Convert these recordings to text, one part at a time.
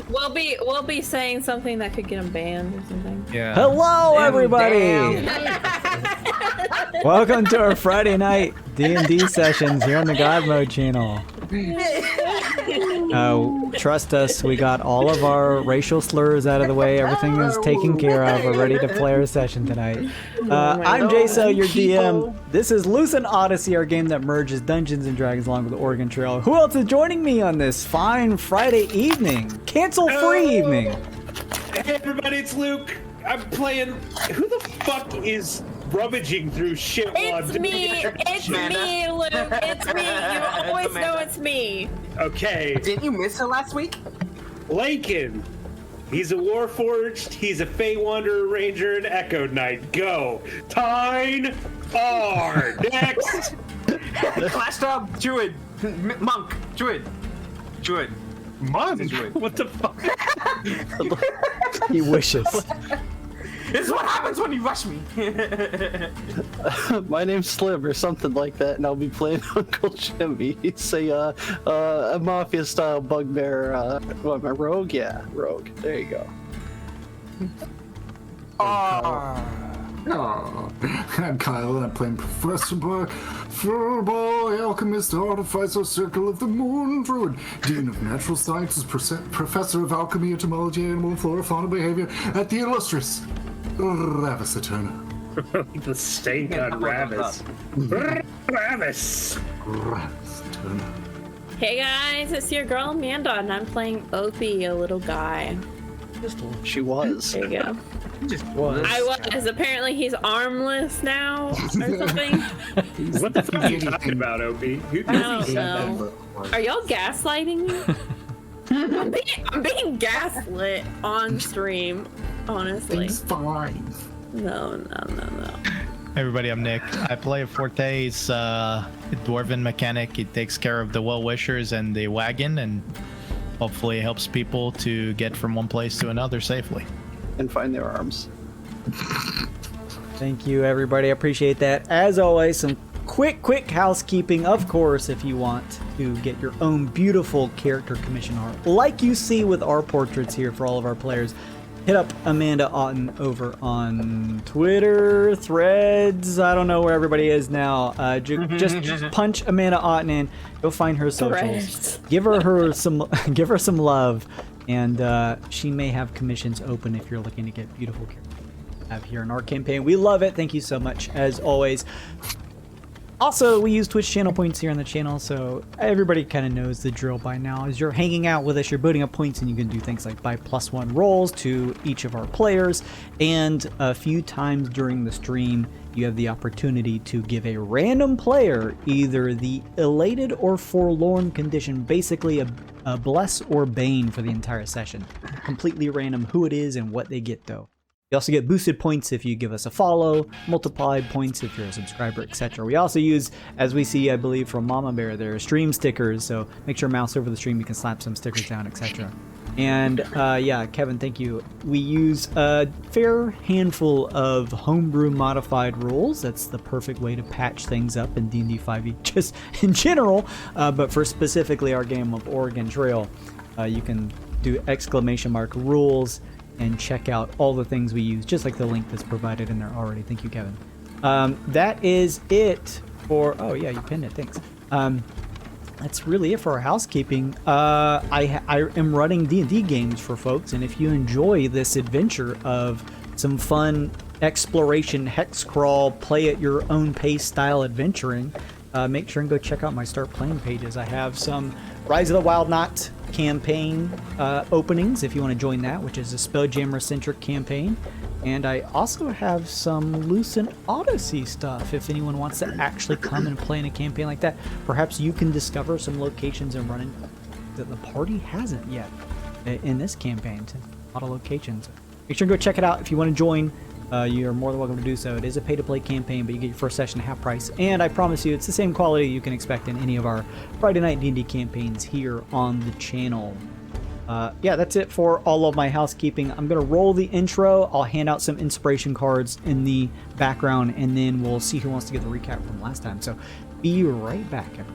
We'll be saying something that could get him banned or something. Yeah. Hello, everybody! Welcome to our Friday night D&D sessions here on the God Mode channel. Trust us, we got all of our racial slurs out of the way. Everything is taken care of. We're ready to play our session tonight. I'm Jaydra, your DM. This is Lucent Odyssey, our game that merges Dungeons and Dragons along with the Oregon Trail. Who else is joining me on this fine Friday evening? Cancel-free evening. Hey everybody, it's Luke. I'm playing. Who the fuck is rummaging through shit while I'm It's doing me! it? It's me, Luke! It's me! You always know it's me! Okay. Didn't you miss it last week? Lincoln. He's a Warforged, he's a Fey Wanderer Ranger, and Echo Knight. Go! Tyne R! Next! Clash Dog, Druid, Monk, Druid. Monk? What the fuck? He wishes. This is what happens when you rush me. My name's Slim or something like that, and I'll be playing Uncle Jimmy. He's a mafia-style bugbear. What am I, rogue? Yeah, rogue. There you go. Oh, I'm Kyle, and I'm playing Professor Black, Furball, Alchemist, Artificer, Circle of the Moon, Druid, Dean of Natural Sciences, Professor of Alchemy, Etymology, Animal, Flora, Fauna, Behavior, at the illustrious Ravis Eterna. The stank on Ravis. Ravis! Ravis Eterna. Hey guys, it's your girl Amanda, and I'm playing Opie, a little guy. She was. There you go. Just I was. Apparently he's armless now, or something. What the fuck are you talking about, Opie? I don't know. Are y'all gaslighting me? I'm being gaslit on stream, honestly. It's fine. No. Hey everybody, I'm Nick. I play Forte's dwarven mechanic. He takes care of the well-wishers and the wagon, and hopefully helps people to get from one place to another safely. And find their arms. Thank you, everybody. I appreciate that. As always, some quick housekeeping. Of course, if you want to get your own beautiful character commission art, like you see with our portraits here for all of our players, hit up Amanda Otten over on Twitter, Threads. I don't know where everybody is now. Just punch Amanda Otten in. Go find her socials. Give her some love. And she may have commissions open if you're looking to get beautiful characters have here in our campaign. We love it. Thank you so much, as always. Also, we use Twitch channel points here on the channel, so everybody kind of knows the drill by now. As you're hanging out with us, you're building up points, and you can do things like buy +1 rolls to each of our players. And a few times during the stream, you have the opportunity to give a random player either the elated or forlorn condition, basically a bless or bane for the entire session. Completely random who it is and what they get, though. You also get boosted points if you give us a follow, multiplied points if you're a subscriber, etc. We also use, as we see, I believe, from Mama Bear there, stream stickers, so make sure mouse over the stream, you can slap some stickers down, etc. And yeah, Kevin, thank you. We use a fair handful of homebrew modified rules. That's the perfect way to patch things up in D&D 5e, just in general. But for specifically our game of Oregon Trail, you can do !rules and check out all the things we use, just like the link that's provided in there already. Thank you, Kevin. That is it for... Oh, yeah, you pinned it. Thanks. That's really it for our housekeeping. I am running D&D games for folks, and if you enjoy this adventure of some fun exploration, hex crawl, play at your own pace style adventuring, make sure and go check out my Start Playing pages. I have some Rise of the Wild Knot campaign openings if you want to join that, which is a Spelljammer-centric campaign. And I also have some Lucent Odyssey stuff if anyone wants to actually come and play in a campaign like that. Perhaps you can discover some locations and run in that the party hasn't yet in this campaign. A lot of locations. Make sure to go check it out if you want to join. You're more than welcome to do so. It is a pay-to-play campaign, but you get your first session at half price. And I promise you, it's the same quality you can expect in any of our Friday Night D&D campaigns here on the channel. Yeah, that's it for all of my housekeeping. I'm going to roll the intro. I'll hand out some inspiration cards in the background, and then we'll see who wants to get the recap from last time. So be right back, everyone.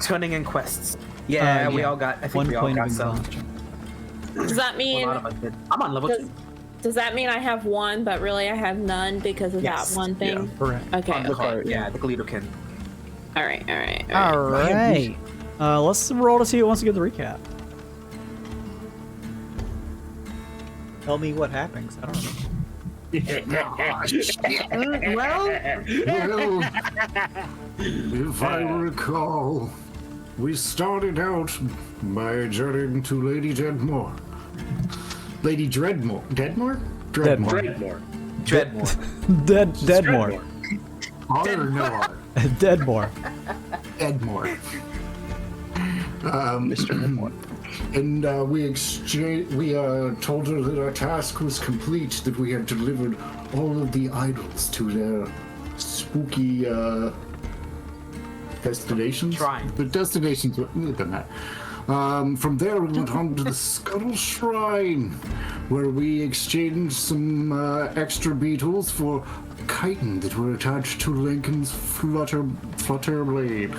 turning in quests. Yeah, we all got. I think we all got some. Does that mean? A lot of us did. I'm on level 2. Does that mean I have one, but really I have none because of that one thing? Yeah, correct. Okay. On the Okay. card, yeah, the Gleedokin. All right. All right. Let's roll to see who wants to give the recap. Tell me what happens. I don't know. Well, if I recall, we started out by journeying to Lady Dreadmore. Lady Dreadmore? Deadmore? Dreadmore. Deadmore. R or no R? Deadmore. Edmore. Mr. Edmore. And we told her that our task was complete, that we had delivered all of the idols to their spooky destinations. Shrine. The destinations were than that. From there, we went on to the Scuttle Shrine, where we exchanged some extra beetles for chitin that were attached to Lincoln's flutter blade.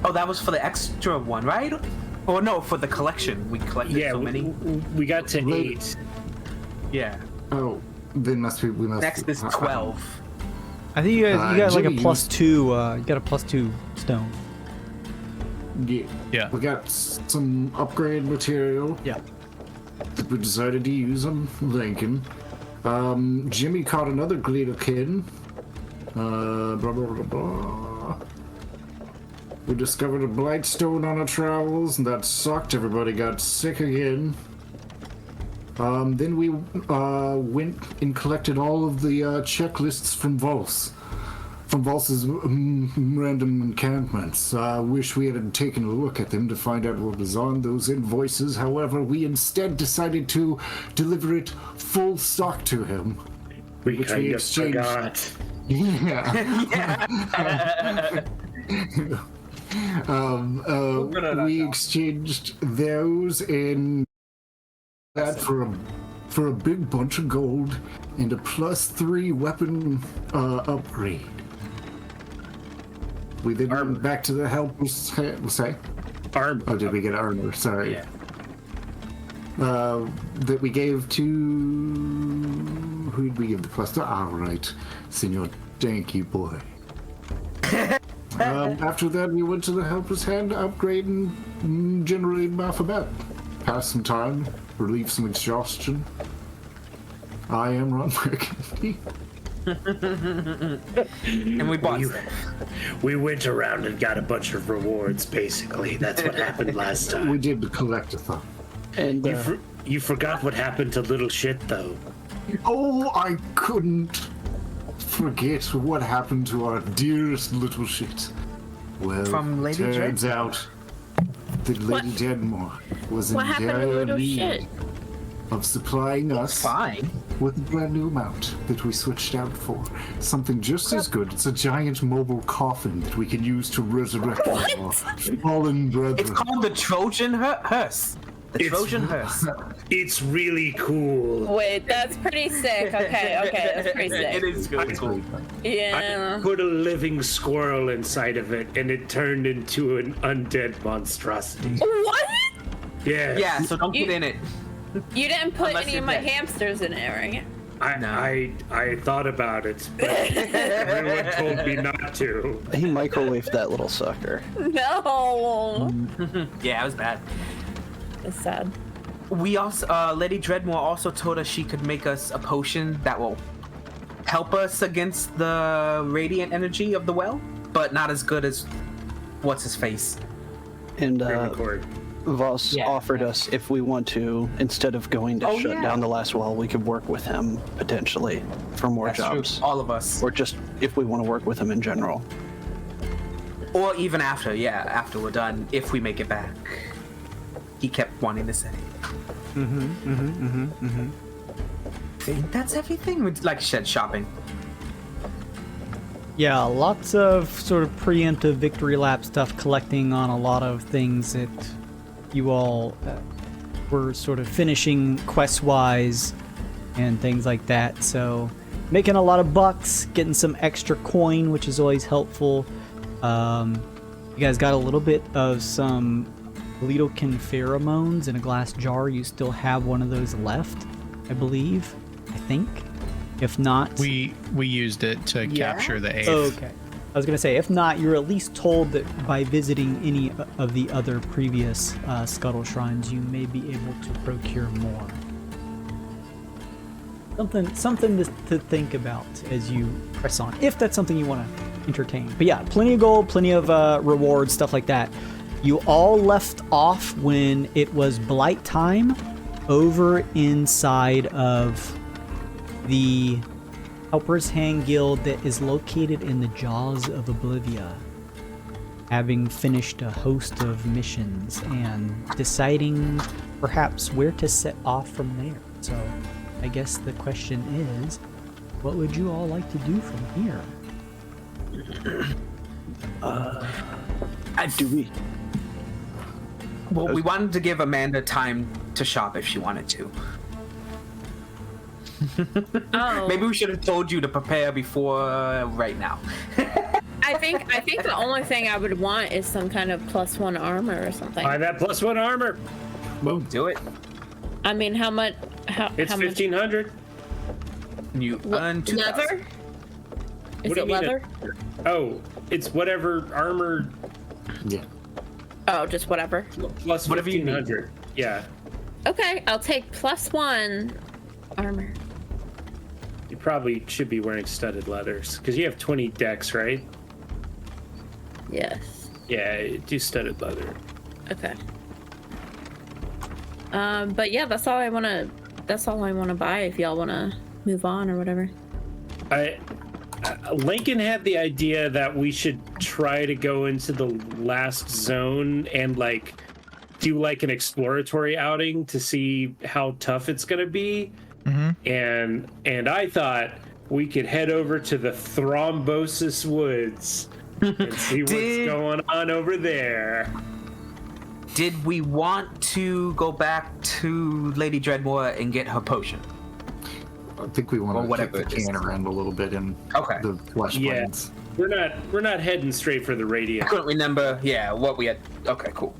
Oh, that was for the extra one, right? Or no, for the collection. We collected so many. We got to 8. Yeah. Oh, then we must. Next is 12. I think you got like a Jimmy +2. You got a +2 stone. Yeah. We got some upgrade material. Yeah. That we decided to use on Lincoln. Jimmy caught another Gleedokin. Blah, blah, blah, blah. We discovered a Blightstone on our travels, and that sucked. Everybody got sick again. Then we went and collected all of the checklists from Vol's. From Vols's random encampments. I wish we had taken a look at them to find out what was on those invoices. However, we instead decided to deliver it full stock to him. We which kind of forgot. Yeah. We exchanged those and that for a big bunch of gold and a +3 weapon upgrade. We then went back to the helpers. Say, Armor. oh, did we get armor? Sorry. Yeah. That we gave to who did we give the +2? All right, Senor Danky Boy. After that, we went to the helper's hand to upgrade and generate an alphabet. Pass some time, relieve some exhaustion. I am Ron Burgundy. And we bought stuff. We went around and got a bunch of rewards, basically. That's what happened last time. We did the collectathon. And You forgot what happened to little shit, though. Oh, I couldn't forget what happened to our dearest little shit. Well, From Lady turns out that Lady Deadmore was in What happened to dire little need shit? of supplying us Fine. with a brand new mount that we switched out for. Something just as good. It's a giant mobile coffin that we can use to resurrect our fallen brethren. It's called the Trojan hearse. The Trojan hearse. It's really cool. Wait, that's pretty sick. Okay, that's pretty sick. It is good. Cool. Yeah. I put a living squirrel inside of it, and it turned into an undead monstrosity. What? Yeah. Yeah, so don't get in it. You didn't put Unless any you're of my dead. hamsters in it, right? I thought about it, but everyone told me not to. he microwaved that little sucker. No. Yeah, it was bad. It's sad. We also, Lady Dreadmore also told us she could make us a potion that will help us against the radiant energy of the well, but not as good as what's his face. And Record. Voss offered us if we want to, instead of going to shut down the last well, we could work with him potentially for more That's jobs. true. All of us. Or just if we want to work with him in general. Or even after, after we're done, if we make it back. He kept wanting to say. I think that's everything. Like I said, shopping. Yeah, lots of sort of preemptive victory lap stuff, collecting on a lot of things that you all were sort of finishing quest-wise and things like that. So making a lot of bucks, getting some extra coin, which is always helpful. You guys got a little bit of some Littlekin pheromones in a glass jar. You still have one of those left, I believe. I think. If not, we used it to capture the 8th. okay. I was gonna say, if not, you're at least told that by visiting any of the other previous Scuttle Shrines, you may be able to procure more. Something to think about as you press on, if that's something you want to entertain. But yeah, plenty of gold, plenty of rewards, stuff like that. You all left off when it was blight time over inside of the Helper's Hand Guild that is located in the Jaws of Oblivia, having finished a host of missions and deciding perhaps where to set off from there. So I guess the question is, what would you all like to do from here? Well, we wanted to give Amanda time to shop if she wanted to. Oh. Maybe we should have told you to prepare before right now. I think the only thing I would want is some kind of +1 armor or something. Buy that +1 armor. Boom, do it. I mean, how much? It's 1,500. You earn 2,000. Leather? Is What do it you mean leather? Oh, it's whatever armor Yeah. Oh, just whatever. plus Whatever you need. 1,500. Yeah. Okay, I'll take +1 armor. You probably should be wearing studded leathers because you have 20 decks, right? Yes. Yeah, do studded leather. Okay. But yeah, that's all I wanna buy if y'all wanna move on or whatever. Lincoln had the idea that we should try to go into the last zone and like do like an exploratory outing to see how tough it's gonna be. And I thought we could head over to the Thrombosis Woods and see what's going on over there. Did we want to go back to Lady Dreadmore and get her potion? I think we Or want to whatever kick the it is. can around a little bit in Okay. the flesh Yeah. plains. We're not heading straight for the I Radiant. couldn't remember, what we had. Okay, cool.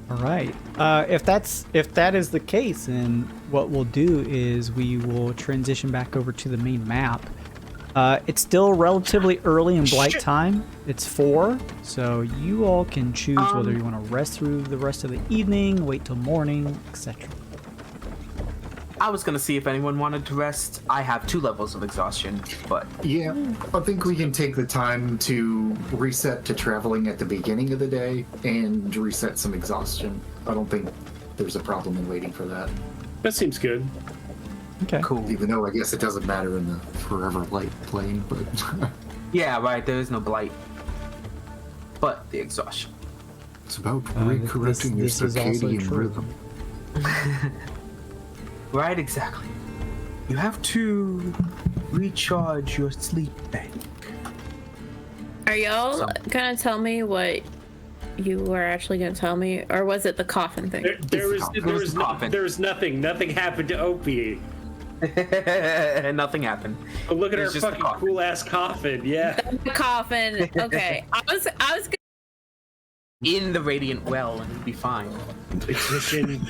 All right. If that is the case, then what we'll do is we will transition back over to the main map. It's still relatively early in blight time. It's 4, so you all can choose whether you want to rest through the rest of the evening, wait till morning, etc. I was gonna see if anyone wanted to rest. I have 2 levels of exhaustion, but Yeah, I think we can take the time to reset to traveling at the beginning of the day and reset some exhaustion. I don't think there's a problem in waiting for that. That seems good. Okay. cool. Even though I guess it doesn't matter in the forever light plane, but Yeah, right. There is no blight, but the exhaustion. it's about this recorrecting your is also circadian true. rhythm. Right, exactly. You have to recharge your sleep bank. Are y'all So- gonna tell me what you were actually gonna tell me, or was it the coffin thing? There was nothing. Nothing happened to Opie. Nothing happened. Oh, look at It our was just a fucking coffin. cool ass coffin. Yeah. The coffin. Okay, I was In the radiant well, and you'll be fine. Petition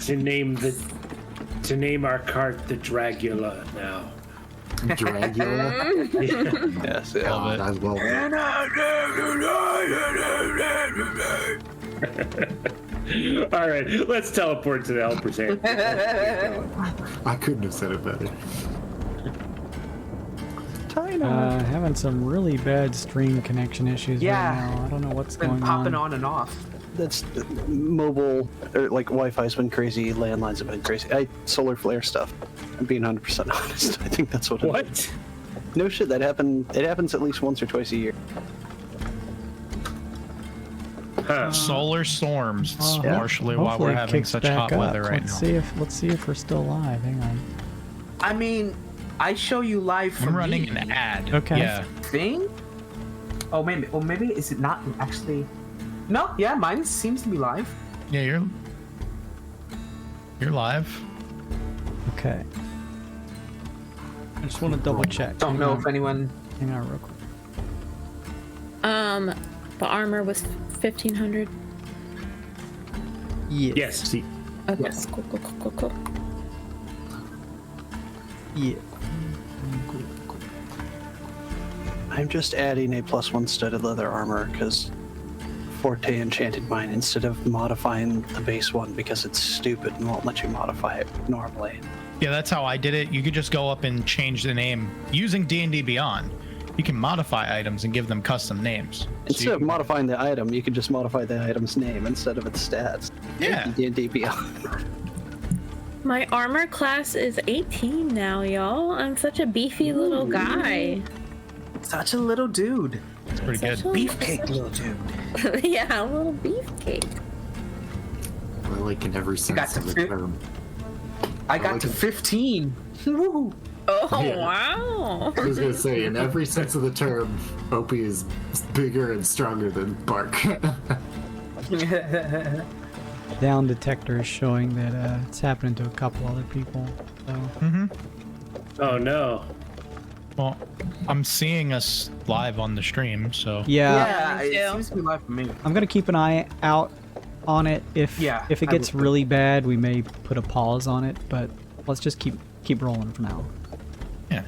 to name our cart the Dragula now. Dragula? Yes, yeah. God, I love it. All right, let's teleport to the Helper's Hand. I couldn't have said it better. Having some really bad stream connection issues Yeah. right now. I don't know what's Been going popping on. on and off. That's mobile, or like Wi-Fi's been crazy, landlines have been crazy. Solar flare stuff. I'm being 100% honest. I think that's what it is. What? No shit, that happened. It happens at least once or twice a year. Huh. Solar storms. It's Uh, partially why hopefully we're it having kicks such back hot up. weather right Let's now. Let's see if we're still live. Hang on. I mean, I show you live from I'm running me. an ad. Okay. Yeah. Thing? Oh, maybe is it not actually? No, yeah, mine seems to be live. Yeah, you're live. Okay. I just want to double check. Don't know if anyone. Hang on real quick. The armor was 1,500. Yes. Okay, Yes. cool. Yeah. I'm just adding a +1 studded leather armor because Forte enchanted mine instead of modifying the base one because it's stupid and won't let you modify it normally. Yeah, that's how I did it. You could just go up and change the name using D&D Beyond. You can modify items and give them custom names. Instead of modifying the item, you can just modify the item's name instead of its stats. Yeah. D&D Beyond. My armor class is 18 now, y'all. I'm such a beefy little guy. Such a little dude. It's pretty good. Beefcake little dude. Yeah, a little beefcake. I like in every sense of the term. I got to 15. Woo! Oh, Yeah. wow. I was gonna say, in every sense of the term, Opie is bigger and stronger than Bark. Down detector is showing that it's happening to a couple other people. So. Oh no. Well, I'm seeing us live on the stream, so Yeah, me too. it seems to be live for me. I'm gonna keep an eye out on it. If it I gets would. really bad, we may put a pause on it. But let's just keep rolling for now. yeah.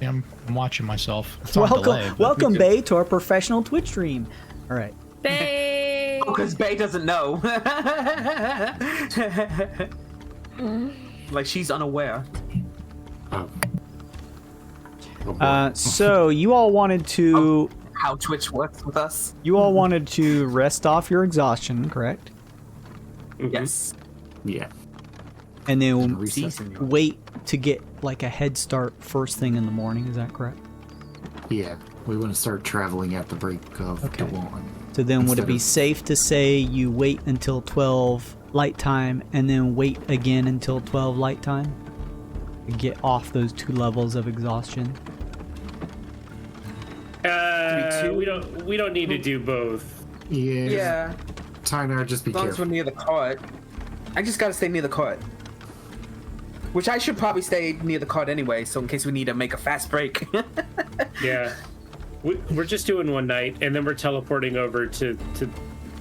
I'm watching myself. It's on delay, but- Welcome, Bay, to our professional Twitch stream. All right. Bae. Because Bay doesn't know. Like she's unaware. Oh. Oh, boy. So you all wanted to How Twitch works with us. rest off your exhaustion, correct? Yes. Yeah. And then Reset. wait to get like a head start first thing in the morning. Is that correct? Yeah. We want to start traveling at the break of Okay. dawn. So then would it Instead be of- safe to say you wait until 12 light time and then wait again until 12 light time to get off those 2 levels of exhaustion? We don't need to do both. Yeah. Yeah. Tyner, just be As long as we're careful. near the cart. I just gotta stay near the cart. Which I should probably stay near the cart anyway, so in case we need to make a fast break. Yeah. We're just doing one night, and then we're teleporting over to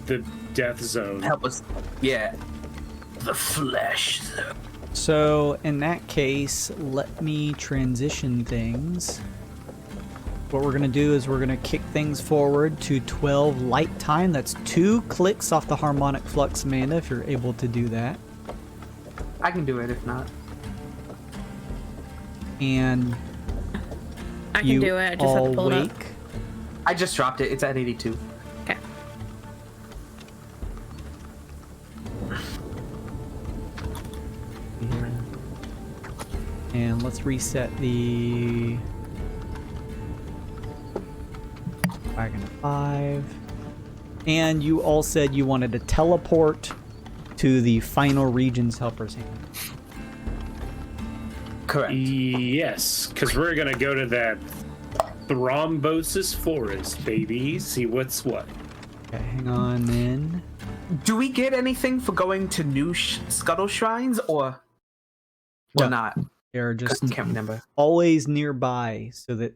the death zone. Help us. Yeah. The flesh. So in that case, let me transition things. What we're going to do is we're going to kick things forward to 12 light time. That's 2 clicks off the harmonic flux, Amanda, if you're able to do that. I can do it if not. And I can you do it. I just have all to pull it wake. up. I just dropped it. It's at 82. Okay. And let's reset the wagon to 5. And you all said you wanted to teleport to the final region's helper's hand. Correct. Yes, because we're gonna go to that thrombosis forest, baby. See what's what. Okay, hang on then. Do we get anything for going to new scuttle shrines or No. not? They're just Can't remember. always nearby so that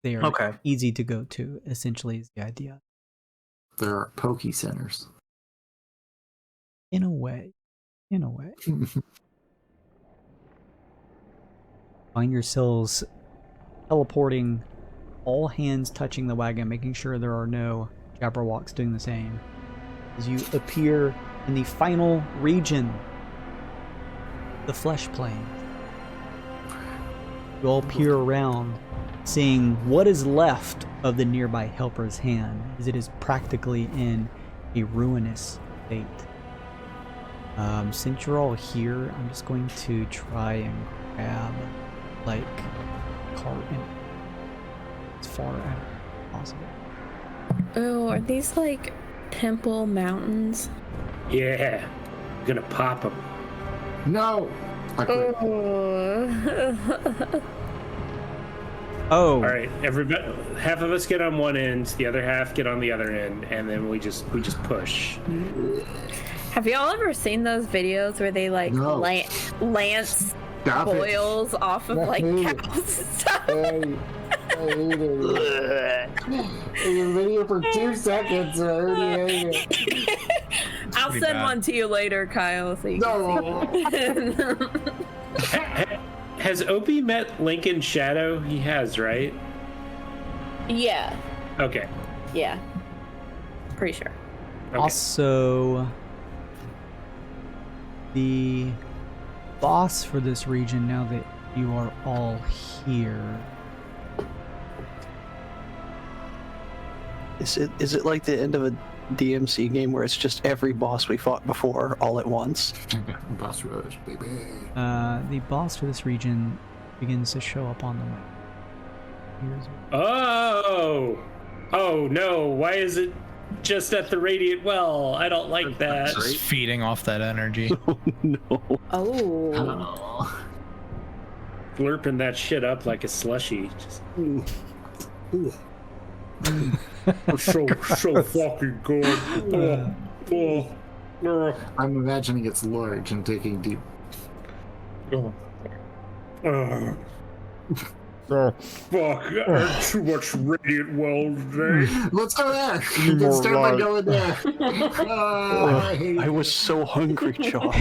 they are Okay. easy to go to, essentially, is the idea. There are Poke centers. In a way. In a way. Find yourselves teleporting, all hands touching the wagon, making sure there are no Jabberwocks doing the same. As you appear in the final region, the flesh plane. You all peer around, seeing what is left of the nearby helper's hand, as it is practically in a ruinous state. Since you're all here, I'm just going to try and grab, like, cart and as far as possible. Oh, are these like temple mountains? Yeah, we're gonna pop them. No! I quit. Oh, All right, everybody. Half of us get on one end, the other half get on the other end, and then we just push. Have y'all ever seen those videos where they like No. lance Stop it. boils off of like cows stuff. Hey, I hate it. You're video for 2 seconds. I already hate it. I'll pretty send bad. one to you later, Kyle. So you No. can see. Has Opie met Lincoln Shadow? He has, right? Yeah. Okay. Yeah. Pretty sure. Okay. Also, the boss for this region, now that you are all here, Is it like the end of a DMC game where it's just every boss we fought before all at once? Boss rush, baby. the boss for this region begins to show up on the map. Here's Oh no! Why is it just at the Radiant Well? I don't like that. Just feeding off that energy. No. Oh. Oh. Slurping that shit up like a slushy. Just... so fucking good. I'm imagining it's large and taking deep. Fuck, I had too much Radiant Well today. Let's go there. You can start by going there. I hate I was so hungry, John.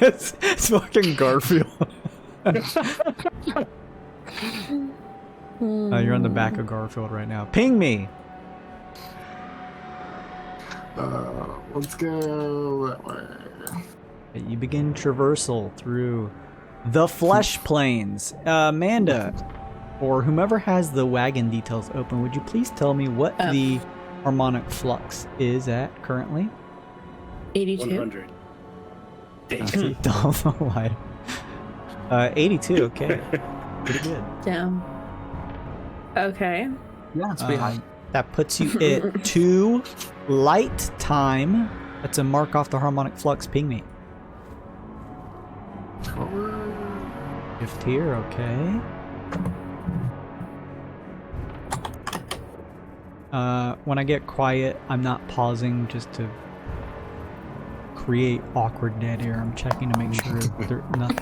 it's fucking Garfield. You're on the back of Garfield right now. Ping me. Let's go that way. You begin traversal through the flesh plains. Amanda, or whomever has the wagon details open, would you please tell me what the harmonic flux is at currently? 82. 100. Don't know why. 82. Okay, pretty good. Damn. Okay. Yeah, it's pretty high. That puts you at 2 light time. That's a mark off the harmonic flux. Ping me. 5th tier, okay. When I get quiet, I'm not pausing just to create awkward dead air. I'm checking to make sure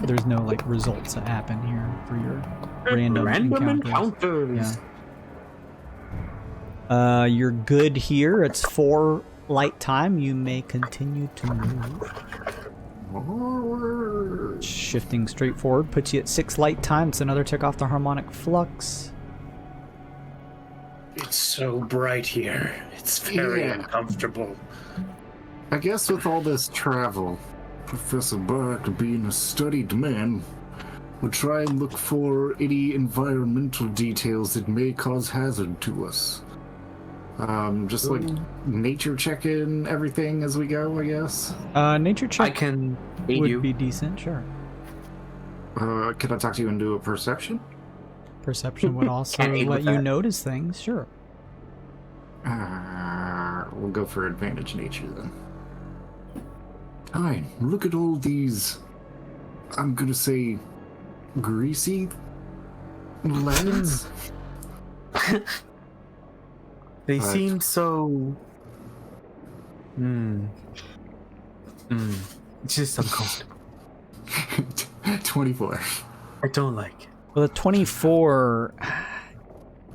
there's no like results that happen here for your random encounters. Yeah. You're good here. It's 4 light time. You may continue to move. Shifting straight forward puts you at 6 light time. It's another tick off the harmonic flux. It's so bright here. It's very uncomfortable. I guess with all this travel, Professor Burke, being a studied man, will try and look for any environmental details that may cause hazard to us. Just like nature checking everything as we go, I guess. Nature I check can aid would you. be decent, sure. Can I talk to you and do a perception? Perception would also Can't aid let with you that. notice things, sure. We'll go for advantage nature then. Fine, look at all these, I'm gonna say, greasy lands. They seem so. It's just uncomfortable. 24. I don't like it. Well, the 24,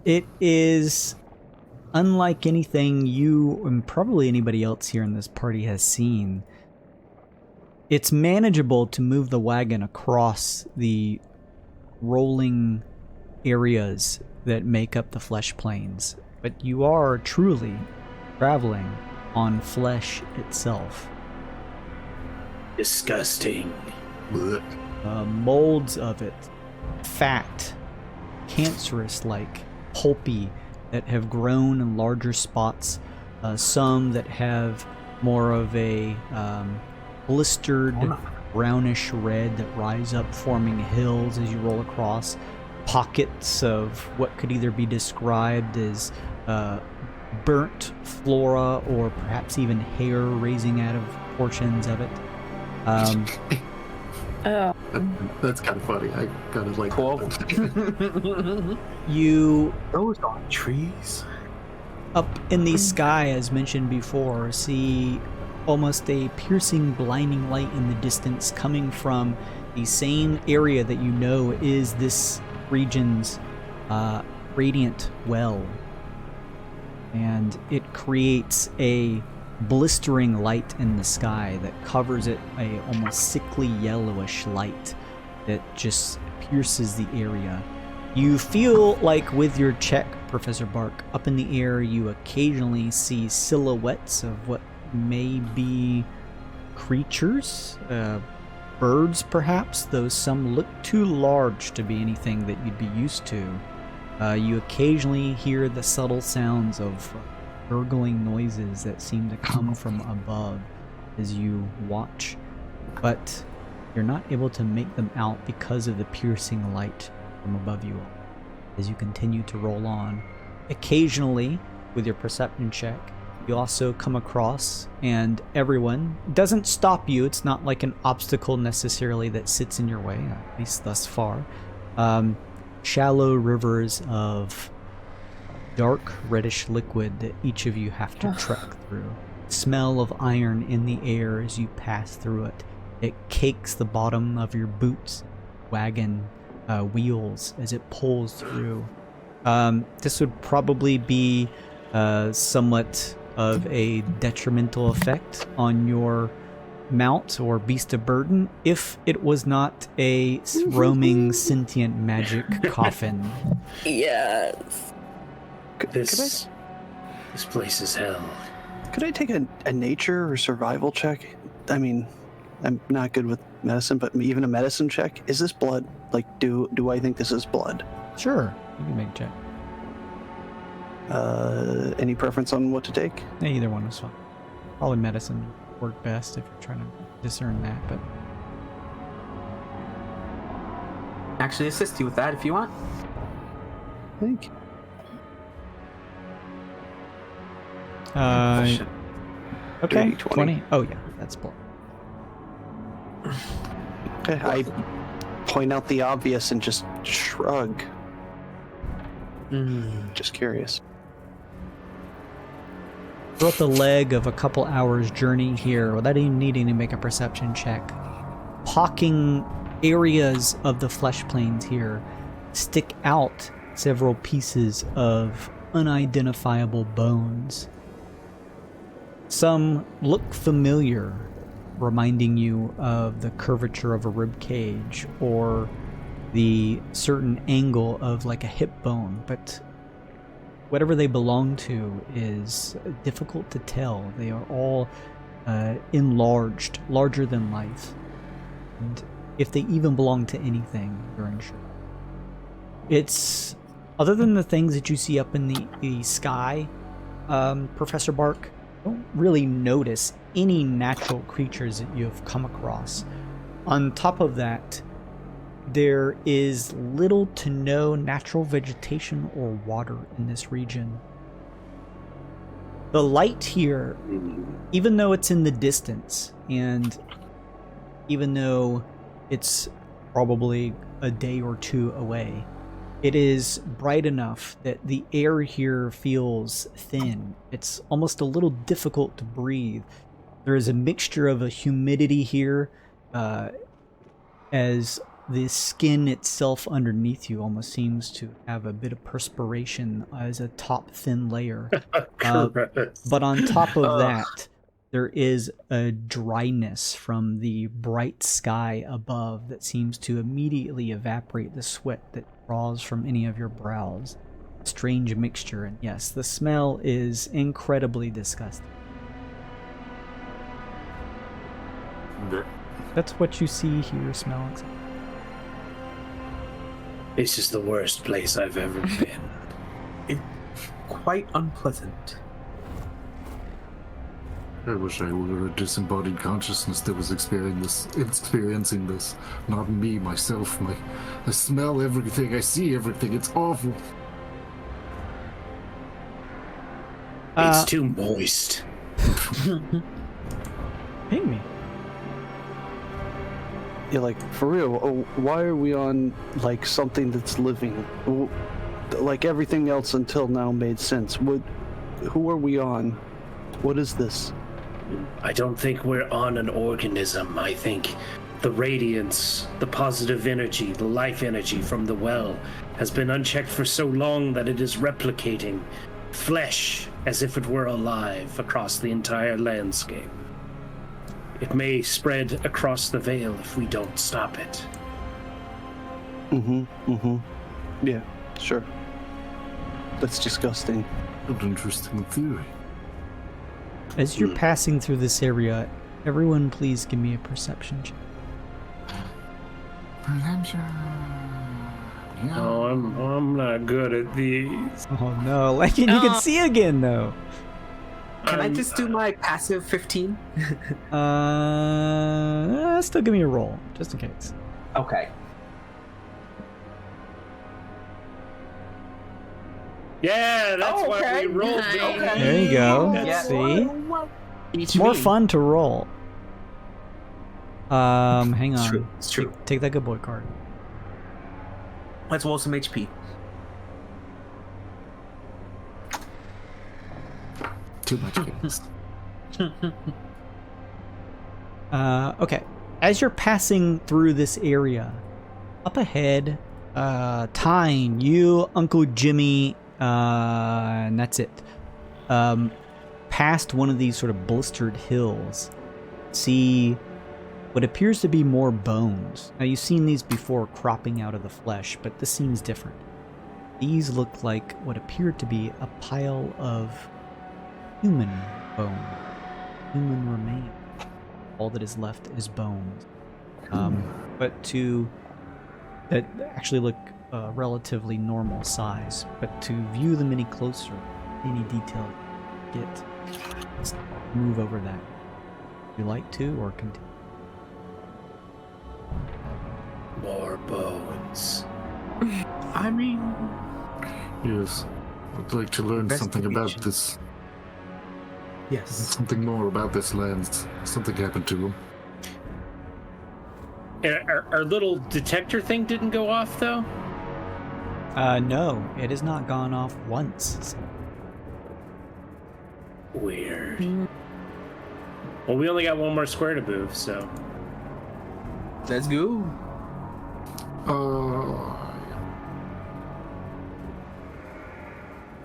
it is unlike anything you and probably anybody else here in this party has seen. It's manageable to move the wagon across the rolling areas that make up the flesh plains, but you are truly traveling on flesh itself. Disgusting. Molds of it, fat, cancerous-like, pulpy, that have grown in larger spots. Some that have more of a blistered brownish red that rise up, forming hills as you roll across. Pockets of what could either be described as burnt flora or perhaps even hair raising out of portions of it. That's kind of funny. I kind of like Cool. You, Those aren't trees. up in the sky, as mentioned before, see almost a piercing, blinding light in the distance coming from the same area that you know is this region's radiant well. And it creates a blistering light in the sky that covers it, a almost sickly yellowish light that just pierces the area. You feel like with your check, Professor Bark, up in the air you occasionally see silhouettes of what may be creatures, birds perhaps, though some look too large to be anything that you'd be used to. You occasionally hear the subtle sounds of gurgling noises that seem to come from above as you watch, but you're not able to make them out because of the piercing light from above you all. As you continue to roll on, occasionally with your perception check, you also come across, and everyone doesn't stop you. It's not like an obstacle necessarily that sits in your way, at least thus far. Shallow rivers of dark reddish liquid that each of you have to trek through. Smell of iron in the air as you pass through it. It cakes the bottom of your boots, wagon wheels as it pulls through. This would probably be somewhat of a detrimental effect on your mount or beast of burden if it was not a roaming sentient magic coffin. Yes. This place is hell. Could I take a nature or survival check? I mean, I'm not good with medicine, but even a medicine check. Is this blood? Like, do I think this is blood? Sure, you can make a check. Any preference on what to take? Yeah, either one is fine. Probably medicine work best if you're trying to discern that, but Actually assist you with that if you want. Thank you. Okay, 20. 20. Oh yeah, that's blood. Okay, I point out the obvious and just shrug. Just curious. Throughout the leg of a couple hours journey here, without even needing to make a perception check, hawking areas of the flesh plains here stick out several pieces of unidentifiable bones. Some look familiar, reminding you of the curvature of a rib cage or the certain angle of like a hip bone, but whatever they belong to is difficult to tell. They are all enlarged, larger than life. And if they even belong to anything, you're unsure. It's, other than the things that you see up in the sky, Professor Bark, you don't really notice any natural creatures that you have come across. On top of that, there is little to no natural vegetation or water in this region. The light here, even though it's in the distance, and even though it's probably a day or two away, it is bright enough that the air here feels thin. It's almost a little difficult to breathe. There is a mixture of a humidity here, as the skin itself underneath you almost seems to have a bit of perspiration as a top thin layer. But on top of that, there is a dryness from the bright sky above that seems to immediately evaporate the sweat that draws from any of your brows. Strange mixture, and yes, the smell is incredibly disgusting. That's what you see, hear, smell, etc. This is the worst place I've ever been. It's quite unpleasant. I wish I were a disembodied consciousness that was experiencing this. Not me, myself. I smell everything, I see everything, it's awful. It's too moist. Ping me. Yeah, like, for real, why are we on, like, something that's living? Like, everything else until now made sense. Who are we on? What is this? I don't think we're on an organism. I think the radiance, the positive energy, the life energy from the well has been unchecked for so long that it is replicating flesh as if it were alive across the entire landscape. It may spread across the Vale if we don't stop it. Yeah, sure. That's disgusting. An interesting theory. As you're passing through this area, everyone please give me a perception check. Perception. Yeah. Oh, I'm not good at these. Oh no, like you can see again though. Can I just do my passive 15? Still give me a roll, just in case. Okay. Yeah, that's Oh, why okay. we rolled. Nice. Okay. There you go. Yeah. See? Each More me. fun to roll. Hang on. true, it's true. Take that good boy card. Let's roll some HP. Too much games. Okay. As you're passing through this area, up ahead, Tyne, you, Uncle Jimmy, and that's it. Past one of these sort of blistered hills, see what appears to be more bones. Now, you've seen these before cropping out of the flesh, but this seems different. These look like what appear to be a pile of human bone, human remains. All that is left is bones. But that actually look relatively normal size. But to view them any closer, any detail get, let's move over that. Would you like to or continue? More bones. I mean, Yes. I'd like to learn something about Investigation. this. yes. Something more about this land. Something happened to him. Our little detector thing didn't go off, though? No, it has not gone off once. Weird. Well, we only got one more square to move, so... Let's go.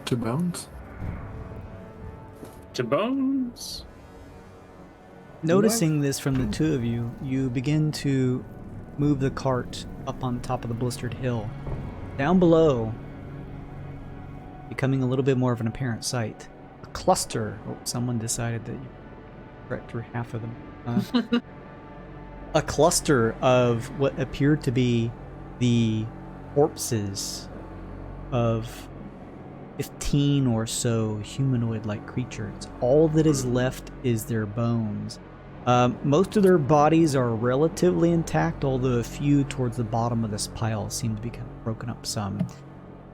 To bounds? To bones? Noticing this from the two of you, you begin to move the cart up on top of the blistered hill. Down below, becoming a little bit more of an apparent sight, a cluster. Oh, someone decided that you read through half of them. A cluster of what appeared to be the corpses of 15 or so humanoid-like creatures. All that is left is their bones. Most of their bodies are relatively intact, although a few towards the bottom of this pile seem to be kind of broken up some.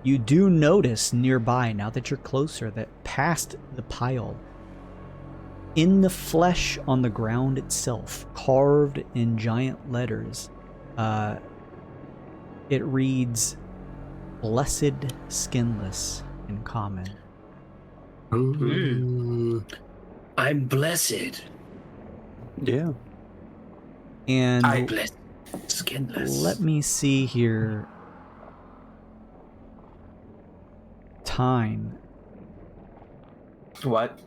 You do notice nearby, now that you're closer, that past the pile, in the flesh on the ground itself, carved in giant letters, it reads, "Blessed Skinless" in common. I'm blessed. Yeah. And I- Blessed. Skinless. let me see here. Time. What?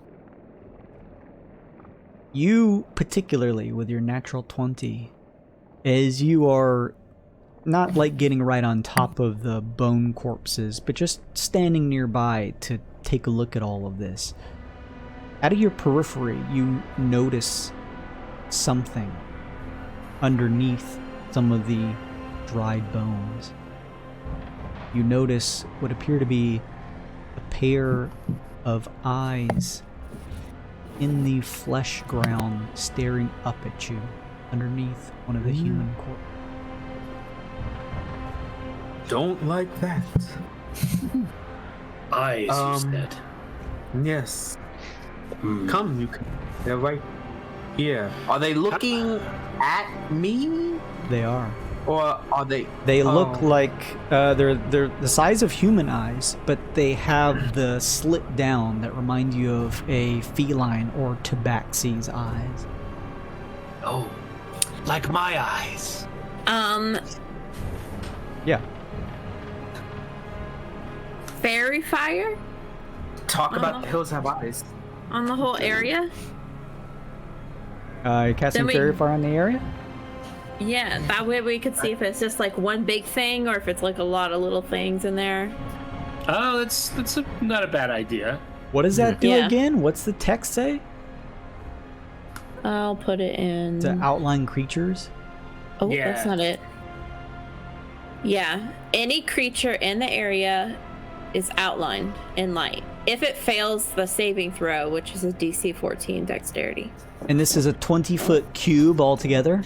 You, particularly with your natural 20, as you are not like getting right on top of the bone corpses, but just standing nearby to take a look at all of this. Out of your periphery, you notice something underneath some of the dried bones. You notice what appear to be a pair of eyes in the flesh ground staring up at you underneath one of the human corpses. Don't like that. Eyes, you said. Yes. Come, you can. They're right here. Are they looking at me? They are. Or are they? They look like they're the size of human eyes, but they have the slit down that remind you of a feline or tabaxi's eyes. Oh, like my eyes. Yeah. Fairy fire Talk about hills have eyes. on the whole area. You're casting Then we- fairy fire on the area? Yeah, that way we could see if it's just like one big thing or if it's like a lot of little things in there. Oh, that's not a bad idea. What does that do Yeah. again? What's the text say? I'll put it in. To outline creatures? Oh, Yeah. that's not it. Yeah, any creature in the area is outlined in light. If it fails the saving throw, which is a DC 14 dexterity. And this is a 20-foot cube altogether?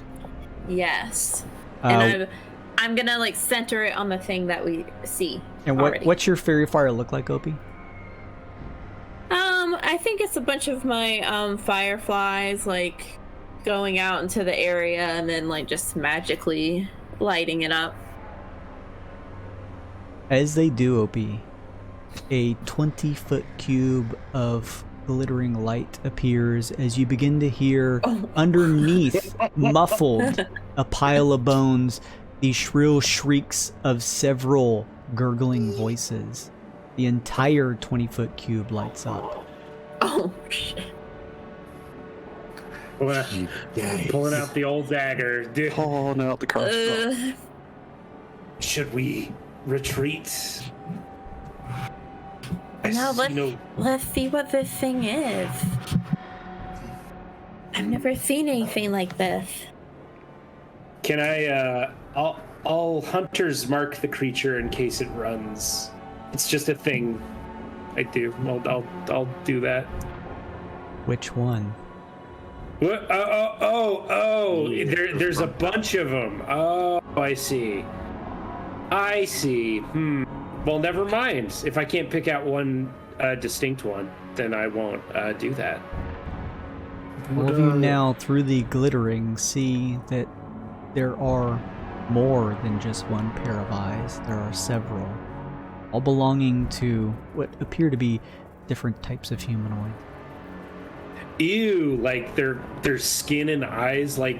Yes. Uh, And I'm gonna like center it on the thing that we see. And already. what's your fairy fire look like, Opie? I think it's a bunch of my fireflies like going out into the area and then like just magically lighting it up. As they do, Opie, a 20-foot cube of glittering light appears as you begin to hear underneath, muffled, a pile of bones, the shrill shrieks of several gurgling voices. The entire 20-foot cube lights up. Oh shit. Pulling out the old dagger. Dude, Pulling out the crossbow. should we retreat? No, let's see what this thing is. I've never seen anything like this. Can I? I'll hunters mark the creature in case it runs. It's just a thing I do. I'll do that. Which one? What? Oh! There's a bunch of them. Oh, I see. Well, never mind. If I can't pick out one distinct one, then I won't do that. All of you now, through the glittering, see that there are more than just one pair of eyes. There are several, all belonging to what appear to be different types of humanoid. Ew! Like their skin and eyes like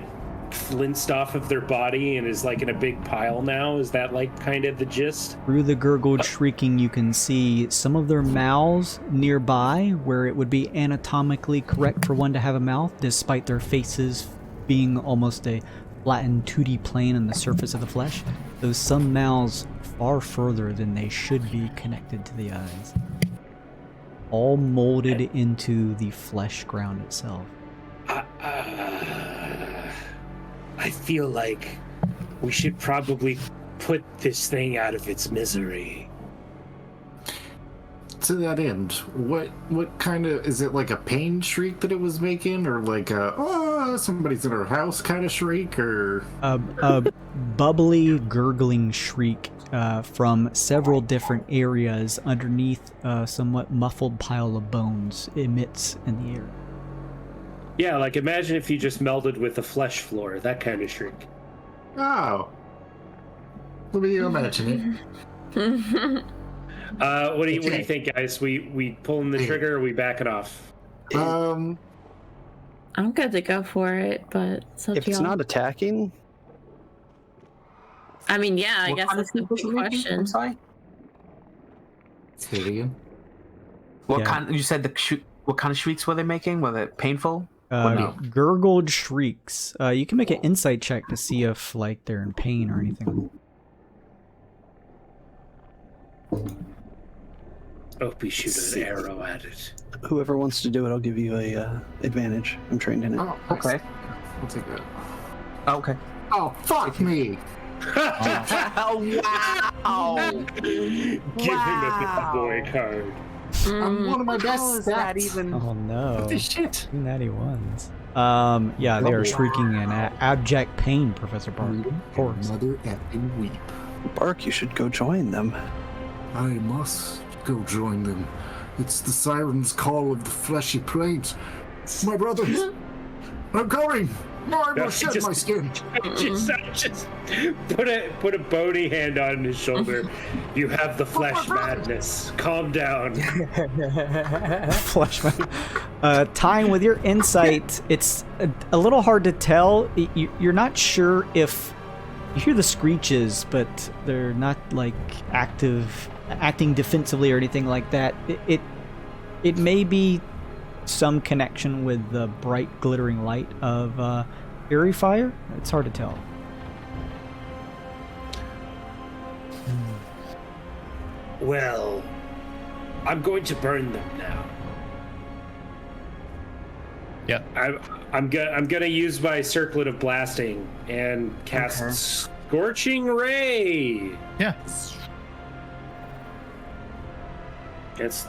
flinched off of their body and is like in a big pile now. Is that like kind of the gist? Through the gurgled shrieking, you can see some of their mouths nearby, where it would be anatomically correct for one to have a mouth, despite their faces being almost a flattened 2D plane on the surface of the flesh. Though some mouths far further than they should be connected to the eyes. All molded into the flesh ground itself. I feel like we should probably put this thing out of its misery. To that end, what kind of, is it like a pain shriek that it was making, or like a somebody's in our house kind of shriek, or A bubbly, gurgling shriek from several different areas underneath a somewhat muffled pile of bones emits in the air. Yeah, like imagine if you just melded with the flesh floor, that kind of shriek. oh, let me imagine it. What do you think, guys? We pulling the trigger, or we backing off? I'm good to go for it, but it's up If to it's y'all. not attacking, I mean, yeah, I What guess kind of that's the shriek was you making? question. I'm sorry. Say it again. What Yeah. kind? You said what kind of shrieks were they making? Were they painful? no. Gurgled shrieks. You can make an insight check to see if like they're in pain or anything. Opie shoot an arrow at it. whoever wants to do it, I'll give you a advantage. I'm trained in it. Oh, Okay. I'll take that. Oh, okay. Oh, fuck me! Oh wow! Give him a big boy card. I'm one of my best How is that stats. even? Oh no. What the shit? 2 natty ones. Yeah, they are shrieking in abject pain, Professor Park. Of course. Mother effing weep. Bark, you should go join them. I must go join them. It's the siren's call of the fleshy plains. My brothers! I'm coming! I will shed my skin. Just put a bony hand on his shoulder. You have the flesh madness. Calm down. Flesh. Tying with your insight, it's a little hard to tell. You're not sure if you hear the screeches, but they're not like acting defensively or anything like that. It may be some connection with the bright glittering light of airy fire. It's hard to tell. Well, I'm going to burn them now. Yeah. I'm gonna use my circlet of blasting and cast Scorching Ray. Yeah.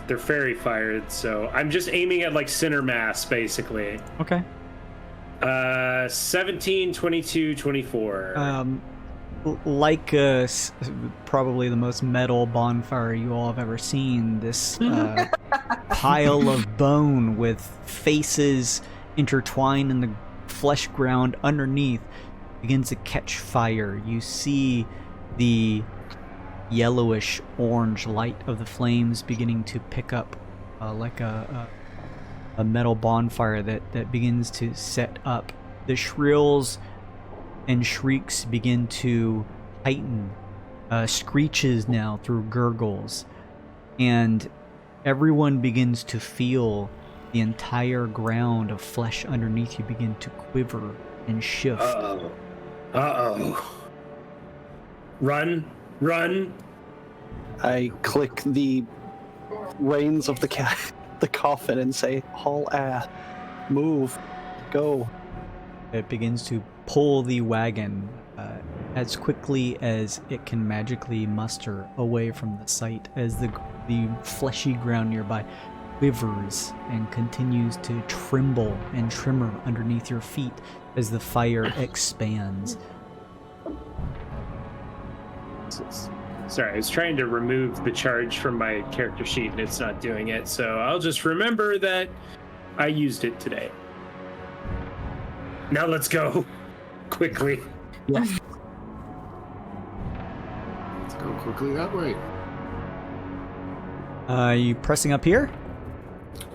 They're fairy fired, so I'm just aiming at like center mass basically. Okay. 17, 22, 24. Like probably the most metal bonfire you all have ever seen, this pile of bone with faces intertwined in the flesh ground underneath begins to catch fire. You see the yellowish orange light of the flames beginning to pick up like a metal bonfire that begins to set up. The shrills and shrieks begin to heighten, screeches now through gurgles, and everyone begins to feel the entire ground of flesh underneath you begin to quiver and shift. Uh-oh. Run. I click the reins of the coffin and say, haul ass, move, go. It begins to pull the wagon as quickly as it can magically muster away from the site as the fleshy ground nearby quivers and continues to tremble and tremor underneath your feet as the fire expands. Sorry, I was trying to remove the charge from my character sheet and it's not doing it, so I'll just remember that I used it today. Now let's go. Quickly. Yeah. Let's go quickly that way. You pressing up here?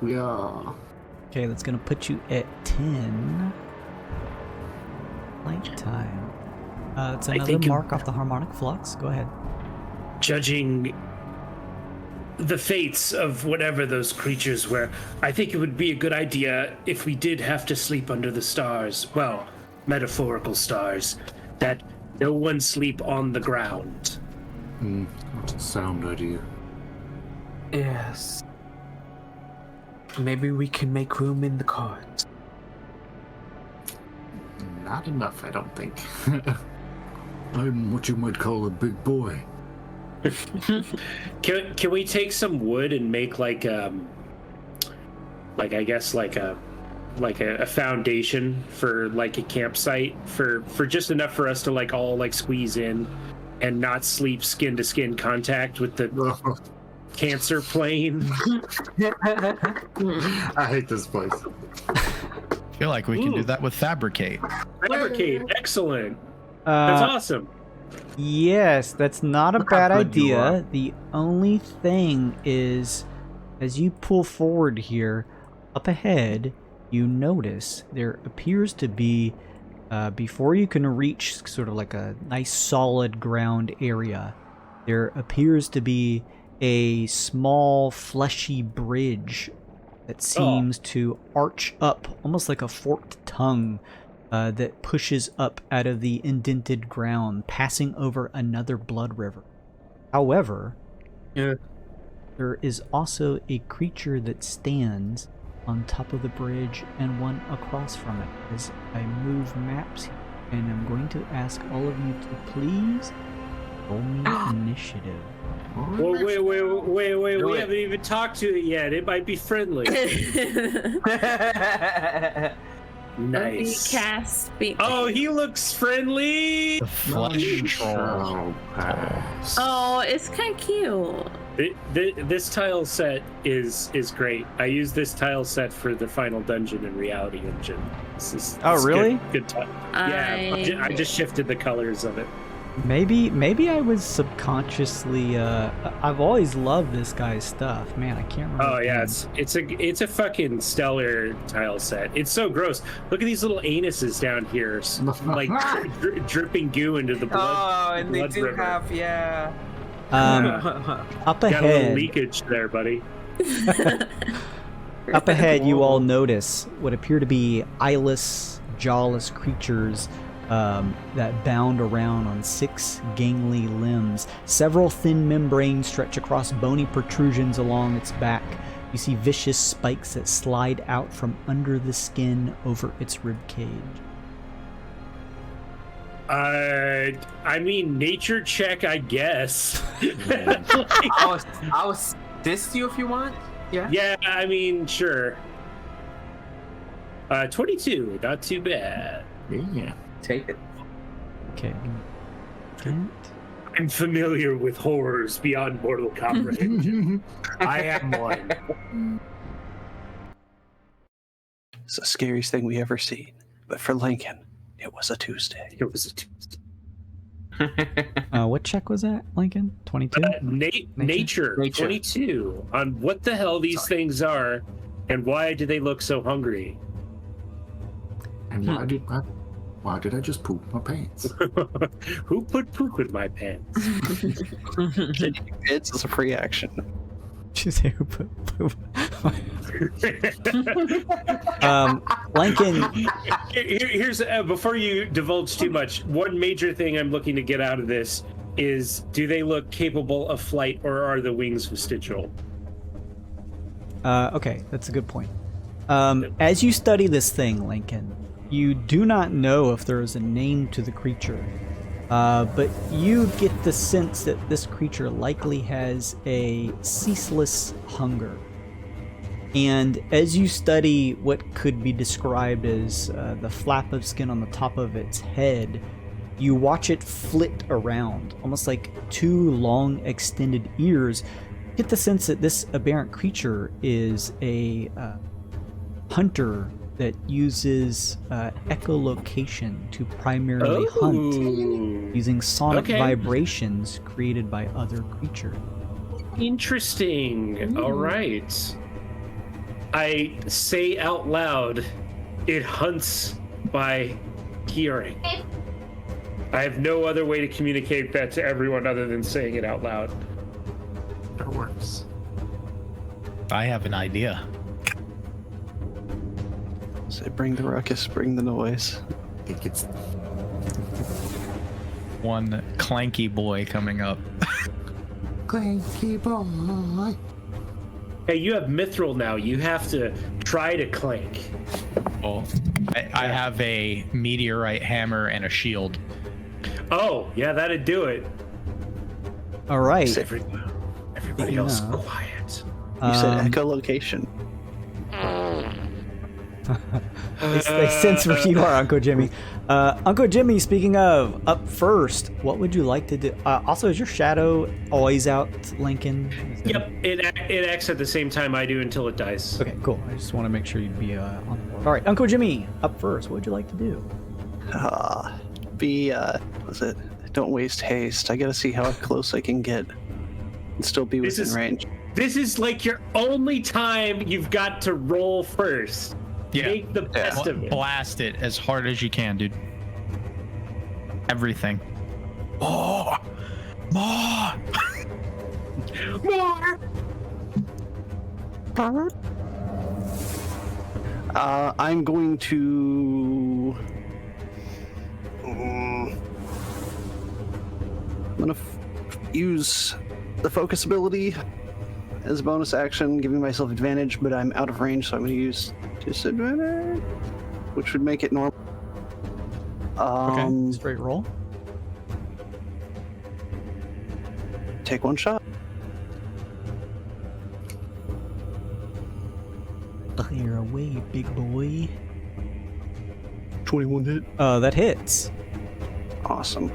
Yeah. Okay, that's gonna put you at 10. Light time. It's another mark off the harmonic flux. Go ahead. Judging the fates of whatever those creatures were, I think it would be a good idea if we did have to sleep under the stars, well, metaphorical stars, that no one sleep on the ground. That's a sound idea. Yes. Maybe we can make room in the cards. Not enough, I don't think. I'm what you might call a big boy. Can we take some wood and make like a foundation for like a campsite for just enough for us to like all like squeeze in and not sleep skin to skin contact with the cancer plane? I hate this place. I feel like we can do that with Fabricate. Fabricate, excellent. That's awesome. Yes, that's not a bad idea. The only thing is, as you pull forward here, up ahead, you notice there appears to be, before you can reach sort of like a nice solid ground area, there appears to be a small fleshy bridge that seems to arch up, almost like a forked tongue, that pushes up out of the indented ground, passing over another blood river. However, there is also a creature that stands on top of the bridge and one across from it. As I move maps here, and I'm going to ask all of you to please roll me initiative. Well, wait, we haven't even talked to it yet. It might be friendly. Nice. Cast oh, he looks friendly. The flesh troll. Oh, it's kind of cute. This tile set is great. I use this tile set for the final dungeon in Reality Engine. This really? Good tile. Yeah, I just shifted the colors of it. Maybe I was subconsciously. I've always loved this guy's stuff. Man, I can't remember. Oh yeah, it's a fucking stellar tile set. It's so gross. Look at these little anuses down here, like dripping goo into the blood. Oh, and they do river. have Up Got a little ahead. leakage there, buddy. Up ahead, you all notice what appear to be eyeless, jawless creatures that bound around on 6 gangly limbs. Several thin membranes stretch across bony protrusions along its back. You see vicious spikes that slide out from under the skin over its rib cage. I mean, nature check, I guess. I'll assist you if you want. Yeah. Yeah, I mean, sure. 22, not too bad. Yeah. Take it. Okay. I'm familiar with horrors beyond mortal comprehension. I am one. It's the scariest thing we ever seen. But for Lincoln, it was a Tuesday. It was a Tuesday. What check was that, Lincoln? 22? Nature 22 on what the hell these things are and why do they look so hungry. And why did I just poop my pants? Who put poop in my pants? It's a free action. Did you say who put poop? Lincoln. Here's before you divulge too much, one major thing I'm looking to get out of this is: do they look capable of flight, or are the wings vestigial? Okay, that's a good point. As you study this thing, Lincoln, you do not know if there is a name to the creature, but you get the sense that this creature likely has a ceaseless hunger. And as you study what could be described as the flap of skin on the top of its head, you watch it flit around, almost like 2 long extended ears. You get the sense that this aberrant creature is a hunter that uses echolocation to primarily hunt, using sonic vibrations created by other creatures. Interesting. All right. I say out loud, it hunts by hearing. I have no other way to communicate that to everyone other than saying it out loud. That works. I have an idea. Say, bring the ruckus, bring the noise. I think it's One clanky boy coming up. clanky boy. Hey, you have mithril now. You have to try to clank. Oh, I have a meteorite hammer and a shield. Oh, yeah, that'd do it. All right. Everybody else quiet. You said echolocation. They sense where you are, Uncle Jimmy. Uncle Jimmy, speaking of, up first, what would you like to do? Also, is your shadow always out, Lincoln? Yep, it acts at the same time I do until it dies. Okay, cool. I just want to make sure you'd be on the board. All right, Uncle Jimmy, up first. What would you like to do? Was it? Don't waste haste. I gotta see how close I can get and still be within range. This is like your only time you've got to roll first. Yeah. Make the best of it. Blast it as hard as you can, dude. Everything. More! More! I'm going to. I'm gonna use the focus ability as a bonus action, giving myself advantage, but I'm out of range, so I'm gonna use disadvantage, which would make it normal. Okay, straight roll. Take one shot. Clear away, big boy. 21 hit. That hits. Awesome.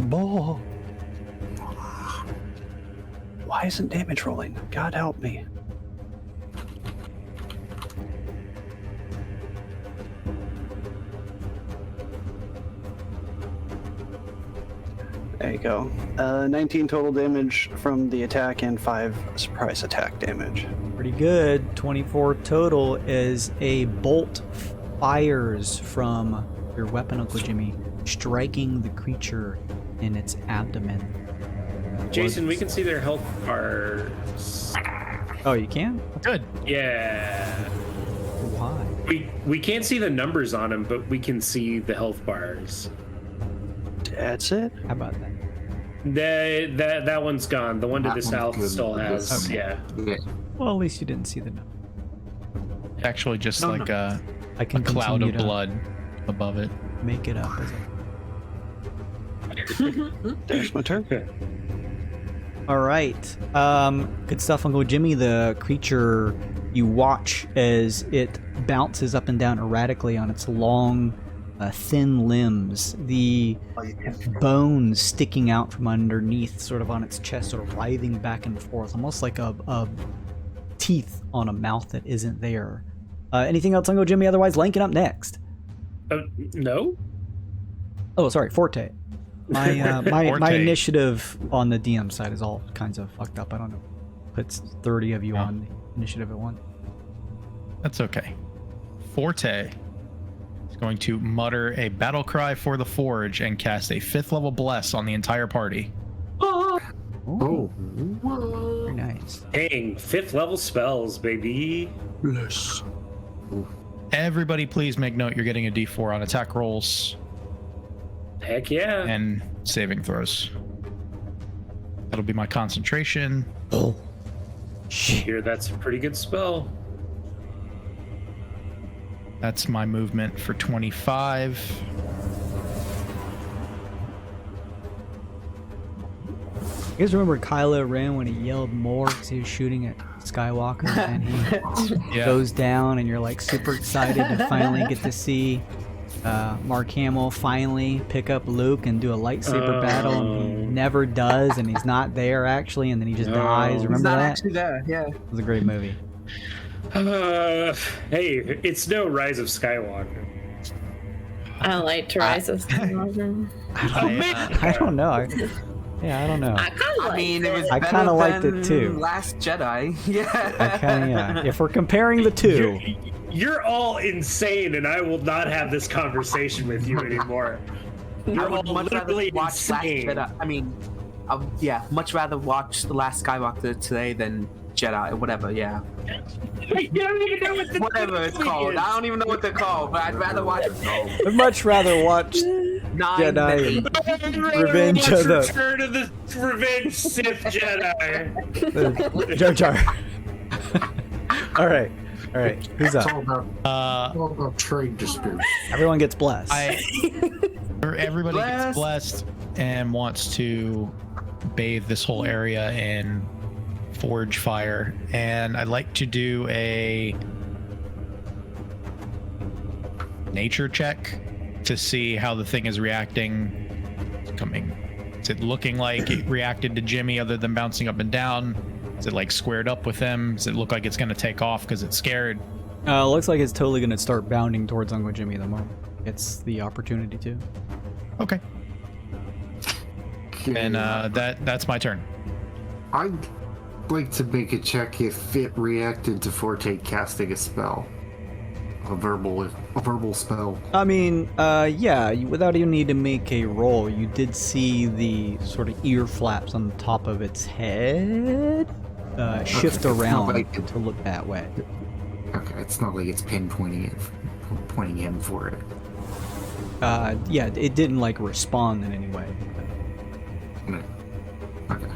Ball. Why isn't damage rolling? God help me. There you go. 19 total damage from the attack and 5 surprise attack damage. Pretty good. 24 total as a bolt fires from your weapon, Uncle Jimmy, striking the creature in its abdomen. Jason, we can see their health bars. Oh, you can? Good. Yeah. Why? We can't see the numbers on them, but we can see the health bars. That's it. How about that? That one's gone. The one to That the one's south good. still has. Okay. Yeah. Yeah. Well, at least you didn't see the number. Actually, just No, like a I can cloud continue of to blood above it. make it up as There's my turn. All right. Good stuff, Uncle Jimmy. The creature, you watch as it bounces up and down erratically on its long, thin limbs. The bones sticking out from underneath, sort of on its chest, sort of writhing back and forth, almost like a teeth on a mouth that isn't there. Anything else, Uncle Jimmy? Otherwise, Lincoln up next. No? Oh, sorry, Forte. My Forte. initiative on the DM side is all kinds of fucked up. I don't know. Puts 30 of you on the initiative at once. That's okay. Forte is going to mutter a battle cry for the Forge and cast a 5th level bless on the entire party. Oh. Very nice. Dang, 5th level spells, baby. Bless. Everybody, please make note you're getting a D4 on attack rolls Heck yeah. and saving throws. That'll be my concentration. Here, that's a pretty good spell. That's my movement for 25. You guys remember Kylo Ren when he yelled more because he was shooting at Skywalker and he Yeah. goes down and you're like super excited to finally get to see Mark Hamill finally pick up Luke and do a lightsaber battle, and he never does, and he's not there actually, and then he just dies. He's Remember not that? actually there. Yeah. It was a great movie. Hey, it's no Rise of Skywalker. I like to rise of Skywalker. I don't know. I don't know. I kind of like I mean, it was I better kinda liked than it, too. Last Jedi. Yeah. I kind of, yeah. If we're comparing the two, You're all insane, and I will not have this conversation with you anymore. I You're would all much rather literally watch Last insane. Jedi. I mean, yeah, much rather watch The Last Skywalker today than Jedi, whatever, yeah. You don't even know what the Whatever it's movie called. is. I don't even know what they're called, but I'd rather watch I'd much rather watch 9 Jedi than 8. Revenge of the- Return of the Revenge Sith Jedi. Jar Jar. All right. Who's It's up? all about trade disputes. Everyone gets blessed. Everybody gets blessed and wants to bathe this whole area in forge fire, and I'd like to do a nature check to see how the thing is reacting. Is it looking like it reacted to Jimmy other than bouncing up and down? Is it like squared up with him? Does it look like it's going to take off because it's scared? Looks like it's totally going to start bounding towards Uncle Jimmy the moment it's the opportunity to. Okay. And that's my turn. I'd like to make a check if it reacted to Forte casting a spell. A verbal spell. I mean, yeah, without even need to make a roll, you did see the sort of ear flaps on the top of its head shift around to look that way. Okay, it's not like it's pointing him for it. Yeah, it didn't like respond in any way. No. Okay.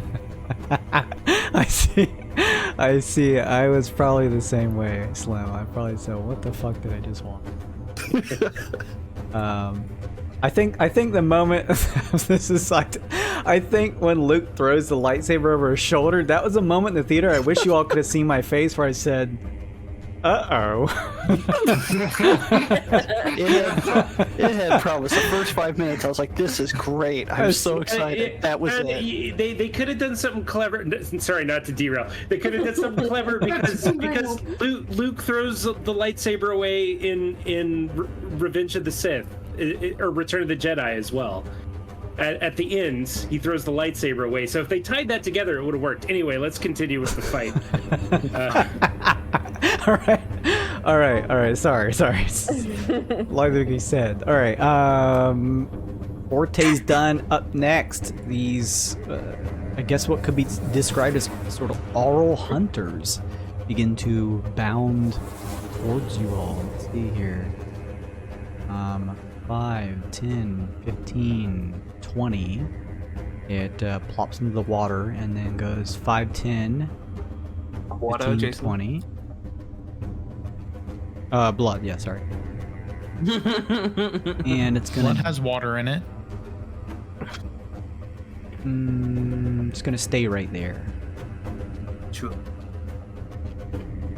I see. I was probably the same way, Slim. I probably said, "What the fuck did I just want?" I think the moment this is like, I think when Luke throws the lightsaber over his shoulder, that was a moment in the theater. I wish you all could have seen my face where I said, Uh-oh. It had promise. The first 5 minutes, I was like, "This is great! I'm so excited." That was it. They could have done something clever. Sorry, not to derail. They could have done something clever because Luke throws the lightsaber away in Revenge of the Sith or Return of the Jedi as well. At the end, he throws the lightsaber away. So if they tied that together, it would have worked. Anyway, let's continue with the fight. All right. Sorry. Like he said. All right. Forte's done. Up next, these, I guess what could be described as sort of aural hunters begin to bound towards you all. Let's see here. 5, 10, 15, 20. It plops into the water and then goes 5, 10, 15, Jason? 20. Blood, yeah, sorry. And it's gonna... Blood has water in it. It's gonna stay right there. Sure.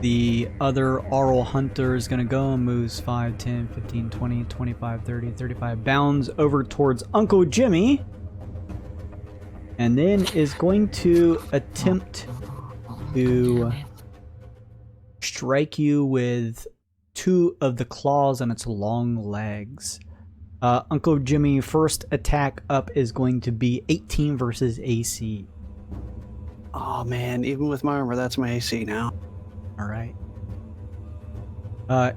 The other aural hunter is gonna go and moves 5, 10, 15, 20, 25, 30, 35, bounds over towards Uncle Jimmy. And then is going to attempt to strike you with 2 of the claws on its long legs. Uncle Jimmy, first attack up is going to be 18 versus AC. Oh man, even with my armor, that's my AC now. All right.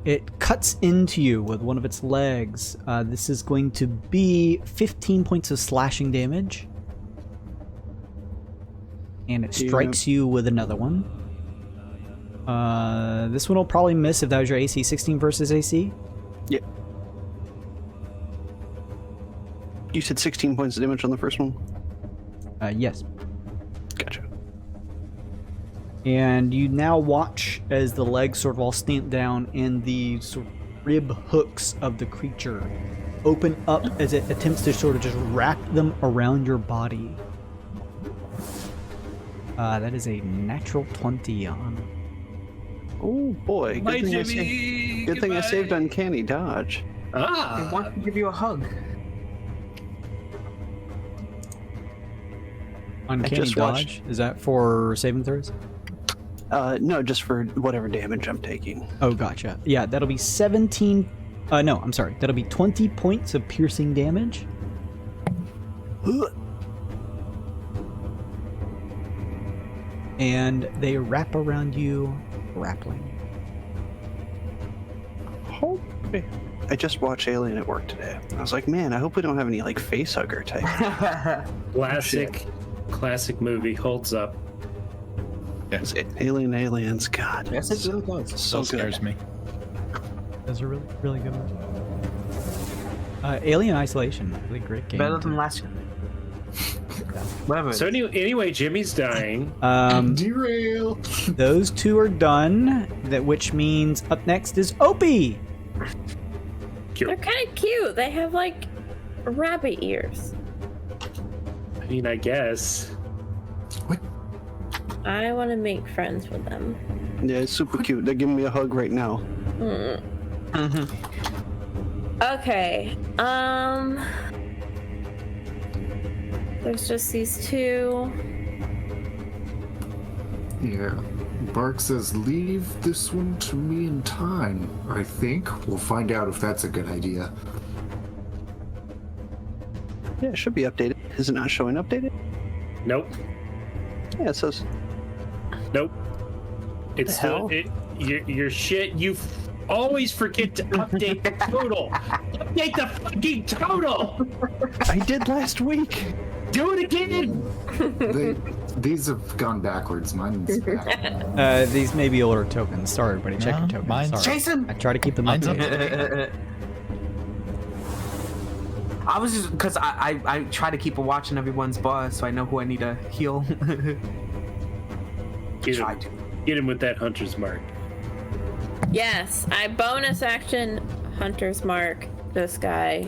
It cuts into you with one of its legs. This is going to be 15 points of slashing damage. And it strikes you with another one. This one will probably miss if that was your AC. 16 versus AC? Yep. You said 16 points of damage on the first one? Yes. Gotcha. And you now watch as the legs sort of all stamp down and the sort of rib hooks of the creature open up as it attempts to sort of just wrap them around your body. That is a natural 20 on. Oh boy, Bye, good Jimmy. thing I saved Uncanny Dodge. I want to give you a hug. Uncanny just dodge? Is that for saving throws? No, just for whatever damage I'm taking. Oh, gotcha. Yeah, that'll be 17... no, I'm sorry. That'll be 20 points of piercing damage. And they wrap around you, grappling. Oh, I just watched Alien at work today. I was like, man, I hope we don't have any like face hugger type. Classic movie, holds up. Yes. Aliens, God. Yes, it really does. So Still scares me. That's a really, really good one. Alien Isolation, really great game. Better than last year. Whatever. So anyway, Jimmy's dying. Derail. Those 2 are done, which means up next is Opie. They're kind of cute. They have like rabbit ears. I mean, I guess. What? I want to make friends with them. Yeah, it's super cute. They're giving me a hug right now. Okay. There's just these 2. Yeah. Bark says, leave this one to me in time, I think. We'll find out if that's a good idea. Yeah, it should be updated. Is it not showing updated? Nope. Yeah, it says. Nope. It's hell? Your shit. You always forget to update the total. Update the fucking total. I did last week. Do it again. These have gone backwards. Mine's back. These may be older tokens. Sorry, everybody. Check No, your tokens. mine's- Sorry. Jason! I try to keep them Mine's up. up to date. I was just because I try to keep a watch on everyone's bar so I know who I need to heal. Get him with that hunter's mark. Yes, I bonus action Hunter's Mark. This guy.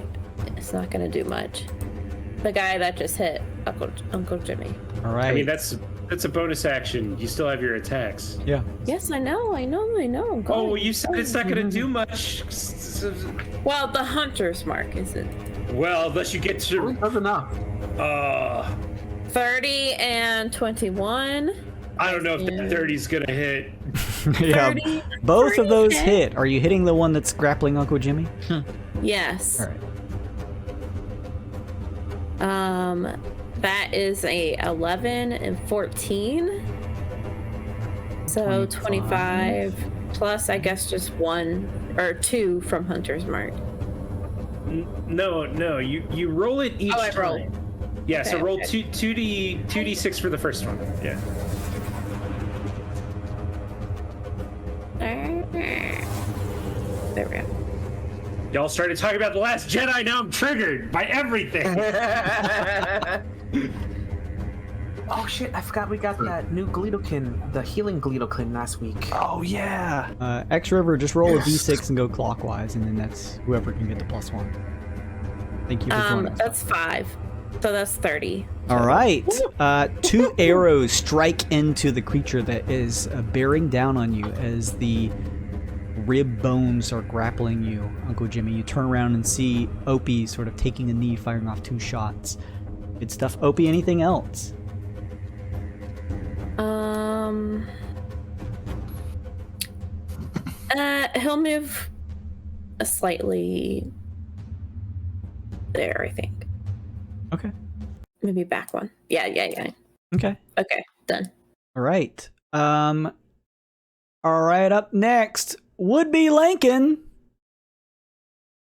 It's not gonna do much. The guy that just hit Uncle Jimmy. All right. I mean, that's That's a bonus action. You still have your attacks. Yeah. Yes, I know. Oh, well, you said it's not going to do much. Well, the hunter's mark is it? Well, unless you get to... That's enough. 30 and 21. I don't know if that 30's going to hit. Yeah. 30, Both of those 30. hit. Are you hitting the one that's grappling Uncle Jimmy? Yes. All right. That is a 11 and 14. So 25 plus, I guess, just 1 or 2 from hunter's mark. No, you roll it each Oh, I time. roll. Yeah, Okay, so roll okay. 2d6 for the first one. Yeah. There we go. Y'all started talking about The Last Jedi, now I'm triggered by everything. Oh shit, I forgot we got that new Glidokin, the healing Glidokin last week. Oh yeah. X River, just roll a d6 and go clockwise, and then that's whoever can get the +1. Thank you for joining us. That's 5. So that's 30. All right. 2 arrows strike into the creature that is bearing down on you as the rib bones are grappling you, Uncle Jimmy. You turn around and see Opie sort of taking a knee, firing off 2 shots. Good stuff. Opie, anything else? He'll move slightly there, I think. Okay. Maybe back 1. Yeah. Okay. Okay, done. All right. All right, up next, would-be Lincoln.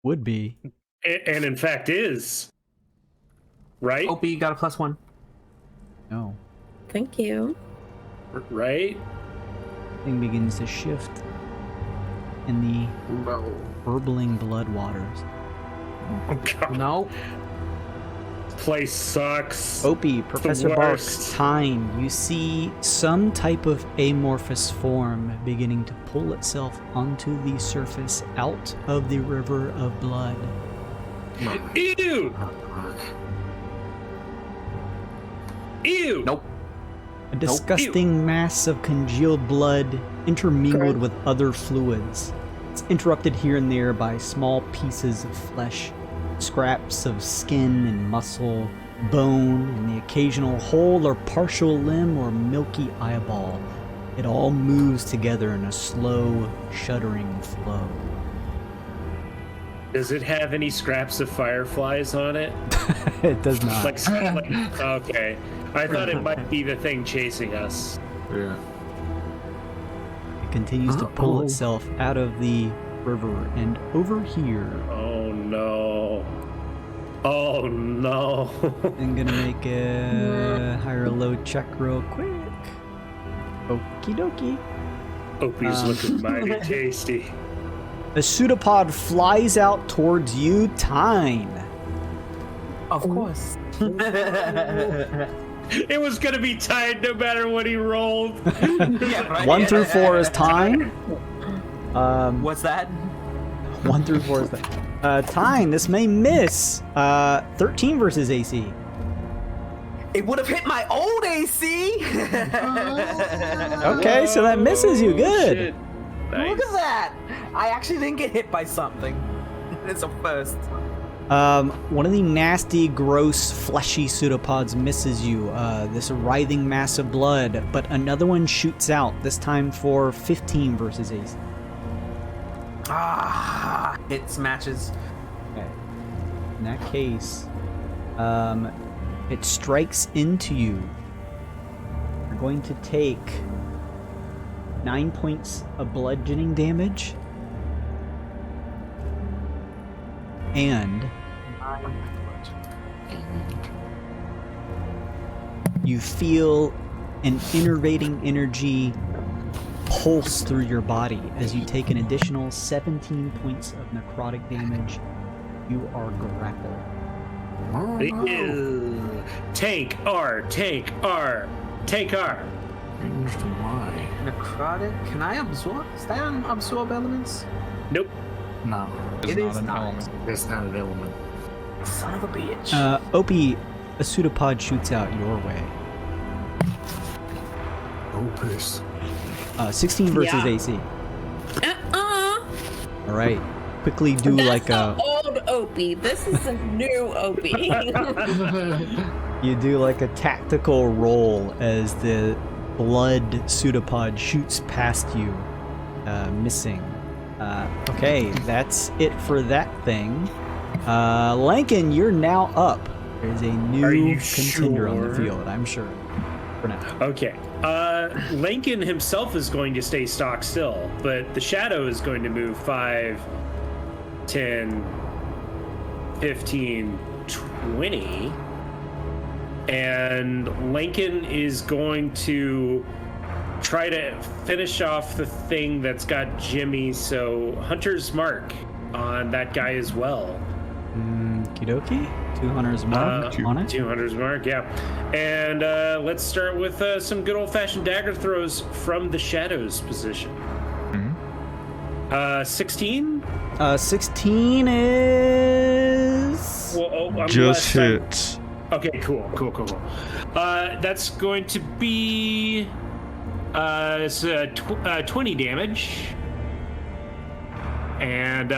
Would-be. And in fact is. Right? Opie, you got a +1. No. Thank you. Right? Thing begins to shift in the burbling blood waters. Oh, God. No. This place sucks. Opie, Professor Bark, worst. Time, you see some type of amorphous form beginning to pull itself onto the surface out of the river of blood. Ew! Ew! Nope. A disgusting mass of congealed blood intermingled with other fluids. It's interrupted here and there by small pieces of flesh, scraps of skin and muscle, bone, and the occasional whole or partial limb or milky eyeball. It all moves together in a slow, shuddering flow. Does it have any scraps of fireflies on it? It does not. Okay. I thought it might be the thing chasing us. Yeah. It continues to pull itself out of the river and over here. Oh no. Oh no. I'm gonna make a higher low check real quick. Okie dokie. Opie's looking mighty tasty. A pseudopod flies out towards you, Tyne. Of course. It was gonna be tied no matter what he rolled. Yeah, right. 1 through 4 is Tyne. What's that? 1 through 4 is that. Tyne, this may miss. 13 versus AC. It would have hit my old AC. Okay, so that misses you. Good. Shit. Nice. Look at that. I actually didn't get hit by something. It's a first. One of the nasty, gross, fleshy pseudopods misses you. This writhing mass of blood, but another one shoots out, this time for 15 versus AC. Ah, hits matches. Okay. In that case, it strikes into you. You're going to take 9 points of bludgeoning damage. And you feel an innervating energy pulse through your body as you take an additional 17 points of necrotic damage. You are grappled. Ew. Tank R. Changed to why? Necrotic. Can I absorb? Is that absorb elements? Nope. No. It is not. It's not an element. Son of a bitch. Opie, a pseudopod shoots out your way. Oh, piss. 16 versus Yeah. AC. Uh-uh. All right. Quickly do That's like the a old Opie. This is a new Opie. you do like a tactical roll as the blood pseudopod shoots past you, missing. Okay, that's it for that thing. Lankin, you're now up. There's a new you contender on the sure? field, I'm sure. For now. Okay. Lincoln himself is going to stay stock still, but the shadow is going to move 5, 10, 15, 20. And Lincoln is going to try to finish off the thing that's got Jimmy, so Hunter's Mark on that guy as well. Kidoki? 2 Hunter's Mark on it? 2 Hunter's Mark, yeah. And let's start with some good old-fashioned dagger throws from the shadows position. 16? 16 is... Well, I'm Just less- hit. Okay, cool. That's going to be 20 damage. And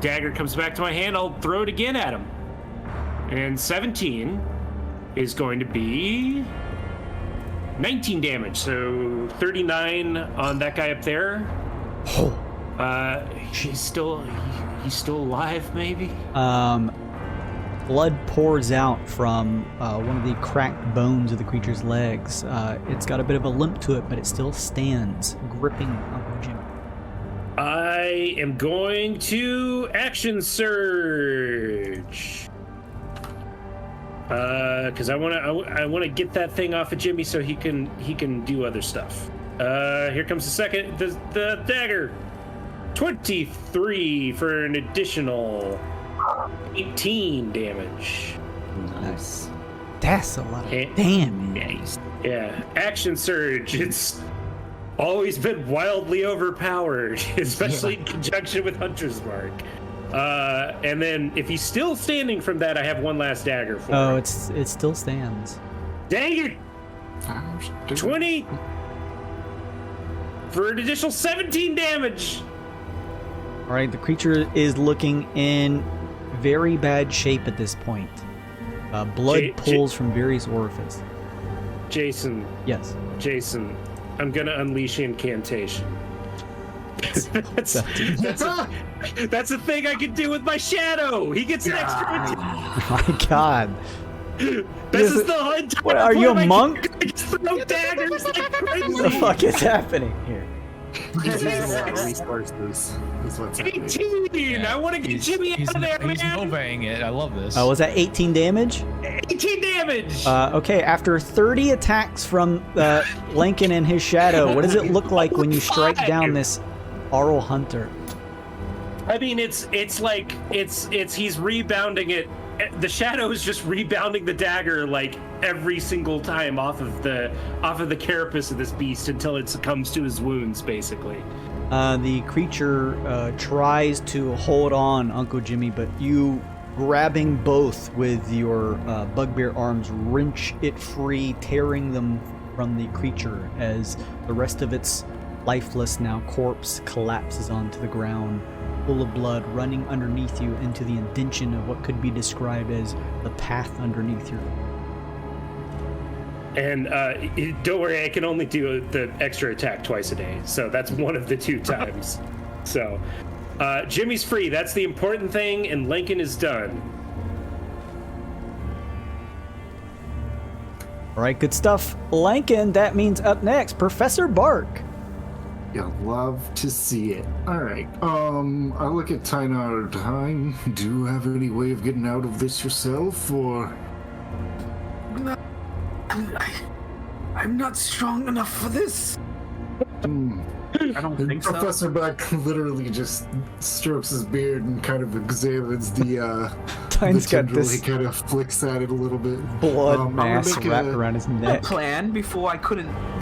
dagger comes back to my hand. I'll throw it again at him. And 17 is going to be 19 damage. So 39 on that guy up there. He's still alive, maybe. Blood pours out from one of the cracked bones of the creature's legs. It's got a bit of a limp to it, but it still stands, gripping Uncle Jimmy. I am going to action surge. Because I want to get that thing off of Jimmy so he can do other stuff. Here comes the dagger. 23 for an additional 18 damage. Nice. That's a lot of Okay. damage. Yeah, action surge. It's always been wildly overpowered, especially in conjunction with Hunter's Mark. And then if he's still standing from that, I have one last dagger for him. It still stands. Dang it! 20 for an additional 17 damage. All right, the creature is looking in very bad shape at this point. Blood pools from various orifices. Jason, Yes. I'm gonna unleash incantation. That's a thing I can do with my shadow. He gets an extra. My God. This is the entire What, are you a point. I monk? can just throw daggers like crazy. What the fuck is happening here? He's using a lot of resources. Is what's happening. 18. I want to get Jimmy out of there, He's man. obeying it. I love this. Was that 18 damage? 18 damage. Okay, after 30 attacks from Lincoln and his shadow, what does it look like when you strike down this Aural Hunter? I mean, it's like he's rebounding it. The shadow is just rebounding the dagger like every single time off of the carapace of this beast until it succumbs to his wounds, basically. The creature tries to hold on, Uncle Jimmy, but you, grabbing both with your bugbear arms, wrench it free, tearing them from the creature as the rest of its lifeless now corpse collapses onto the ground, full of blood running underneath you into the indention of what could be described as the path underneath you. And don't worry, I can only do the extra attack twice a day, so that's one of the 2 times. So Jimmy's free. That's the important thing, and Lincoln is done. All right, good stuff. Lincoln, that means up next, Professor Bark. Yeah, love to see it. All right. I look at Tynar. Tyne, do you have any way of getting out of this yourself, or? I'm not strong enough for this. I don't think so. Professor Beck literally just strokes his beard and kind of examines the Tyne's got tendril. this He kind of flicks at it a little bit. blood I'm gonna mass make wrapped a- around his neck. Plan before I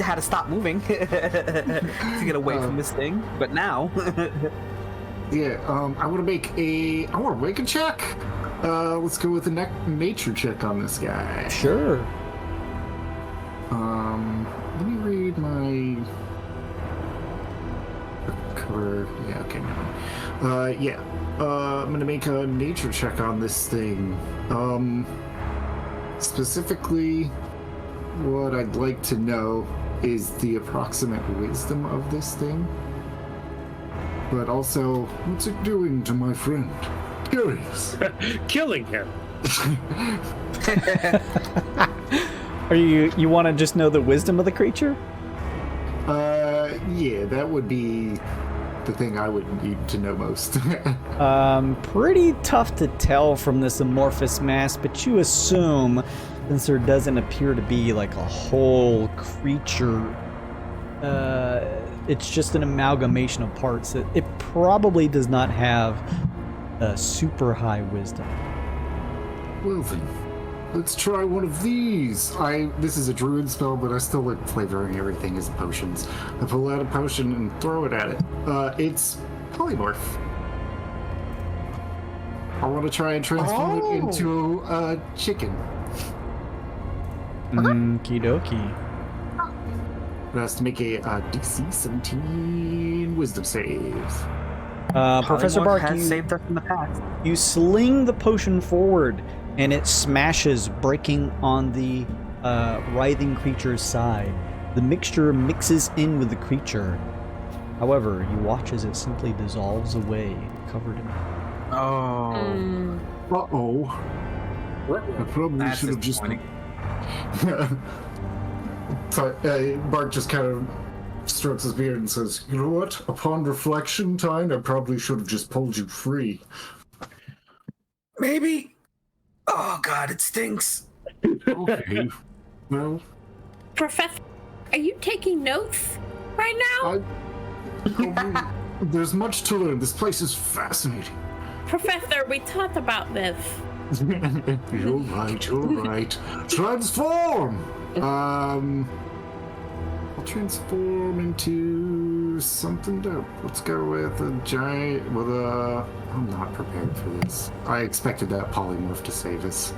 had to stop moving to get away from this thing, but now Yeah, I want to make a check. Let's go with a nature check on this guy. Sure. Let me read my cover. Yeah, okay, no. Yeah. I'm gonna make a nature check on this thing. Specifically, what I'd like to know is the approximate wisdom of this thing. But also, what's it doing to my friend? Curious. Killing him. Are you want to just know the wisdom of the creature? Yeah, that would be the thing I would need to know most. Pretty tough to tell from this amorphous mass, but you assume, since there doesn't appear to be like a whole creature, it's just an amalgamation of parts, that it probably does not have a super high wisdom. Well then, let's try one of these. This is a druid spell, but I still like flavoring everything as potions. I pull out a potion and throw it at it. It's polymorph. I want to try and transform it into a chicken. Okie dokie. It has to make a DC 17 wisdom save. Professor Polymorph Bark, has saved us in the past. you sling the potion forward, and it smashes, breaking on the writhing creature's side. The mixture mixes in with the creature. However, you watch as it simply dissolves away, covered in... Oh. Uh-oh. I probably That's should have just... disappointing. So, Bart just kind of strokes his beard and says, "You know what? Upon reflection, Tyne, I probably should have just pulled you free." Maybe. Oh god, it stinks. Okay. Well, Professor, are you taking notes right now? there's much to learn. This place is fascinating. Professor, we talked about this. You're right, you're right. Transform! I'll transform into something dope. Let's go with a giant, I'm not prepared for this. I expected that polymorph to save us.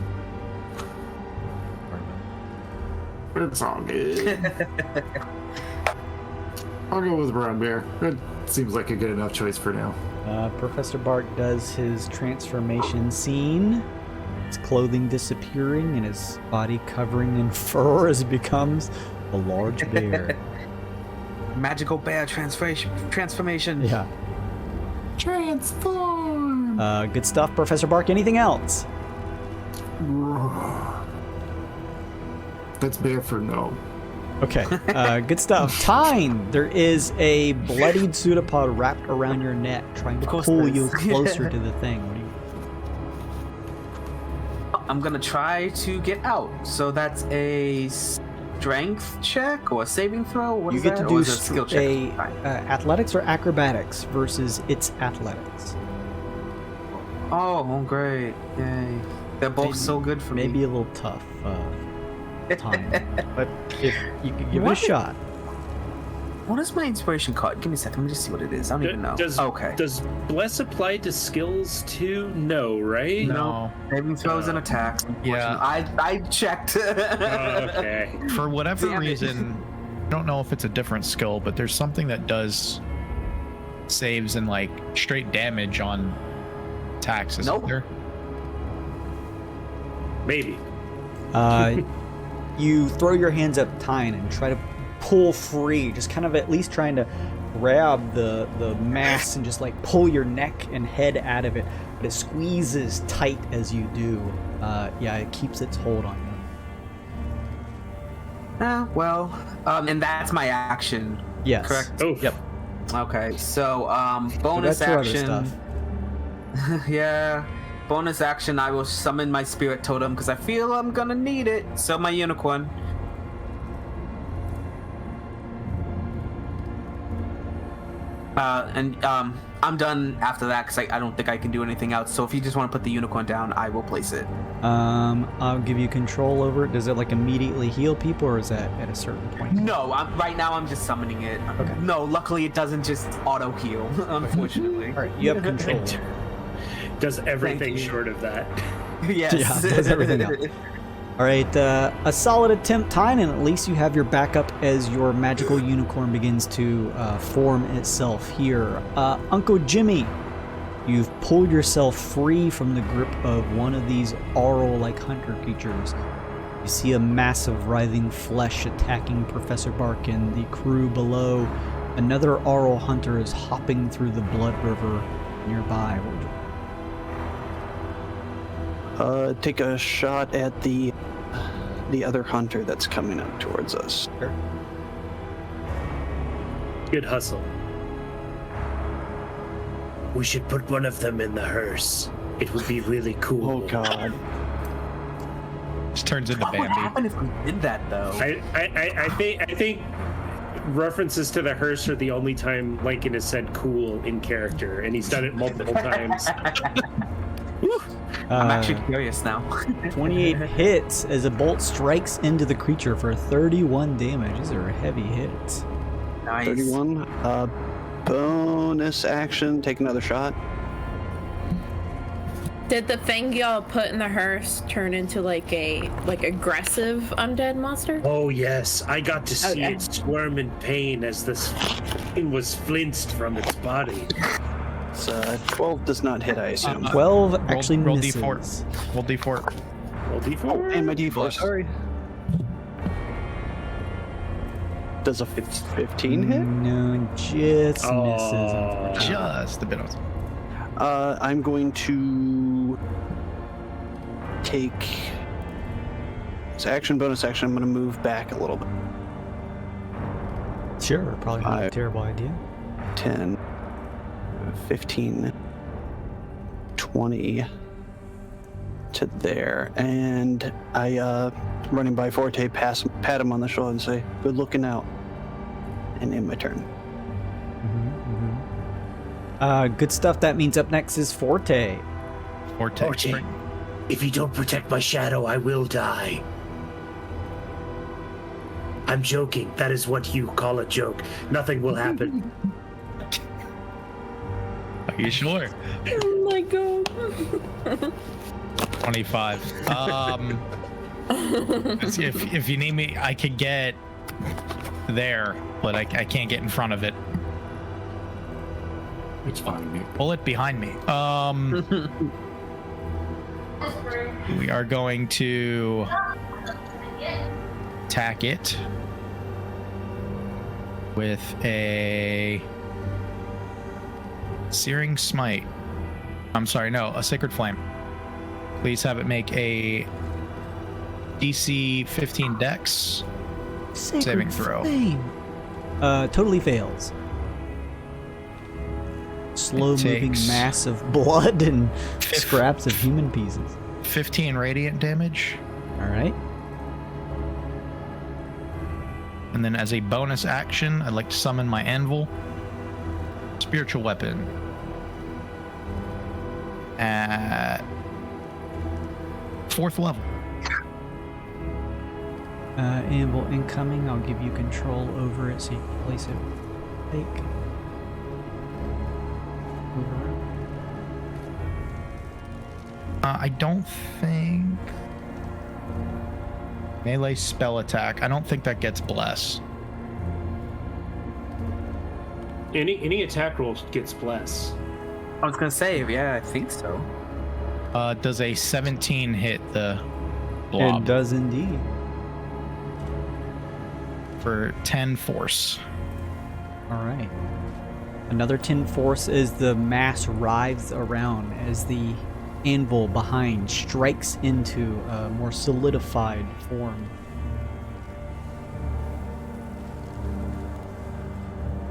It's all good. I'll go with brown bear. It seems like a good enough choice for now. Professor Bark does his transformation scene. His clothing disappearing and his body covering in fur as he becomes a large bear. Magical bear transformation. Yeah. Transform! Good stuff, Professor Bark. Anything else? That's bear for no. Okay, good stuff. Tyne, there is a bloodied pseudopod wrapped around your neck, trying to course pull there you is. closer to the thing. What do you... I'm gonna try to get out. So that's a strength check or a saving throw? What You is get that? to Or do is it a skill check? athletics or acrobatics versus its athletics. Oh, great. Yay. They're both so good for Maybe me. a little tough, Tyne. But if you could give it a What? shot. What is my inspiration card? Give me a second. Let me just see what it is. I don't even know. Okay. Does bless apply to skills too? No, right? No. Saving throws and attacks. Yeah. I checked. Okay. For whatever Damn it. reason, I don't know if it's a different skill, but there's something that does saves and like straight damage on attacks, isn't Nope. there? Maybe. You throw your hands up, Tyne, and try to pull free, just kind of at least trying to grab the mass and just like pull your neck and head out of it, but it squeezes tight as you do. Yeah, it keeps its hold on you. Well, and that's my action. Yes. Correct. Oh. Yep. Okay, so So bonus that's your other action. stuff. Yeah. Bonus action, I will summon my spirit totem because I feel I'm gonna need it. So my unicorn. I'm done after that because I don't think I can do anything else. So if you just want to put the unicorn down, I will place it. I'll give you control over it. Does it like immediately heal people, or is that at a certain point? No, right now I'm just summoning it. Okay. No, luckily it doesn't just auto heal, unfortunately. All right, you have control. Does everything Thank you. short of that. Yes. Yeah, does everything else. All right, a solid attempt, Tynan. At least you have your backup as your magical unicorn begins to form itself here. Uncle Jimmy, you've pulled yourself free from the grip of one of these aural-like hunter creatures. You see a massive writhing flesh attacking Professor Bark and the crew below. Another aural hunter is hopping through the blood river nearby. What would you Take a shot at the other hunter that's coming up towards us. Sure. Good hustle. We should put one of them in the hearse. It would be really cool. Oh god. Just turns into What would Bambi. happen if we did that though? I think references to the hearse are the only time Lincoln has said "cool" in character, and he's done it multiple times. I'm actually curious now. 28 hits as a bolt strikes into the creature for 31 damage. These are heavy hits. Nice. 31. Bonus action. Take another shot. Did the thing y'all put in the hearse turn into like aggressive undead monster? Oh yes, I got to see Okay. it squirm in pain as this thing was flinched from its body. So 12 does not hit, I assume. 12 actually roll misses. D4. Roll D4. Roll D4. Oh, and my D4. Sorry. Does a 15 hit? No, just misses. Oh. Unfortunately. Just a bit of. I'm going to take this action, bonus action. I'm going to move back a little bit. Sure, probably not a Five. terrible idea. 10, 15, 20 to there. And I, running by Forte, pat him on the shoulder and say, "Good looking out." And end my turn. Good stuff. That means up next is Forte. Forte, if you don't protect my shadow, I will die. I'm joking. That is what you call a joke. Nothing will happen. Are you sure? Oh my god. 25. If you need me, I could get there, but I can't get in front of it. It's fine, Nick. Pull it behind me. We are going to attack it with a Searing Smite. I'm sorry, no, a Sacred Flame. Please have it make a DC 15 Dex saving throw. Flame. Totally fails. Slow-moving takes mass of blood and scraps of human pieces. 15 radiant damage. All right. And then as a bonus action, I'd like to summon my anvil. Spiritual weapon. At 4th level. Anvil incoming. I'll give you control over it so you can place it. Take. I don't think... Melee spell attack. I don't think that gets bless. Any attack roll gets bless. I was gonna say, yeah, I think so. Does a 17 hit the blob? It does indeed. For 10 force. All right. Another 10 force as the mass writhes around as the anvil behind strikes into a more solidified form.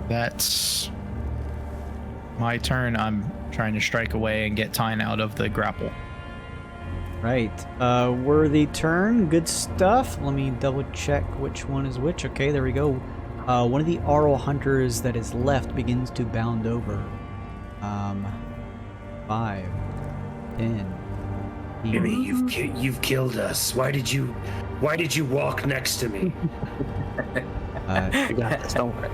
That's my turn. I'm trying to strike away and get Tyne out of the grapple. Right. Worthy turn. Good stuff. Let me double check which one is which. Okay, there we go. One of the aural hunters that is left begins to bound over. 5, 10. Jimmy, you've killed us. Why did you walk next to me? I got this, don't worry.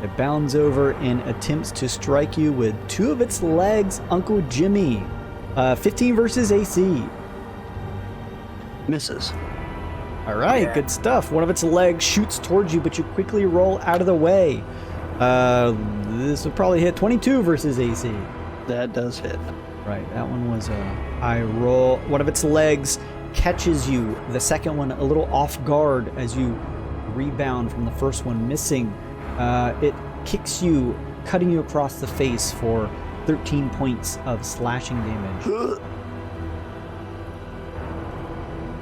It bounds over and attempts to strike you with 2 of its legs, Uncle Jimmy. 15 versus AC. Misses. All right, good stuff. One of its legs shoots towards you, but you quickly roll out of the way. This will probably hit 22 versus AC. That does hit. Right, that one was a high roll. One of its legs catches you, the second one a little off guard as you rebound from the first one, missing. It kicks you, cutting you across the face for 13 points of slashing damage.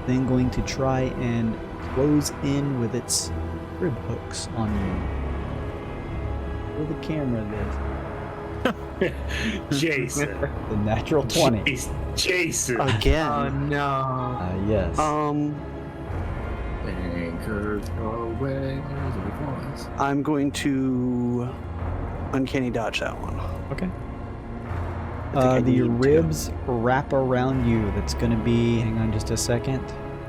Then going to try and close in with its rib hooks on you. Where the camera is. Jason. The natural 20. Jason. Again. Oh no. Yes. Anchors away. I'm going to uncanny dodge that one. Okay. I think I The need to. ribs wrap around you. That's going to be, hang on just a second.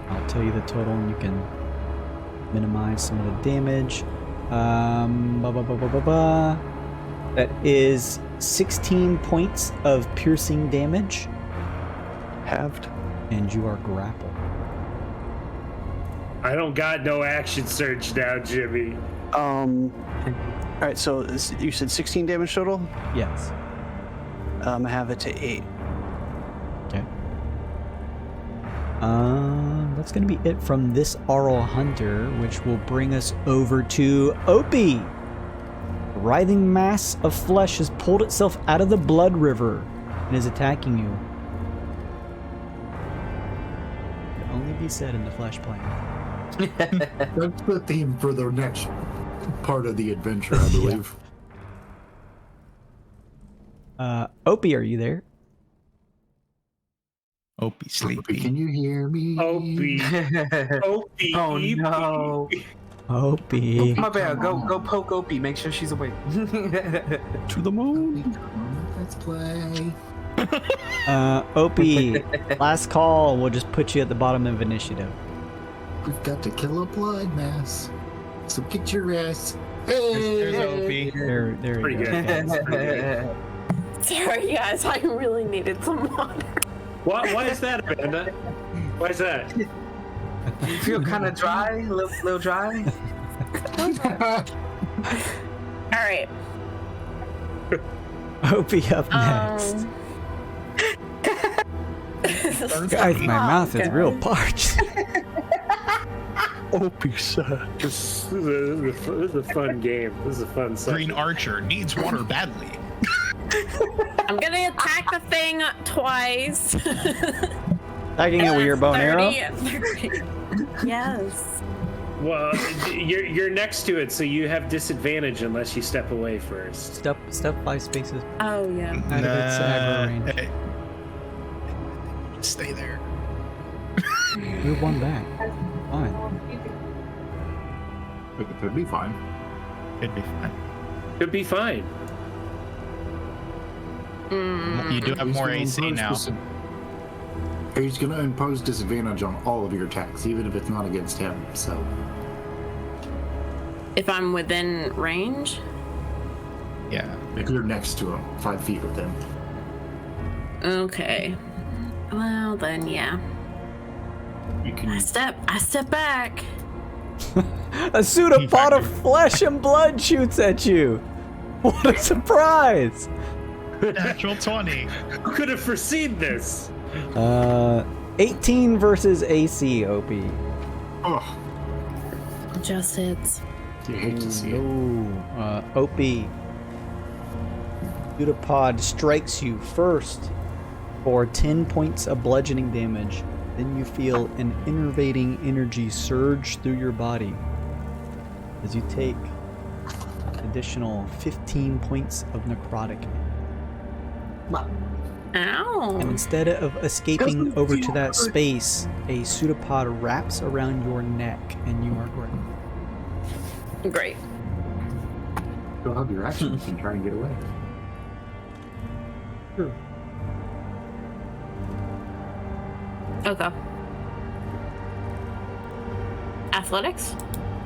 I'll tell you the total and you can minimize some of the damage. That is 16 points of piercing damage, Halved. and you are grappled. I don't got no action surge now, Jimmy. All right, so you said 16 damage total? Yes. I have it to 8. Okay. That's going to be it from this Aural Hunter, which will bring us over to Opie. A writhing mass of flesh has pulled itself out of the blood river and is attacking you. Could only be said in the flesh plane. That's the theme for the next part of the adventure, I believe. Opie, are you there? Opie sleepy. Can you hear me? Opie. Opie. Oh no. Opie. My bad. Go poke Opie. Make sure she's awake. To the moon. Let's play. Opie, last call. We'll just put you at the bottom of initiative. We've got to kill a blood mass. So get your ass. Hey! There's Opie. There Pretty you go. good. That's pretty good. Sorry, guys. I really needed some water. Why is that, Amanda? Why is that? You feel kind of dry, a little dry. All right. Opie up next. Guys, my mouth is real parched. Opie, sir. This is a fun game. This is a fun session. Green Archer needs water badly. I'm gonna attack the thing twice. Attacking it with your bow and arrow? 30. Yes. Well, you're next to it, so you have disadvantage unless you step away first. Step 5 spaces Oh, yeah. out of its aggro range. Hey. Stay there. Move one back. Fine. It could be fine. It'd be fine. Could be fine. You do have more AC now. He's going to impose disadvantage on all of your attacks, even if it's not against him. So, If I'm within range? Yeah. if you're next to him, 5 feet with him. Okay. Well, then, yeah. You can. I step back. A pseudopod of flesh and blood shoots at you. What a surprise! Natural 20. Who could have foreseen this? 18 versus AC, OP. Oh, Just hits. you hate to see it. OP. Pseudopod strikes you first for 10 points of bludgeoning damage. Then you feel an innervating energy surge through your body as you take additional 15 points of necrotic. Ow. And instead of escaping over to that space, a pseudopod wraps around your neck and you are grappled. Great. You'll have your actions and try and get away. Okay. Athletics?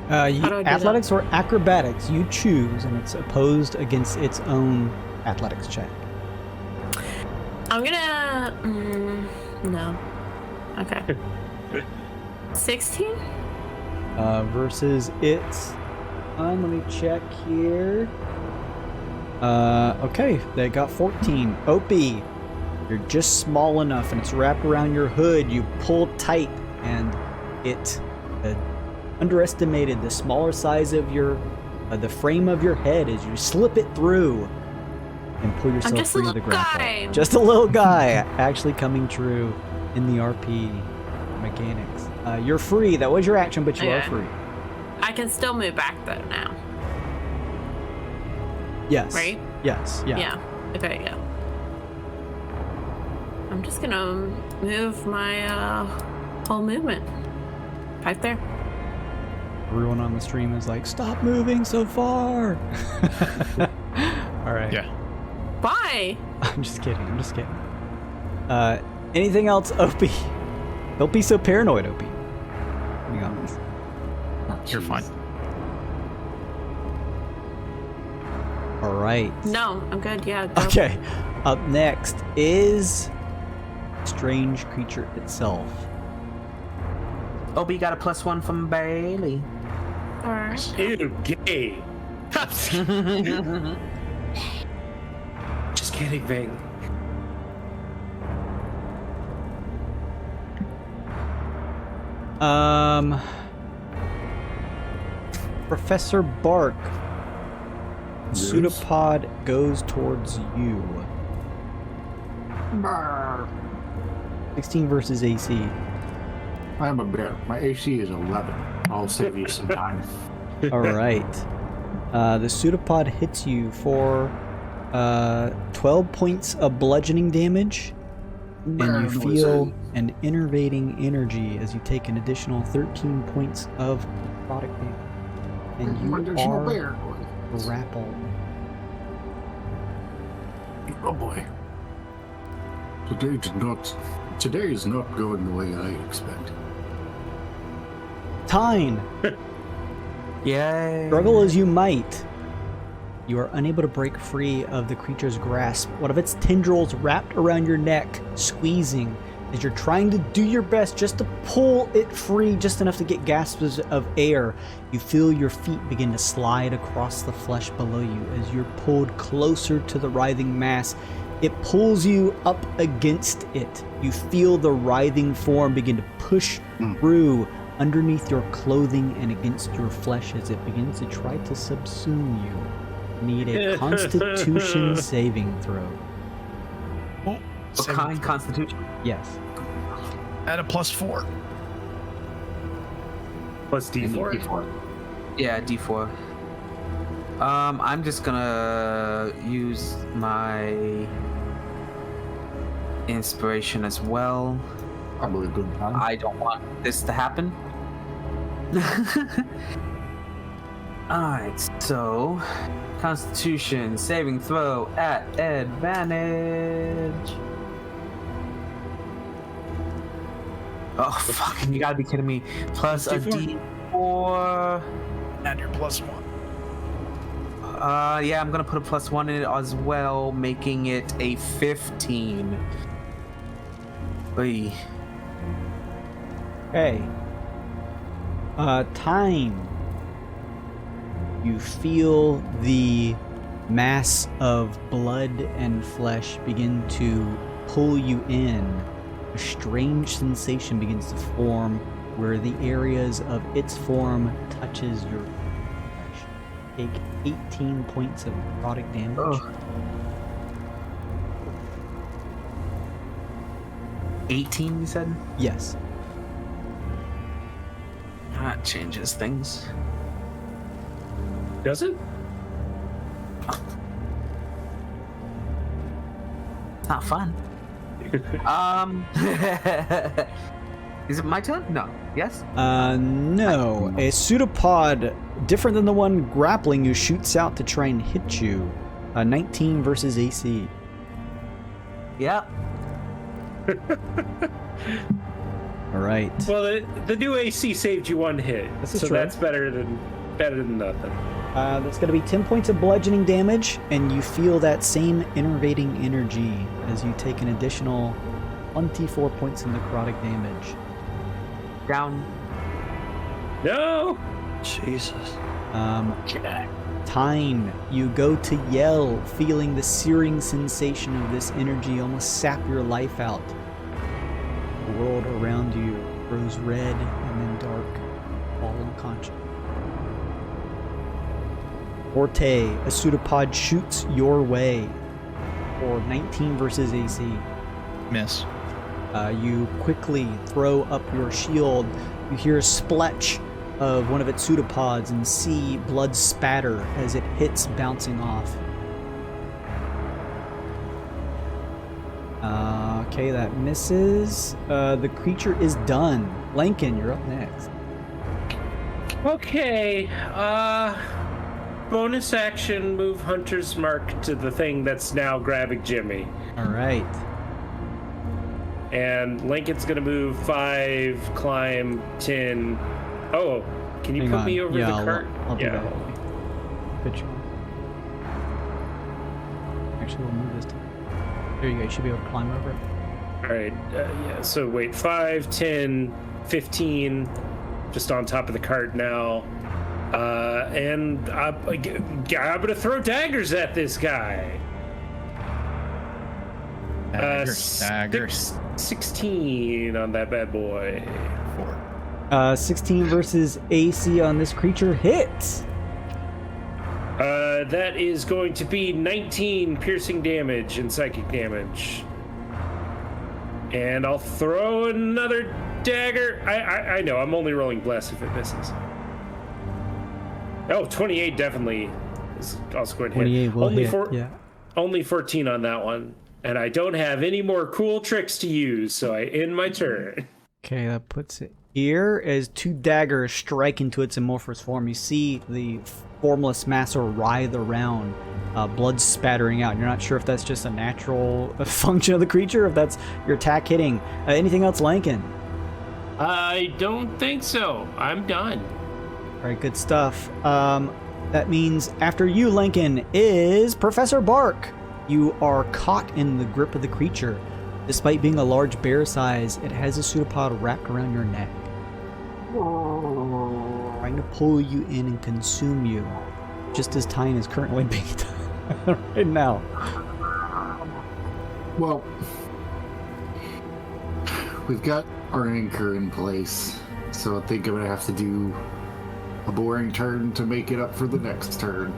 You, How do I do athletics or acrobatics, you choose, and it's opposed against its own athletics check. I'm gonna. No. Okay. 16? Versus its. Let me check here. Okay, they got 14. Opie, you're just small enough, and it's wrapped around your hood. You pull tight, and it underestimated the smaller size of your, the frame of your head as you slip it through and pull yourself just a free of the little grapple. guy. Just a little guy, actually coming true in the RP mechanics. You're free. That was your action, but you are Okay. free. I can still move back though now. Yes. Right? Yes. Yeah. Yeah. Okay, yeah. I'm just gonna move my whole movement. Right there. Everyone on the stream is like, stop moving so far. All right. Yeah. Why? I'm just kidding. Anything else, Opie? Don't be so paranoid, Opie. Be honest. You're fine. All right. No, I'm good. Yeah. Go. Okay. Up next is Strange Creature itself. Obi got a +1 from Bailey. Alright. Ew, gay. Just kidding, Ving. Professor Bark. Yes? Pseudopod goes towards you. 16 versus AC. I'm a bear. My AC is 11. I'll save you some time. All right. The pseudopod hits you for 12 points of bludgeoning damage, and you feel an enervating energy as you take an additional 13 points of product damage. And you are grappled. Oh boy. Today is not going the way I expected. Tyne, Yay. struggle as you might, you are unable to break free of the creature's grasp. One of its tendrils wrapped around your neck, squeezing as you're trying to do your best just to pull it free, just enough to get gasps of air. You feel your feet begin to slide across the flesh below you as you're pulled closer to the writhing mass. It pulls you up against it. You feel the writhing form begin to push through underneath your clothing and against your flesh as it begins to try to subsume you. Need a Constitution saving throw. What kind? Constitution? Yes. At a +4. Plus D4. Yeah, D4. I'm just gonna use my inspiration as well. Probably a good time. I don't want this to happen. Alright, so Constitution saving throw at advantage. Oh, fucking, you gotta be kidding me. Plus a D4. And your +1. Yeah, I'm gonna put a +1 in it as well, making it a 15. Oy. Okay. Time. You feel the mass of blood and flesh begin to pull you in. A strange sensation begins to form where the areas of its form touches your flesh. Take 18 points of product damage. Ugh. 18, you said? Yes. That changes things. Does it? It's not fun. Is it my turn? No. Yes? No. A pseudopod, different than the one grappling you, shoots out to try and hit you. 19 versus AC. Yeah. All right. Well, the new AC saved you one hit, This is so true. that's better than nothing. That's going to be 10 points of bludgeoning damage, and you feel that same enervating energy as you take an additional 24 points of necrotic damage. Down. No. Jesus. Tyne, you go to yell, feeling the searing sensation of this energy almost sap your life out. The world around you grows red and then dark, all unconscious. Forte, a pseudopod shoots your way for 19 versus AC. Miss. You quickly throw up your shield. You hear a spletch of one of its pseudopods and see blood spatter as it hits, bouncing off. Okay, that misses. The creature is done. Lincoln, you're up next. Okay. Bonus action, move Hunter's Mark to the thing that's now grabbing Jimmy. All right. And Lincoln's gonna move 5, climb 10. Oh, can you Hang put on. me over Yeah, the cart? I'll do that. Put you on. Actually, we'll move this to... There you go. You should be able to climb over it. All right. Yeah. So wait, 5, 10, 15, just on top of the cart now. And I'm gonna throw daggers at this guy. Daggers. 16 on that bad boy. 16 versus AC on this creature hits. That is going to be 19 piercing damage and psychic damage. And I'll throw another dagger. I know, I'm only rolling bless if it misses. Oh, 28 definitely is also going to hit. 28 will only hit, yeah. Only 14 on that one. And I don't have any more cool tricks to use, so I end my turn. Okay, that puts it here as 2 daggers strike into its amorphous form. You see the formless masser writhe around, blood spattering out. You're not sure if that's just a natural function of the creature, or if that's your attack hitting. Anything else, Lankin? I don't think so. I'm done. All right, good stuff. That means after you, Lincoln, is Professor Bark. You are caught in the grip of the creature. Despite being a large bear size, it has a pseudopod wrapped around your neck, trying to pull you in and consume you, just as time is currently being done right now. Well, we've got our anchor in place, so I think I'm gonna have to do a boring turn to make it up for the next turn.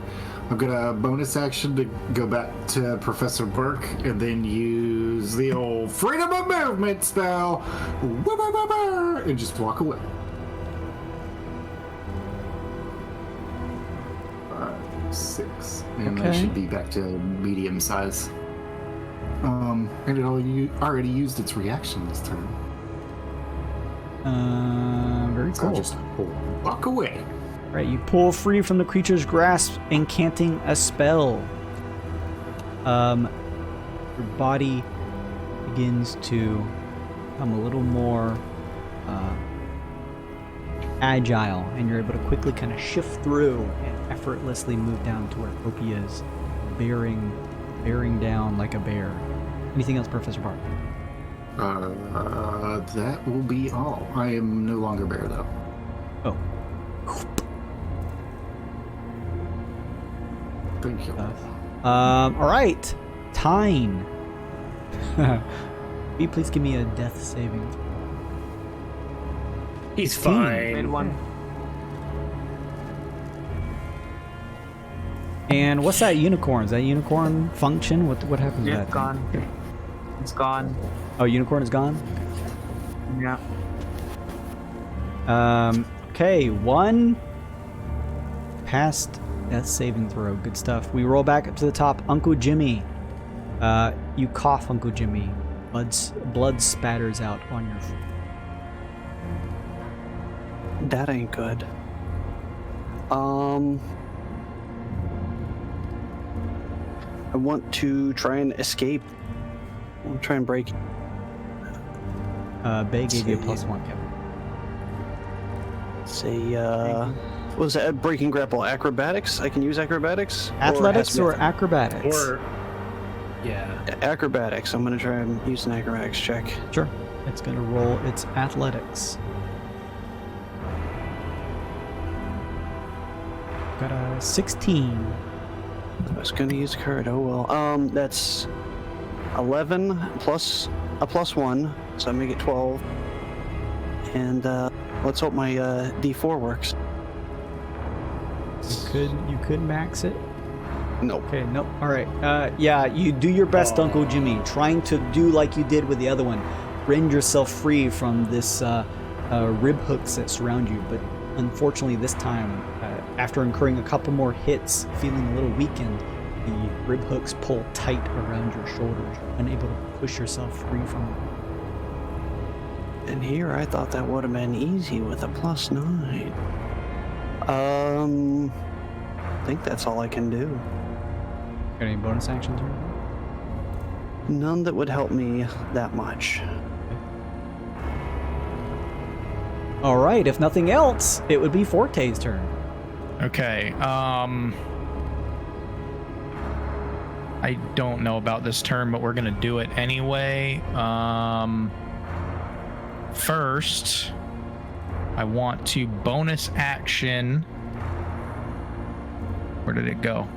I'm gonna bonus action to go back to Professor Burke and then use the old freedom of movement spell and just walk away. 5, 6, and I should be back to medium size. And it already used its reaction this turn. Very So cool. I'll just walk away. Right, you pull free from the creature's grasp, incanting a spell. Your body begins to become a little more agile, and you're able to quickly kind of shift through and effortlessly move down to where Opie is, bearing down like a bear. Anything else, Professor Bark? That will be all. I am no longer bear, though. Oh. Thank you. All right, Tyne. Will you please give me a death saving? He's 15. fine. Made one. And what's that unicorn? Is that unicorn function? What happens to Yeah, that? it's gone. It's gone. Oh, unicorn is gone? Yeah. Okay, 1 past death saving throw. Good stuff. We roll back up to the top. Uncle Jimmy. You cough, Uncle Jimmy. Blood spatters out on your foot. That ain't good. I want to try and escape. I'll try and break. Bay gave you a +1, Kevin. Say, what was that? Breaking grapple. Acrobatics? I can use acrobatics? Athletics or Hazmat? acrobatics? Or, yeah. Acrobatics. I'm going to try and use an acrobatics check. Sure. It's going to roll its athletics. Got a 16. I was gonna use card. Oh well. That's 11 plus a +1, so I make it 12. And let's hope my D4 works. You could max it. Nope. Okay, nope. All right. Yeah, you do your best, Uncle Jimmy, trying to do like you did with the other one. Rend yourself free from this rib hooks that surround you, but unfortunately this time, after incurring a couple more hits, feeling a little weakened, the rib hooks pull tight around your shoulders, unable to push yourself free from them. And here I thought that would have been easy with a +9. I think that's all I can do. Got any bonus actions? None that would help me that much. All right, if nothing else, it would be Forte's turn. Okay. I don't know about this turn, but we're gonna do it anyway. First, I want to bonus action. Where did it go?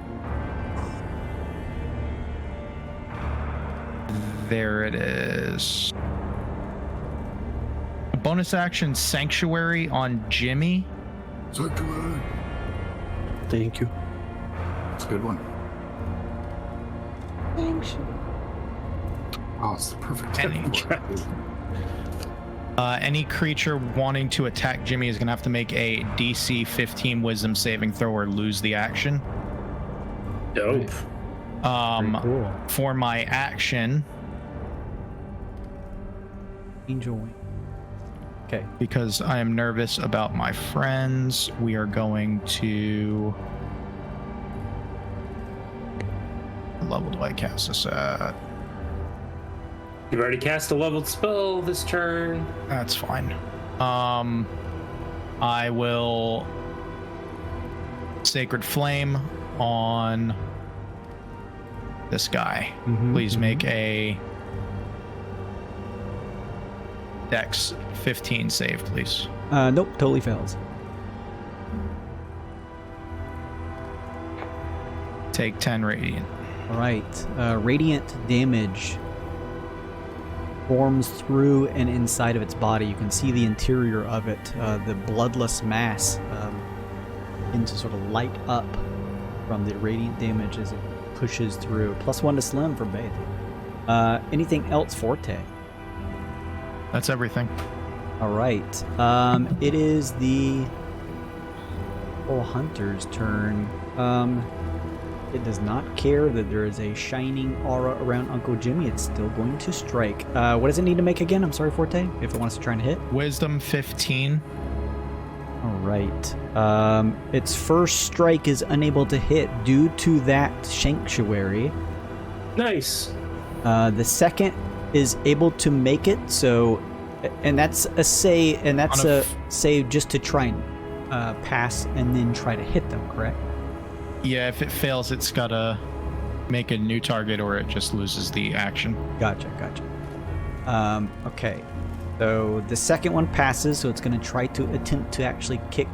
There it is. A bonus action Sanctuary on Jimmy. Sanctuary. Thank you. It's a good one. Oh, it's the perfect Any creature wanting to attack Jimmy is going to have to make a DC 15 Wisdom saving throw or lose the action. Dope. Cool. For my action, Angel Wing. Okay. because I am nervous about my friends, we are going to... What level do I cast this at? You've already cast a leveled spell this turn. That's fine. I will Sacred Flame on this guy. Please make a Dex 15 save, please. Nope, totally fails. Take 10 radiant. All right. Radiant damage forms through and inside of its body. You can see the interior of it, the bloodless mass, begin to sort of light up from the radiant damage as it pushes through. +1 to Slim for Bait. Anything else, Forte? That's everything. All right. It is the whole hunter's turn. It does not care that there is a shining aura around Uncle Jimmy. It's still going to strike. What does it need to make again? I'm sorry, Forte, if it wants to try and hit. Wisdom 15. All right. Its first strike is unable to hit due to that sanctuary. Nice. The second is able to make it. So, and that's a save, and that's a save just to try and pass and then try to hit them. Correct? Yeah, if it fails, it's gotta make a new target or it just loses the action. Gotcha. Okay. So the second one passes, so it's going to try to attempt to actually kick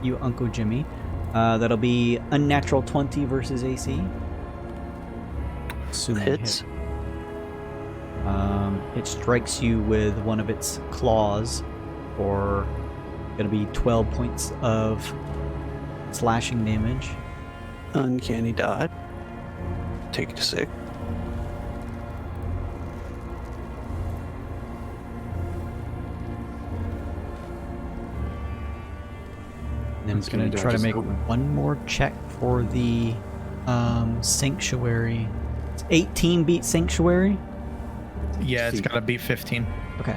you, Uncle Jimmy. That'll be unnatural 20 versus AC. Assuming it Hits. hit. It strikes you with one of its claws, or it'll be 12 points of slashing damage. Uncanny dodge. Take it to 6. And then it's going to try to make one more check for the Sanctuary. It's 18 beat Sanctuary. Yeah, it's gotta beat 15. Okay.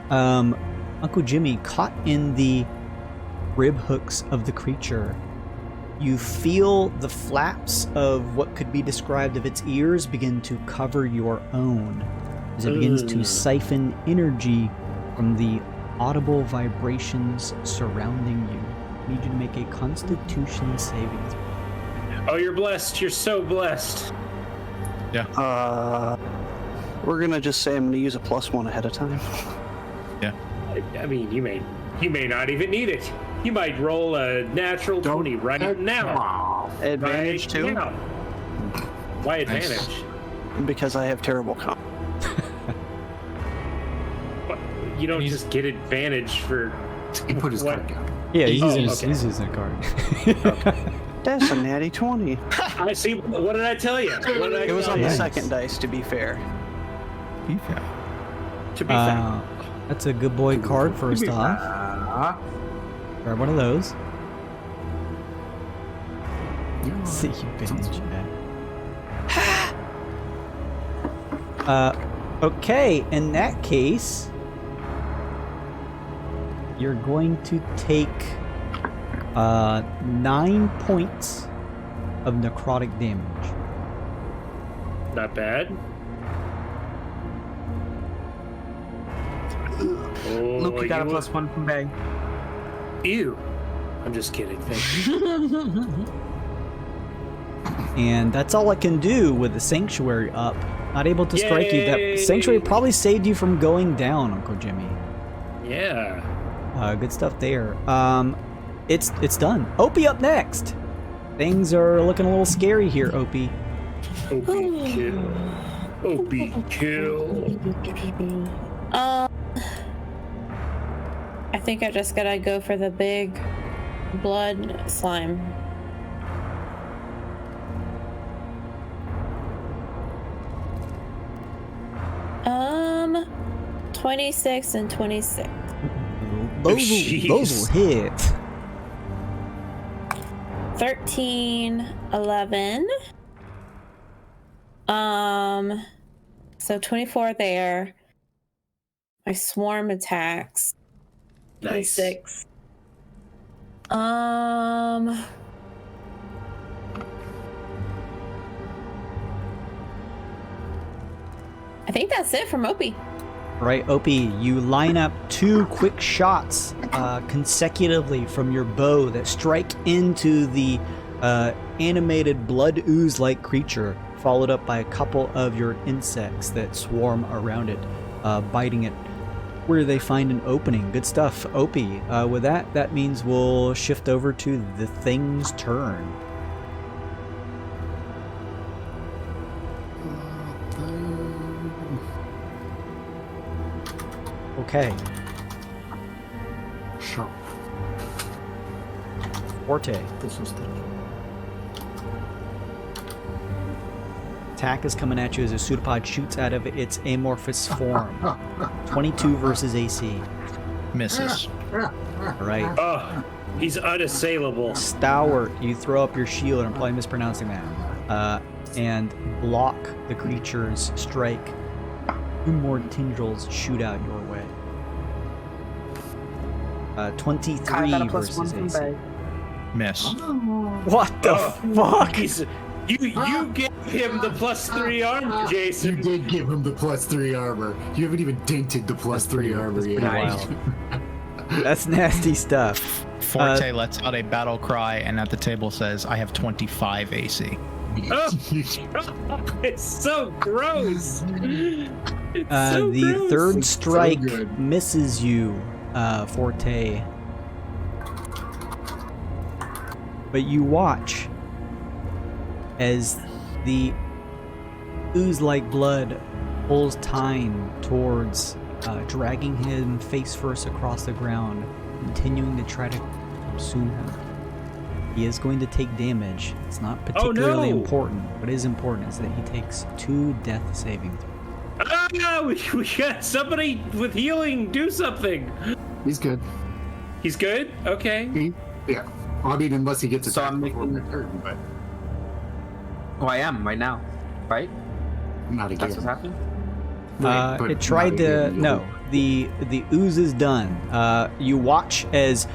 Uncle Jimmy, caught in the rib hooks of the creature, you feel the flaps of what could be described of its ears begin to cover your own as it begins to siphon energy from the audible vibrations surrounding you. I need you to make a Constitution saving throw. Oh, you're blessed. You're so blessed. We're gonna just say I'm gonna use a +1 ahead of time. Yeah. I mean, you may not even need it. You might roll a natural 20 right now. Advantage Right too, now. Why advantage? because I have terrible comp. You don't just get advantage for He put his what? card down. Yeah, he's, Oh, using, okay. he's using a card. That's a natty 20. I see. What did I tell you? What did I It was tell on you? the second dice, to be fair. To be fair. That's a good boy card first off. Grab one of those. See you, bitch. Okay, in that case, you're going to take 9 points of necrotic damage. Not bad. Oh, Luke, you got a +1 from Bay. Ew. I'm just kidding. Thank you. And that's all I can do with the sanctuary up. Not able to strike you. That sanctuary probably saved you from going down, Uncle Jimmy. Yeah. Good stuff there. It's done. Opie up next. Things are looking a little scary here, Opie. Opie kill. Opie kill. I think I just gotta go for the big blood slime. 26 and 26. Those will hit. 13, 11. So 24 there. My swarm attacks. Nice. 26. I think that's it from Opie. Right, Opie, you line up 2 quick shots consecutively from your bow that strike into the animated blood ooze-like creature, followed up by a couple of your insects that swarm around it, biting it where they find an opening. Good stuff, Opie. With that means we'll shift over to the thing's turn. Okay, Sharp. Forte. This was the Attack is coming at you as a pseudopod shoots out of its amorphous form. 22 versus AC. Misses. Alright. Oh, he's unassailable. Stalwart, you throw up your shield, I'm probably mispronouncing that, and block the creature's strike. 2 more tendrils shoot out your way. 23 I got a versus +1 from AC. Bay. Miss. What the fuck? You gave him the +3 armor, You Jason. did give him the +3 armor. You haven't even dented the +3 armor That's yet. pretty wild. That's nasty stuff. Forte lets out a battle cry and at the table says, I have 25 AC. Oh, it's so gross. It's so The gross. third It's so strike good. misses you, Forte. But you watch as the ooze-like blood pulls Tyne towards dragging him face first across the ground, continuing to try to consume him. He is going to take damage. It's not particularly no. important. What is important is that he takes 2 death saving throws. Ah, we got somebody with healing. Do something. He's good. He's good. Okay. Yeah. Well, I mean, unless he gets So attacked I'm before making- my turn, but Oh, I am right now. Right? not again. That's what's happening? Right, but It tried not to again. no. The ooze is done. You watch as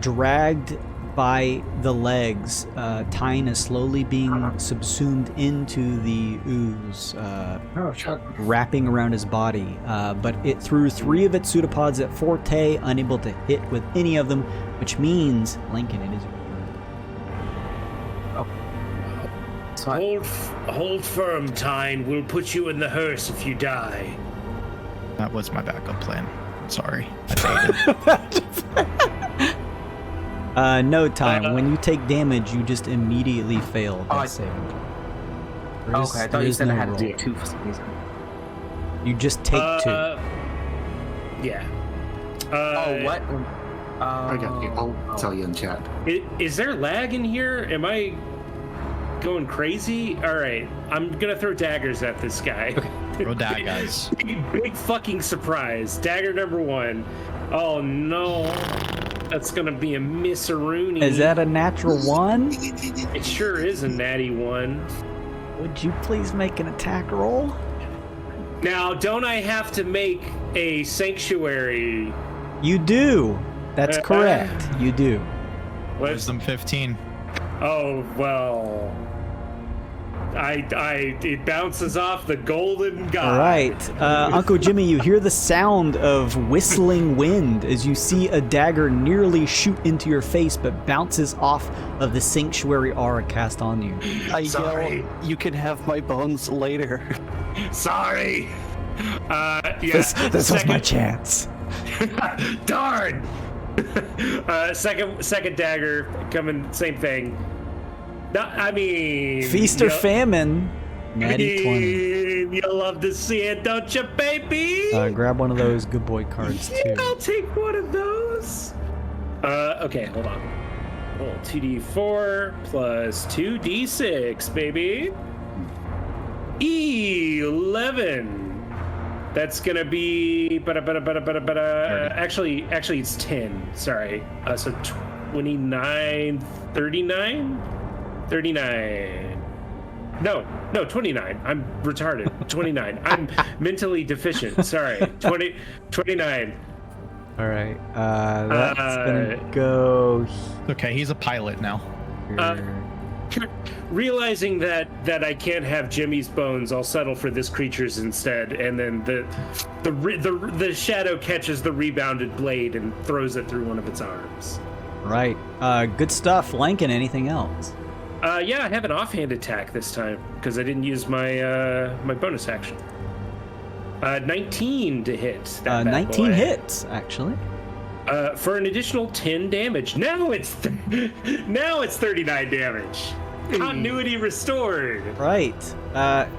dragged by the legs, Tyne is slowly being subsumed into the ooze, Oh, shut. wrapping around his body. But it threw 3 of its pseudopods at Forte, unable to hit with any of them, which means Lincoln, it is your turn. So I, Hold firm, Tyne. We'll put you in the hearse if you die. That was my backup plan. Sorry. I failed. No time. When you take damage, you just immediately fail that saving throw. Okay, I thought you said I had to do roll. 2 for some reason. You just take 2. Yeah. Oh, what? I got you. I'll tell you in chat. Is there lag in here? Am I going crazy? All right, I'm gonna throw daggers at this guy. Okay. Throw daggers. Big fucking surprise. Dagger number 1. Oh no, that's gonna be a miss-a-rooney. Is that a natural 1? It sure is a natty 1. Would you please make an attack roll? Now, don't I have to make a sanctuary? You do. That's correct. You do. Wisdom 15. Oh well. It bounces off the golden god. All right, Uncle Jimmy, you hear the sound of whistling wind as you see a dagger nearly shoot into your face, but bounces off of the sanctuary aura cast on you. I Sorry. yell, you can have my bones later. Sorry. Yeah. This was my chance. Darn. Second dagger coming, same thing. No, I mean, Feast or famine. Natty 20. You'll love to see it, don't you, baby? Grab one of those good boy cards too. I'll take one of those. Okay, hold on. Roll 2d4 plus 2d6, baby. 11. That's gonna be actually it's 10. Sorry. So 29, 39? 39. No, 29. I'm retarded. 29. I'm mentally deficient. Sorry. 29. All right, that's gonna go Okay, he's a pilot now. here. Realizing that I can't have Jimmy's bones, I'll settle for this creature's instead. And then the shadow catches the rebounded blade and throws it through one of its arms. Right. Good stuff. Lankin, anything else? Yeah, I have an offhand attack this time because I didn't use my my bonus action. 19 to hit. That bad 19 boy. hits, actually. For an additional 10 damage. Now it's 39 damage. Continuity restored. Right.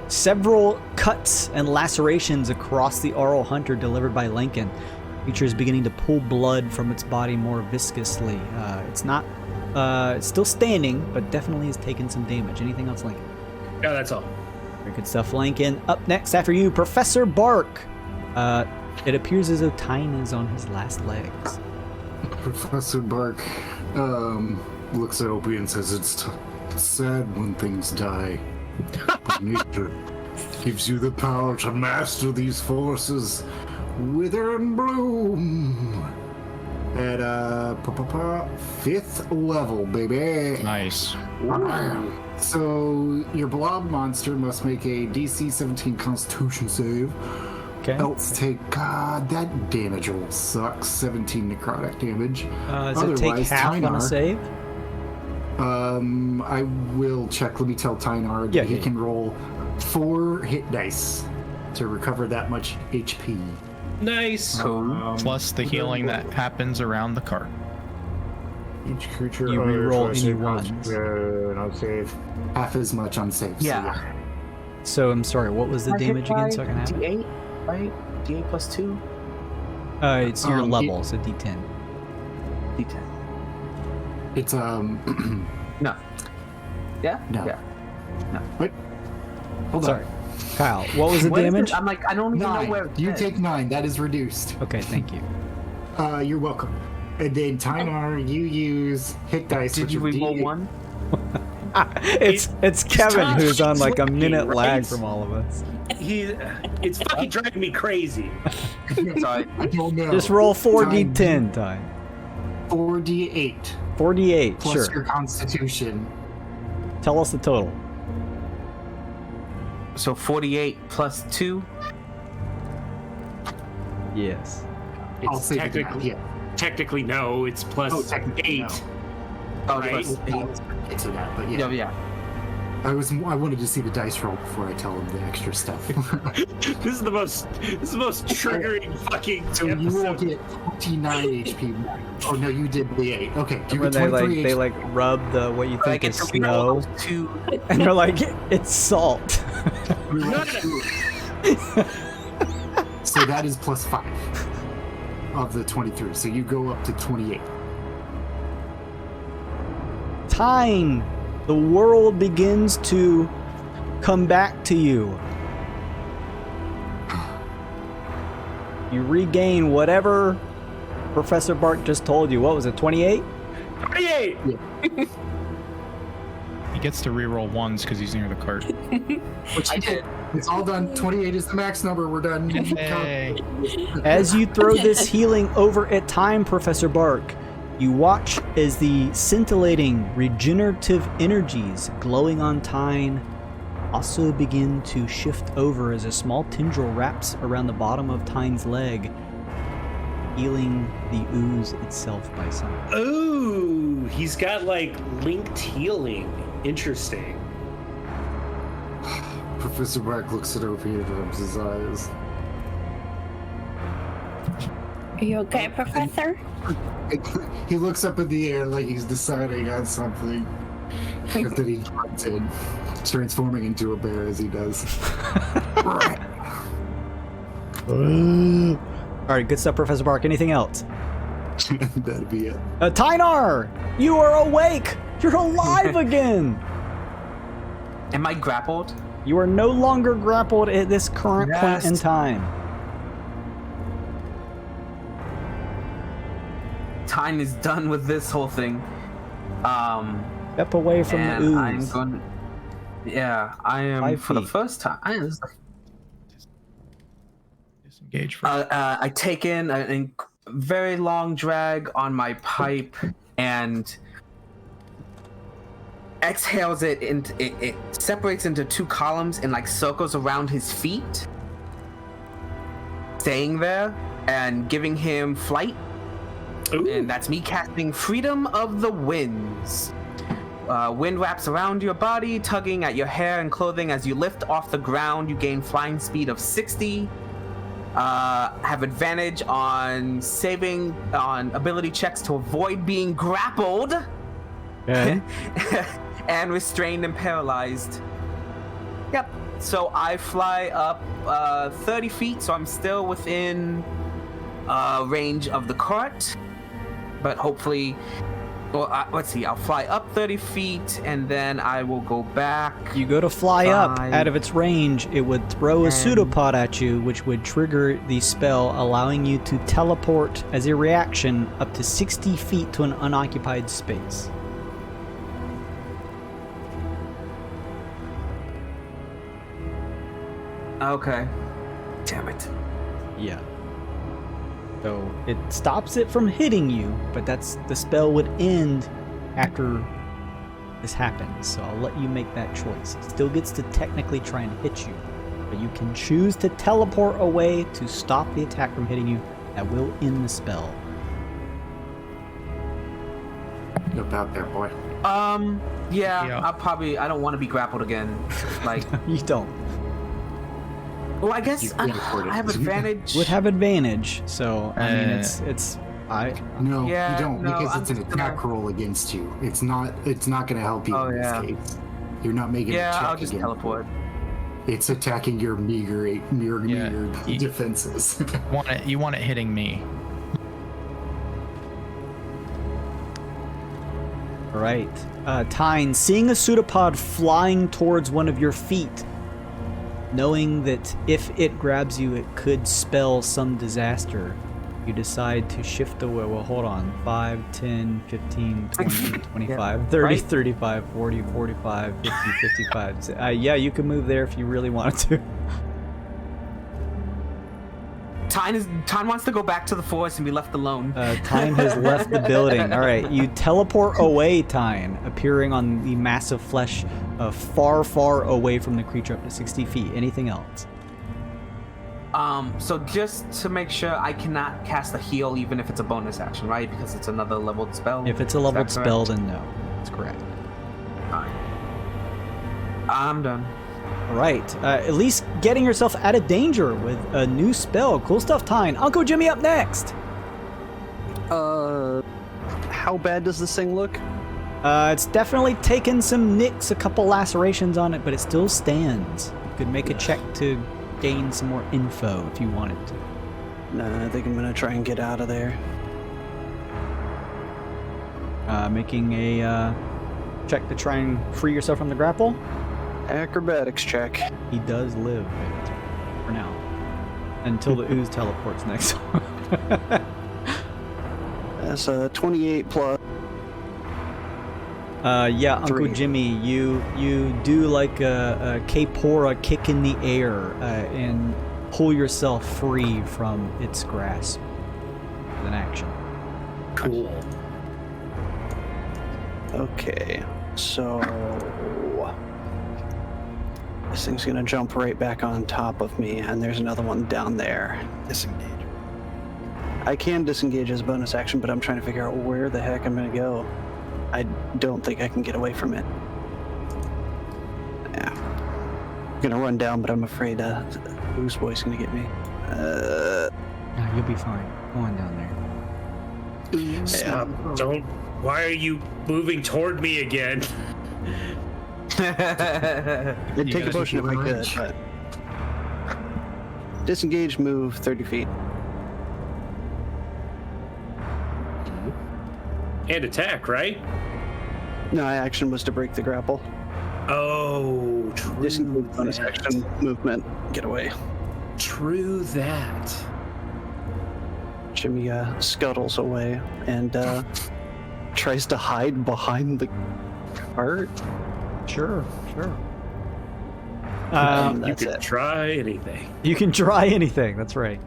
Several cuts and lacerations across the Aural Hunter delivered by Lincoln. Creature is beginning to pull blood from its body more viscously. It's not. It's still standing, but definitely has taken some damage. Anything else, Lincoln? No, that's all. Very good stuff, Lincoln. Up next after you, Professor Bark. It appears as though Tyne is on his last legs. Professor Bark looks at Opie and says it's sad when things die. But nature gives you the power to master these forces. Wither and bloom. At 5th level, baby. Nice. So your blob monster must make a DC 17 Constitution save. Okay. Else take that damage will suck. 17 necrotic damage. Does it take half on a save? I will check. Let me tell Tynar that he can roll 4 hit dice to recover that much HP. Nice. Plus the healing that happens around the cart. Each creature You reroll any ones. I'll save half as much on saves. Yeah. So I'm sorry, what was the damage again? So I can have it? D8, right? D8 plus 2? It's your level, so D10. D10. It's No. Yeah? No. Yeah. No. Wait. Hold Sorry. on. Kyle, what was the What is damage? it? I'm like, I don't even know where 9. it You is. take 9. That is reduced. Okay, thank you. You're welcome. And then Tynar, you use hit dice. Did which you is reroll D8. 1? It's Kevin Tosh who's on like a minute right? lag from all of us. It's fucking driving me crazy. Sorry. I don't know. Just roll 4d10, Ty. 4d8 4d8, plus sure. your Constitution. Tell us the total. So 48 plus 2? Yes. I'll It's say the math, technically, yeah. technically no. It's plus Oh, technically 8. no. Oh, Right. plus 8. It's that, but yeah. Yeah. I wanted to see the dice roll before I tell him the extra stuff. This is the most triggering fucking So you will episode. get 29 HP. Oh no, you did the 8. Okay, you Where get they 23 they HP. like rub the what you I think get is to snow, reroll two. and they're like, it's salt. So that is plus 5 of the 23. So you go up to 28. Time. The world begins to come back to you. You regain whatever Professor Bark just told you. What was it, 28? 28. He gets to reroll ones because he's near the cart. Which I did. It's all done. 28 is the max number. We're done. Hey. As you throw this healing over at Time, Professor Bark, you watch as the scintillating regenerative energies glowing on Tyne also begin to shift over as a small tendril wraps around the bottom of Tyne's leg, healing the ooze itself by some. Ooh, he's got like linked healing. Interesting. Professor Brack looks it over here and rubs his eyes. Are you okay, Professor? He looks up in the air like he's deciding on something. And then he runs in, transforming into a bear as he does. Alright, good stuff, Professor Bark. Anything else? That'd be it. Tynar! You are awake! You're alive again! Am I grappled? You are no longer grappled at this current point in Yes. time. Time is done with this whole thing. Step away from the and ooze. I'm going. Yeah, I am 5 for the feet. first time. Disengage for I take in a very long drag on my pipe and exhales it. It separates into 2 columns and like circles around his feet, staying there and giving him flight. Ooh. And that's me casting Freedom of the Winds. Wind wraps around your body, tugging at your hair and clothing. As you lift off the ground, you gain flying speed of 60. Have advantage on saving on ability checks to avoid being grappled. Okay. And restrained and paralyzed. Yep. So I fly up 30 feet, so I'm still within range of the cart. But hopefully, well, let's see. I'll fly up 30 feet, and then I will go back. You go to fly up. 5, Out of its range, it would throw a 10. pseudopod at you, which would trigger the spell, allowing you to teleport as a reaction up to 60 feet to an unoccupied space. Okay. Damn it. Yeah. So it stops it from hitting you, but the spell would end after this happens. So I'll let you make that choice. It still gets to technically try and hit you, but you can choose to teleport away to stop the attack from hitting you. That will end the spell. About there, boy. Yeah. Yeah. I don't want to be grappled again. Like, You don't. well, I guess You I can't afford it. have advantage. Would have advantage. So I mean, it's No, Yeah, you don't, no, because I'm it's an just attack gonna- roll against you. It's not going to help you Oh, in yeah. this case. You're not making a Yeah, check I'll just again. teleport. It's attacking your meager Yeah. defenses. you want it hitting me. all right. Tyne, seeing a pseudopod flying towards one of your feet, knowing that if it grabs you, it could spell some disaster, you decide to shift away. Well, hold on. 5, 10, 15, 20, 25, 30, right? 35, 40, 45, 50, 55. Yeah, you can move there if you really wanted to. Time wants to go back to the forest and be left alone. Tyne has left the building. All right, you teleport away, Tyne, appearing on the massive flesh far, far away from the creature, up to 60 feet. Anything else? So just to make sure, I cannot cast a heal even if it's a bonus action, right? Because it's another leveled spell. If it's a Is that leveled spell, correct? then no. That's correct. Fine. I'm done. All right. At least getting yourself out of danger with a new spell. Cool stuff, Tyne. Uncle Jimmy up next. How bad does this thing look? It's definitely taken some nicks, a couple lacerations on it, but it still stands. You could make a check to gain some more info if you wanted to. Nah, I think I'm gonna try and get out of there. Making a check to try and free yourself from the grapple. Acrobatics check. He does live for now. Until the ooze teleports next. That's a 28 plus. Yeah, Uncle 3. Jimmy, you do like a K-Pora kick in the air and pull yourself free from its grasp with an action. Cool. Okay, so this thing's gonna jump right back on top of me, and there's another one down there. Disengage. I can disengage as a bonus action, but I'm trying to figure out where the heck I'm gonna go. I don't think I can get away from it. Yeah. I'm gonna run down, but I'm afraid Whose Boy's gonna get me. No, you'll be fine. Go on down there. Stop. Don't. Why are you moving toward me again? I'd take a potion if I could, but... Disengage, move 30 feet. And attack, right? No, my action was to break the grapple. Oh, true. Disengage, bonus that. action, movement, get away. True that. Jimmy scuttles away and tries to hide behind the cart. Sure. You That's can it. try anything. You can try anything. That's right.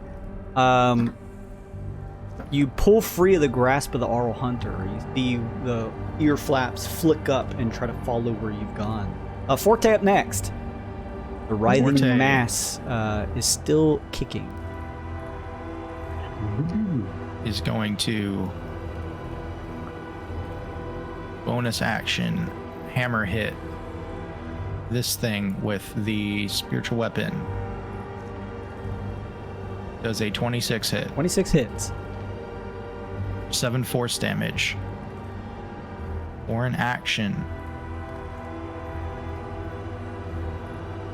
You pull free of the grasp of the Aural Hunter. You see the ear flaps flick up and try to follow where you've gone. Forte up next. The writhing Forte. mass is still kicking. Is going to bonus action hammer hit this thing with the spiritual weapon. Does a 26 hit. 26 hits. 7 force damage. For an action,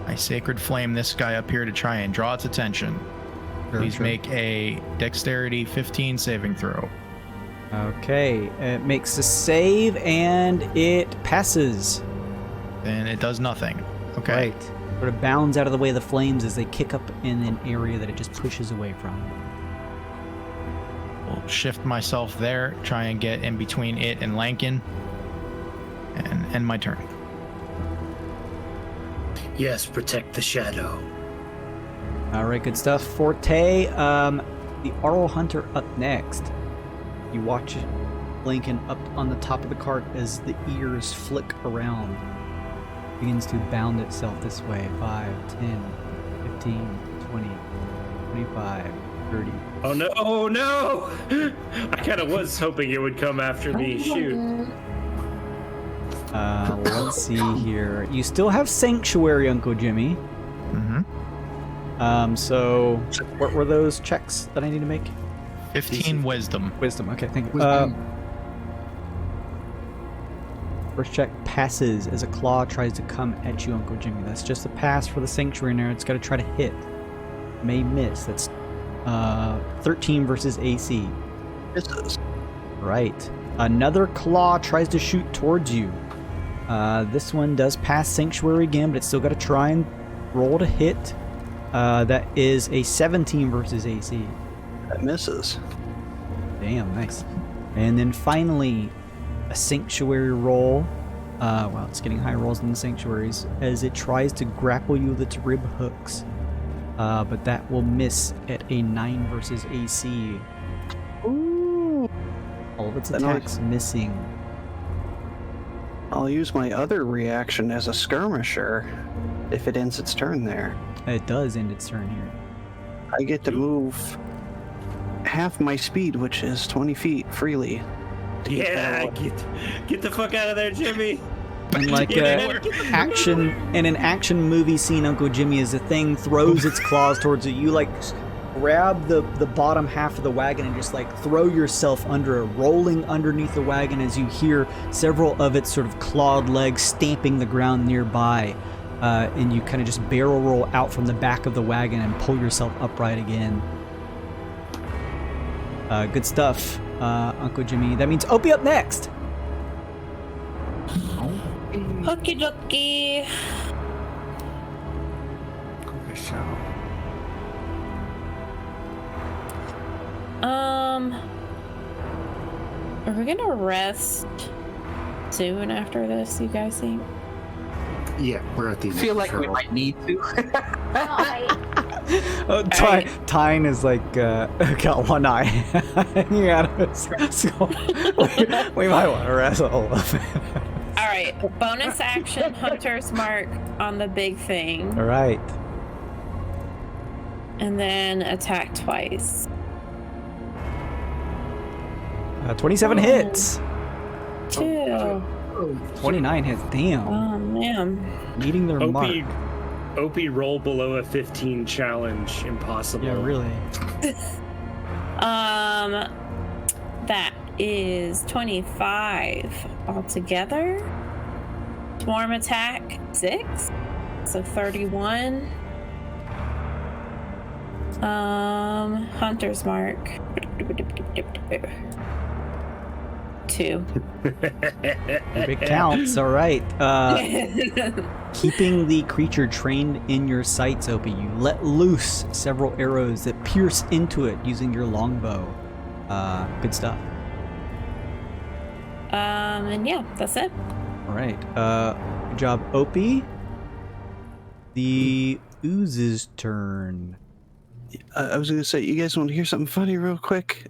I sacred flame this guy up here to try and draw its attention. Please make a dexterity 15 saving throw. Okay, it makes a save and it passes. And it does nothing. Okay. Right. Sort of bounds out of the way of the flames as they kick up in an area that it just pushes away from. We'll shift myself there, try and get in between it and Lankin, and end my turn. Yes, protect the shadow. All right, good stuff. Forte, the Aural Hunter up next. You watch Lincoln up on the top of the cart as the ears flick around. Begins to bound itself this way. 5, 10, 15, 20, 25, 30. Oh no! Oh no! I kind of was hoping it would come after me. Shoot. Let's see here. You still have Sanctuary, Uncle Jimmy. So what were those checks that I need to make? 15 wisdom. Wisdom. Okay, thank you. Wisdom. First check passes as a claw tries to come at you, Uncle Jimmy. That's just a pass for the Sanctuary now. It's got to try to hit. May miss. That's 13 versus AC. Misses. Right. Another claw tries to shoot towards you. This one does pass Sanctuary again, but it's still got to try and roll to hit. That is a 17 versus AC. That misses. Damn, nice. And then finally, a Sanctuary roll. Well, it's getting high rolls in the Sanctuaries as it tries to grapple you with its rib hooks. But that will miss at a 9 versus AC. Ooh. All of its Then attacks missing. I'll use my other reaction as a skirmisher if it ends its turn there. It does end its turn here. I get to move half my speed, which is 20 feet freely. Yeah, get the fuck out of there, Jimmy. And like an action movie scene, Uncle Jimmy, as the thing throws its claws towards you, you like grab the bottom half of the wagon and just like throw yourself under it, rolling underneath the wagon as you hear several of its sort of clawed legs stamping the ground nearby. And you kind of just barrel roll out from the back of the wagon and pull yourself upright again. Good stuff, Uncle Jimmy. That means Opie up next. Hooky dooky. Are we gonna rest soon after this, you guys think? Yeah, we're at the I end. feel like we might need to. Tyne is like got one eye hanging out of his skull. We might want to rest a little bit. All right, bonus action, Hunter's Mark on the big thing. All right. And then attack twice. 27 hits. 2. 29 hits. Damn. Oh, man. Meeting their mark. OP roll below a 15 challenge. Impossible. Yeah, really. That is 25 altogether. Swarm attack 6, so 31. Hunter's Mark 2. If it counts, all right. Keeping the creature trained in your sights, Opie, you let loose several arrows that pierce into it using your longbow. Good stuff. And yeah, that's it. All right. Good job, Opie. The Ooze's turn. I was going to say, you guys want to hear something funny real quick?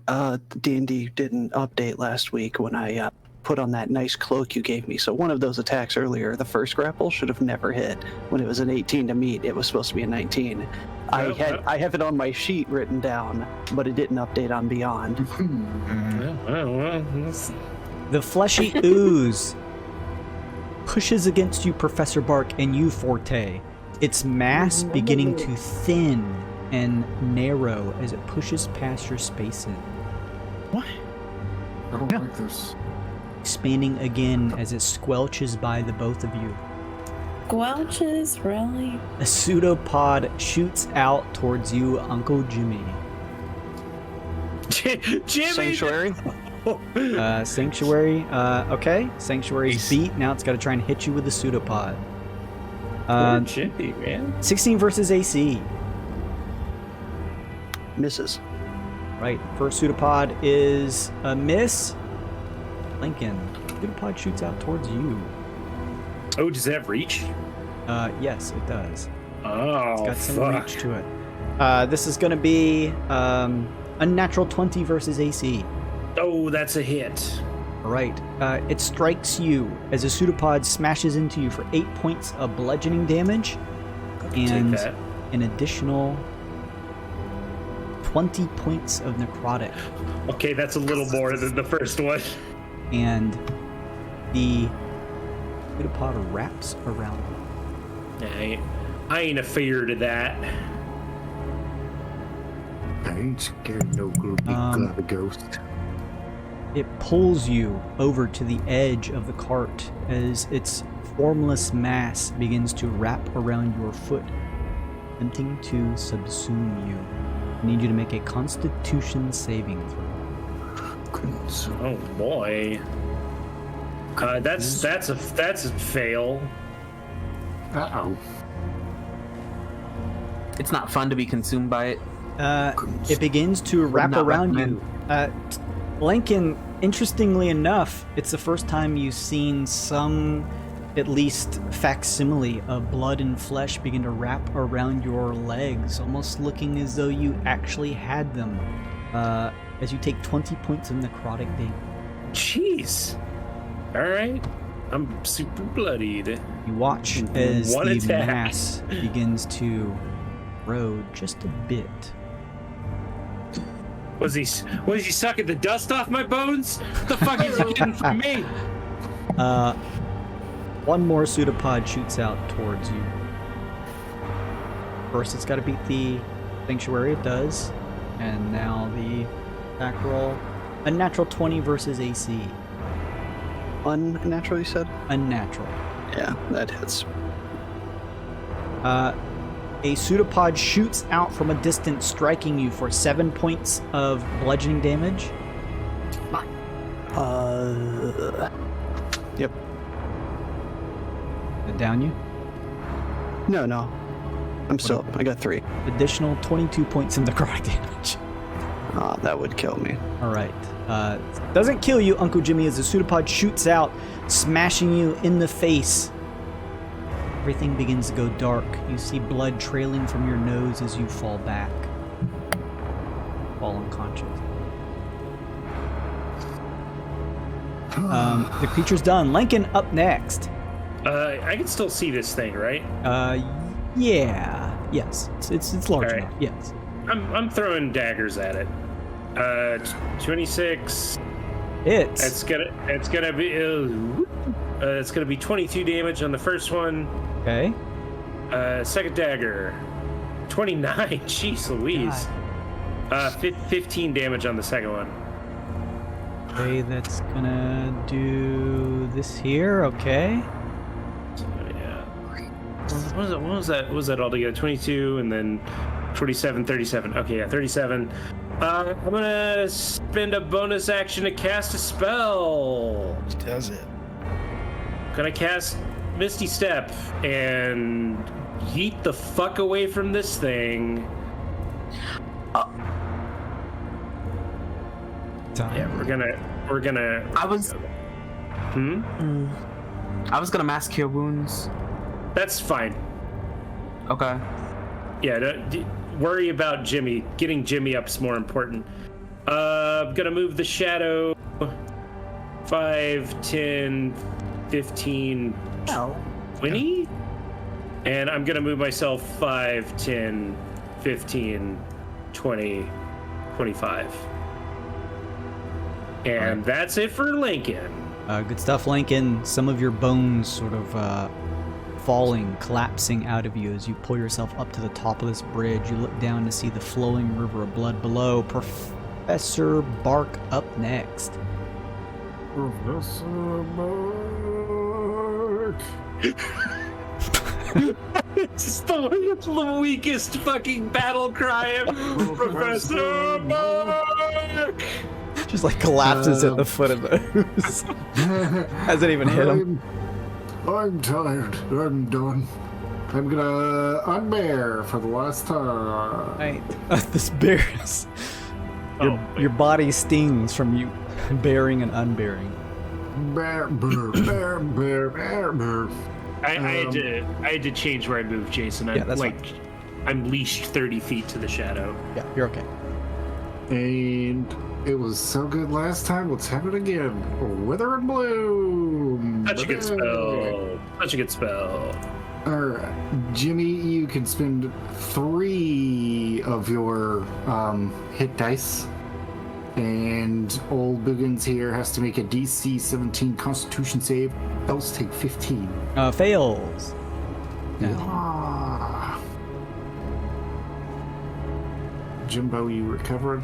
D&D did an update last week when I put on that nice cloak you gave me. So one of those attacks earlier, the first grapple, should have never hit. When it was an 18 to meet, it was supposed to be a 19. I have it on my sheet written down, but it didn't update on Beyond. The fleshy ooze pushes against you, Professor Bark, and you, Forte. Its mass beginning to thin and narrow as it pushes past your spaces. What? I don't like this. Expanding again as it squelches by the both of you. Squelches, really? A pseudopod shoots out towards you, Uncle Jimmy. Jimmy! Sanctuary? Sanctuary, okay. Sanctuary's beat. Now it's got to try and hit you with the pseudopod. Poor Jimmy, man. 16 versus AC. Misses. Right. First pseudopod is a miss. Lincoln. Pseudopod shoots out towards you. Oh, does that reach? Yes, it does. Oh, It's got some fuck. reach to it. This is going to be a natural 20 versus AC. Oh, that's a hit. All right. It strikes you as a pseudopod smashes into you for 8 points of bludgeoning damage and Take that. an additional 20 points of necrotic. Okay, that's a little more than the first one. And the pseudopod wraps around you. I ain't afeard of that. I ain't scared no good big ghost. It pulls you over to the edge of the cart as its formless mass begins to wrap around your foot, attempting to subsume you. I need you to make a Constitution saving throw. Oh boy. That's a fail. Uh-oh. It's not fun to be consumed by it. It begins to wrap not around recommend. you. Lincoln, interestingly enough, it's the first time you've seen some, at least facsimile of blood and flesh begin to wrap around your legs, almost looking as though you actually had them, as you take 20 points of necrotic damage. Jeez. Alright. I'm super bloodied. You watch as One the attack. mass begins to grow just a bit. Was he sucking the dust off my bones? What the fuck is he getting from me? One more pseudopod shoots out towards you. First, it's got to beat the sanctuary. It does. And now the attack roll. Unnatural 20 versus AC. Unnatural, you said? Unnatural. Yeah, that hits. A pseudopod shoots out from a distance, striking you for 7 points of bludgeoning damage. Yep. Did it down you? No. I'm still up. I got 3. Additional 22 points of necrotic damage. That would kill me. All right. Doesn't kill you, Uncle Jimmy, as the pseudopod shoots out, smashing you in the face. Everything begins to go dark. You see blood trailing from your nose as you fall back. Fall unconscious. The creature's done. Lincoln up next. I can still see this thing, right? Yeah. Yes. It's large All right. enough. Yes. I'm throwing daggers at it. 26. It's It's gonna be 22 damage on the first one. okay. Second dagger, 29. Jeez Louise. 15 damage on the second one. Okay, that's gonna do this here. Okay. So, yeah. What was that? What was that all together? 22 and then 27, 37. Okay, yeah, 37. I'm gonna spend a bonus action to cast a spell. Does it? Gonna cast Misty Step and yeet the fuck away from this thing. Yeah, we're gonna. I was gonna mass cure wounds. That's fine. Okay. Yeah, worry about Jimmy. Getting Jimmy up's more important. I'm gonna move the shadow 5, 10, 15, 20? And I'm gonna move myself 5, 10, 15, 20, 25. And that's it for Lincoln. Good stuff, Lincoln. Some of your bones sort of falling, collapsing out of you as you pull yourself up to the top of this bridge. You look down to see the flowing river of blood below. Professor Bark up next. Professor Bark. It's the weakest fucking battle cry ever. Professor Mark! Just like collapses at the foot of the ooze. Hasn't even hit him. I'm tired. I'm done. I'm gonna unbear for the last time. Right. This bears. Your body stings from you bearing and unbearing. Bear, bear, bear, bear, bear, bear. I had to change where I moved, Jason. That's fine. I'm leashed 30 feet to the shadow. Yeah, you're okay. And it was so good last time. Let's have it again. Wither and bloom. Such a good spell. Such a good spell. All right, Jimmy, you can spend 3 of your hit dice, and old Boogans here has to make a DC 17 Constitution save. Else take 15. Fails. Ah. Jimbo, you recovered.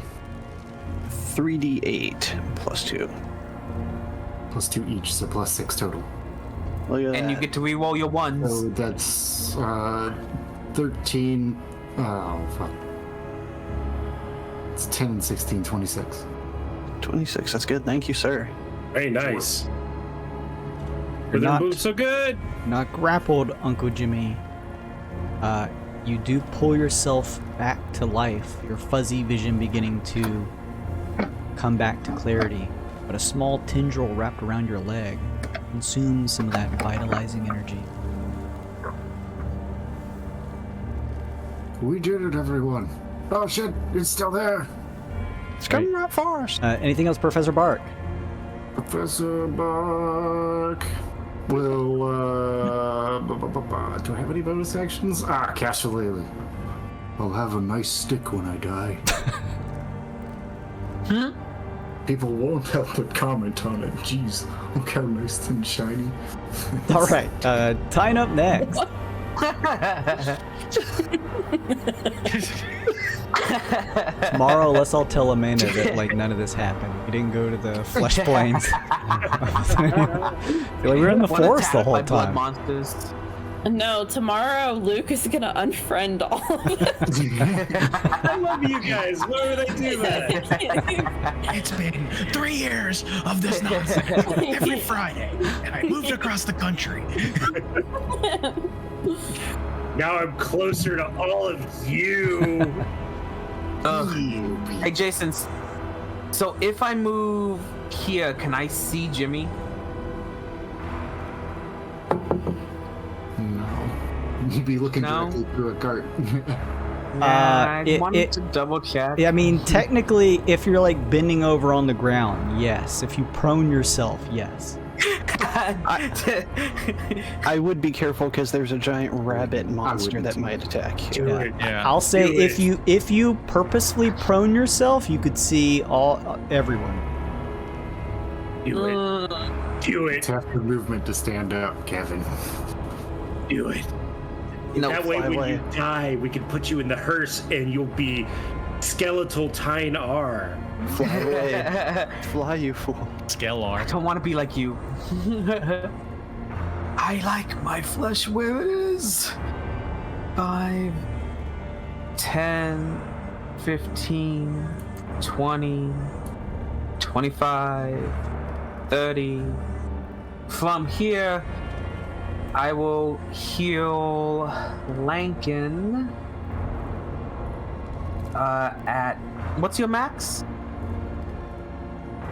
3d8 plus 2. Plus 2 each, so plus 6 total. Look at And that. you get to reroll your ones. So that's 13. Oh, fuck. It's 10 and 16, 26. 26. That's good. Thank you, sir. Very nice. You're Wither not- moved so good. Not grappled, Uncle Jimmy. You do pull yourself back to life, your fuzzy vision beginning to come back to clarity, but a small tendril wrapped around your leg consumes some of that vitalizing energy. We did it, everyone. Oh shit, it's still there. It's coming right for us. Anything else, Professor Bark? Professor Bark will, do I have any bonus actions? Cast Shillelagh. I'll have a nice stick when I die. People won't help but comment on it. Jeez, look how nice and shiny. All right, Tyne up next. Tomorrow, let's all tell Amanda that like none of this happened. We didn't go to the flesh plains. We were in the forest the whole blood time. monsters. No, tomorrow Luke is gonna unfriend all of us. I love you guys. Why would I do that? It's been 3 years of this nonsense every Friday, and I moved across the country. Now I'm closer to all of you. Hey, Jason. So if I move here, can I see Jimmy? No. You'd be looking No? directly through a cart. I wanted to double check. Yeah, I mean, technically, if you're like bending over on the ground, yes. If you prone yourself, yes. I would be careful because there's a giant rabbit monster that might attack you. Yeah. I'll say Do if you purposefully prone yourself, you could see everyone. Do it. Do it. Tap your movement to stand up, Kevin. Do it. No, That way, fly when away. you die, we can put you in the hearse and you'll be skeletal Tyne R. Fly away. Fly, you fool. Scalar. I don't want to be like you. I like my flesh where it is. 5, 10, 15, 20, 25, 30. From here, I will heal Lankin at... What's your max?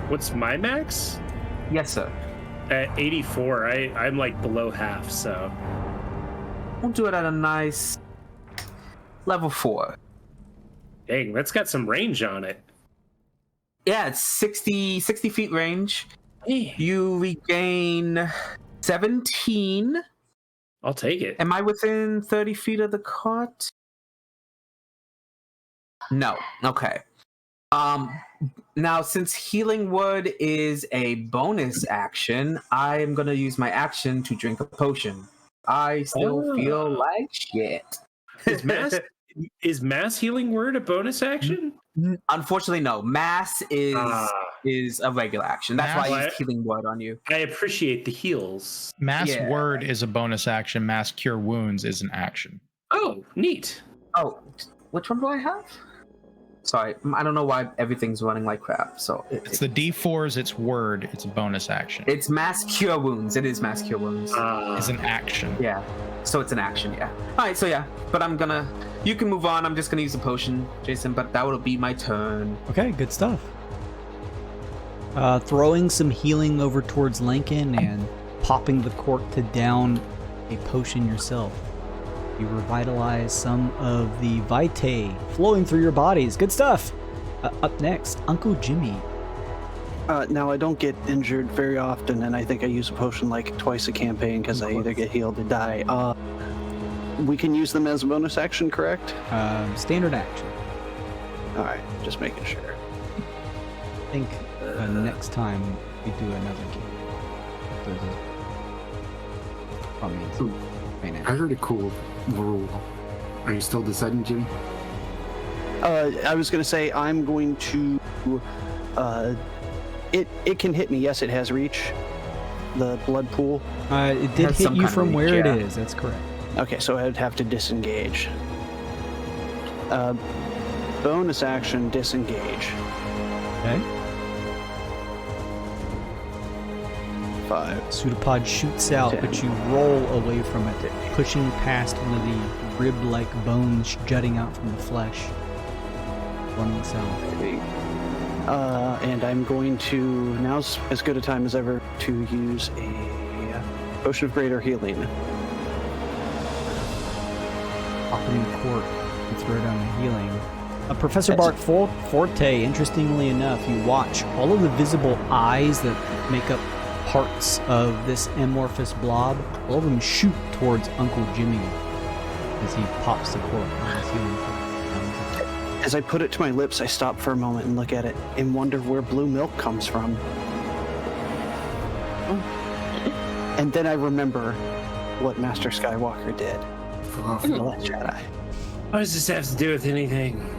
What's my max? Yes, sir. At 84. I'm like below half, so. We'll do it at a nice level 4. Dang, that's got some range on it. Yeah, it's 60 feet range. Hey, You regain 17. I'll take it. Am I within 30 feet of the cart? No. Okay. Now, since Healing Word is a bonus action, I am going to use my action to drink a potion. I still feel like shit. Is mass healing word a bonus action? Unfortunately, no. Mass is a regular action. That's why I used Healing Word on you. I appreciate the heals. Mass Yeah. word is a bonus action. Mass cure wounds is an action. Oh, neat. Oh, which one do I have? Sorry, I don't know why everything's running like crap. So It's the D4s. It's word. It's a bonus action. it's mass cure wounds. It is mass cure wounds. It's an action. Yeah. So it's an action, yeah. Alright, so yeah. But you can move on. I'm just gonna use a potion, Jason, but that will be my turn. Okay, good stuff. Throwing some healing over towards Lincoln and popping the cork to down a potion yourself. You revitalize some of the vitae flowing through your bodies. Good stuff. Up next, Uncle Jimmy. Now, I don't get injured very often, and I think I use a potion like twice a campaign because I either get healed or die. We can use them as a bonus action, correct? Standard action. Alright, just making sure. I think next time we do another game. I heard a cool rule. Are you still deciding, Jimmy? I was gonna say I'm going to. It can hit me. Yes, it has reach. The blood pool. It did Has hit some you kind of from reach, where yeah. it is. That's correct. Okay, so I'd have to disengage. Bonus action, disengage. Okay. 5. Pseudopod shoots out, 10. but you roll away from it, pushing past one of the rib-like bones jutting out from the flesh. Running south. And I'm going to, now's as good a time as ever, to use a potion of greater healing. Popping the cork and throw down the healing. Professor Bart Forte, interestingly enough, you watch all of the visible eyes that make up parts of this amorphous blob, all of them shoot towards Uncle Jimmy as he pops the cork on his healing. As I put it to my lips, I stop for a moment and look at it and wonder where blue milk comes from. And then I remember what Master Skywalker did. The Last Jedi. What does this have to do with anything?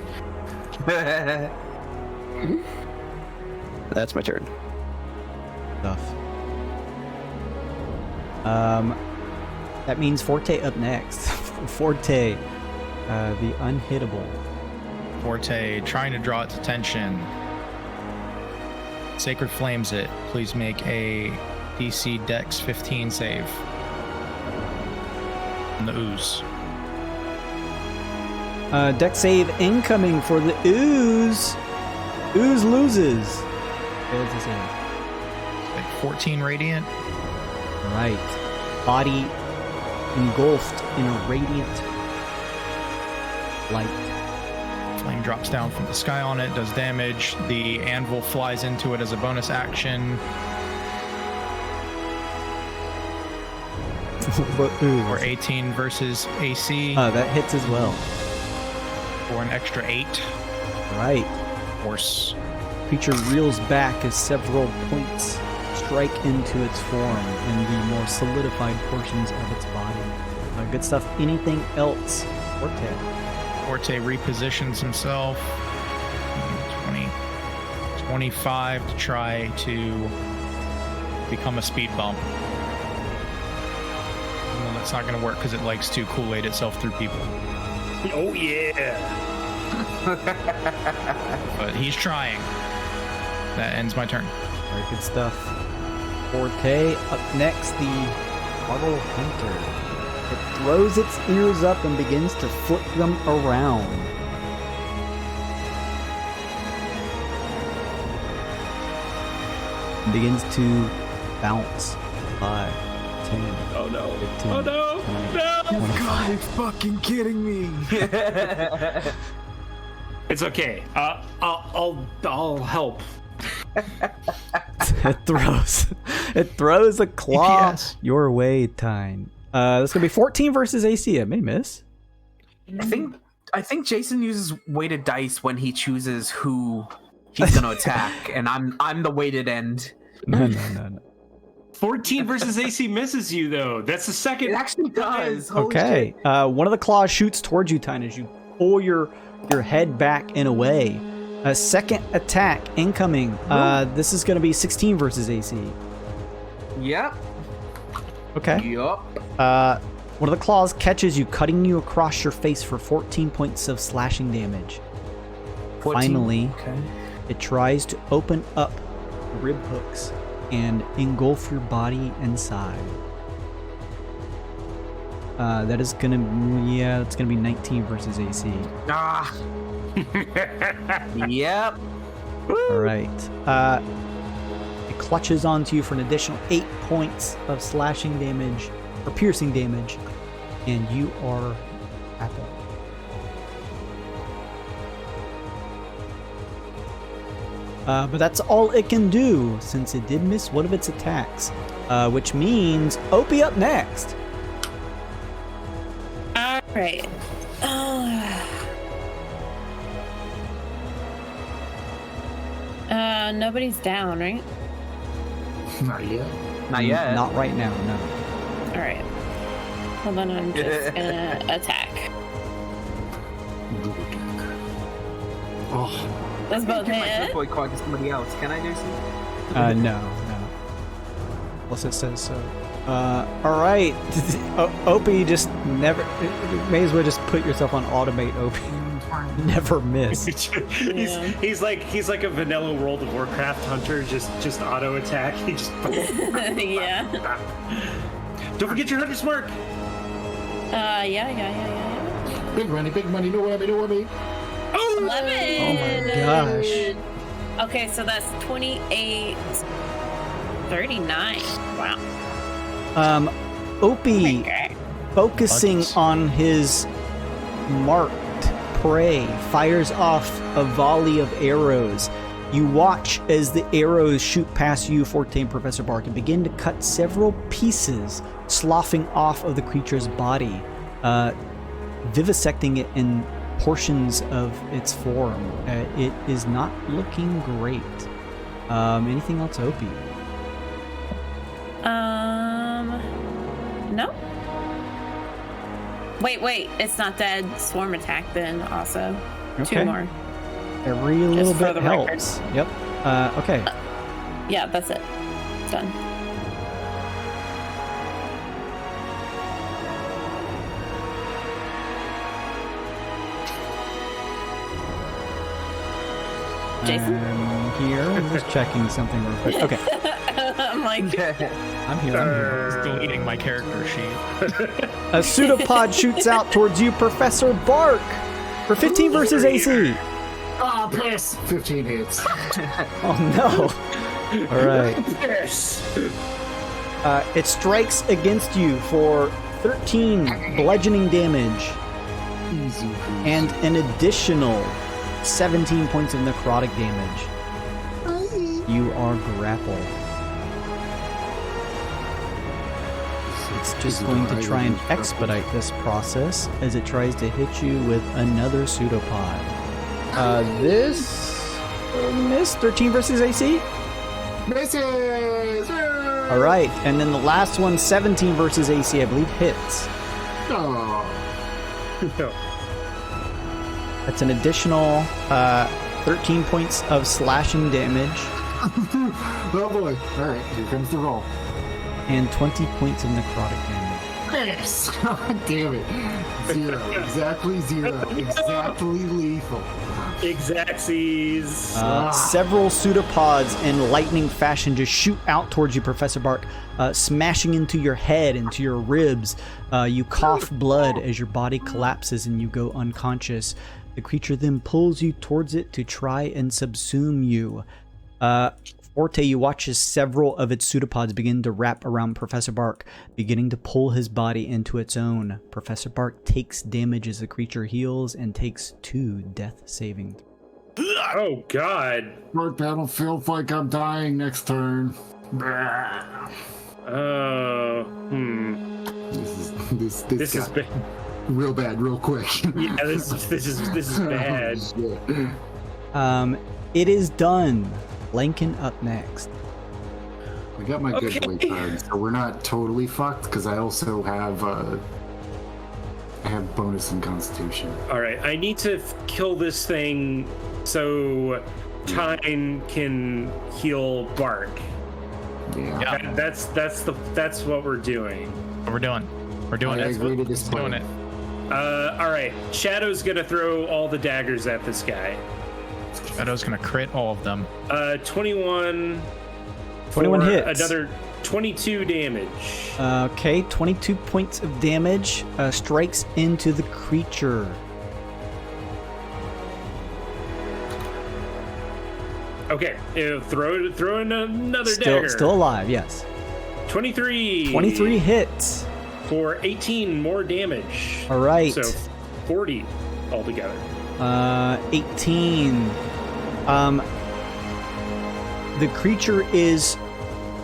That's my turn. Stuff. That means Forte up next. Forte, the unhittable. Forte trying to draw its attention. Sacred Flames it. Please make a DC Dex 15 save. On the ooze. Dex save incoming for the ooze. Ooze loses. Fails the save. Like 14 radiant. Right. Body engulfed in a radiant light. Flame drops down from the sky on it, does damage. The anvil flies into it as a bonus action. Or 18 versus AC. That hits as well. For an extra 8. Right. Force. Creature reels back as several points strike into its form in the more solidified portions of its body. Good stuff. Anything else? Forte. Forte repositions himself. 20, 25 to try to become a speed bump. Well, that's not going to work because it likes to Kool-Aid itself through people. Oh, yeah. But he's trying. That ends my turn. Very good stuff. Forte. Up next, the Bottle Hunter. It throws its ears up and begins to flip them around. And begins to bounce. 5, 10. Oh no. 15, Oh no. 20, No. 25. You're fucking kidding me. It's okay. I'll help. It throws a claw Yes. your way, Tyne. That's gonna be 14 versus AC. It may miss. I think Jason uses weighted dice when he chooses who he's going to attack, and I'm the weighted end. No. 14 versus AC misses you though. That's the second. It actually does. Holy Okay. shit. One of the claws shoots towards you, Tyne, as you pull your head back and away. A second attack incoming. This is gonna be 16 versus AC. Yep. Okay. Yup. One of the claws catches you, cutting you across your face for 14 points of slashing damage. 14. Finally, Okay. it tries to open up the rib hooks and engulf your body inside. It's gonna be 19 versus AC. Ah. Yep. All right. It clutches onto you for an additional 8 points of slashing damage or piercing damage, and you are grappled. But that's all it can do since it did miss one of its attacks, which means Opie up next. All right. Nobody's down, right? Not yet. Not yet. Not right now, no. All right. Well, then I'm just gonna attack. Oh, That's both My hit. boy card to somebody else. Can I do something? No. Unless it says so. All right. Opie just never. May as well just put yourself on automate, Opie. Never miss. He's like a vanilla World of Warcraft hunter, just auto attack. He just Yeah. Don't forget your hunter's mark. Yeah. big money, no whammy, no whammy. 11. Oh my gosh. Okay, so that's 28, 39. Wow. Opie, Okay. focusing Buckets. on his marked prey, fires off a volley of arrows. You watch as the arrows shoot past you, 14 Professor Bark, and begin to cut several pieces, sloughing off of the creature's body, vivisecting it and portions of its form. It is not looking great. Anything else, Opie? No. Wait, it's not dead. Swarm attack then also. Okay. 2 more. Every little for bit the helps. Yep. Okay. Yeah, that's it. It's done. Jason? Here, I'm just checking something real quick. Okay. I'm like, I'm here. Just deleting my character sheet. A pseudopod shoots out towards you, Professor Bark, for 15 versus AC. Ah, piss! 15 hits. Oh no. All right. Yes. It strikes against you for 13 bludgeoning damage Easy. and an additional 17 points of necrotic damage. You are grappled. It's just going to try and expedite this process as it tries to hit you with another pseudopod. This missed 13 versus AC. Misses! All right, and then the last one, 17 versus AC, I believe hits. Oh. No. That's an additional 13 points of slashing damage Oh boy. Alright, here comes the roll. and 20 points of necrotic damage. Yes! God damn it. 0. Exactly 0. Exactly lethal. Exactsies. Several pseudopods in lightning fashion just shoot out towards you, Professor Bark, smashing into your head, into your ribs. You cough blood as your body collapses and you go unconscious. The creature then pulls you towards it to try and subsume you. Forte, you watch as several of its pseudopods begin to wrap around Professor Bark, beginning to pull his body into its own. Professor Bark takes damage as the creature heals and takes 2 death saving. Oh God. Short battle feels like I'm dying next turn. This This has got been. real bad real quick. Yeah, this is bad. Shit. It is done. Lincoln up next. I got my good boy card, so we're not totally fucked because I also have I have bonus in Constitution. All right, I need to kill this thing so Tyne can heal Bark. Yeah. That's what we're doing. We're doing I it. agree to this Doing plan. it. All right, Shadow's gonna throw all the daggers at this guy. Shadow's gonna crit all of them. 21. 21 for hits. Another 22 damage. Okay, 22 points of damage strikes into the creature. Okay, throw in another dagger. Still alive, yes. 23. 23 hits. For 18 more damage. All right. So 40 altogether. 18. The creature is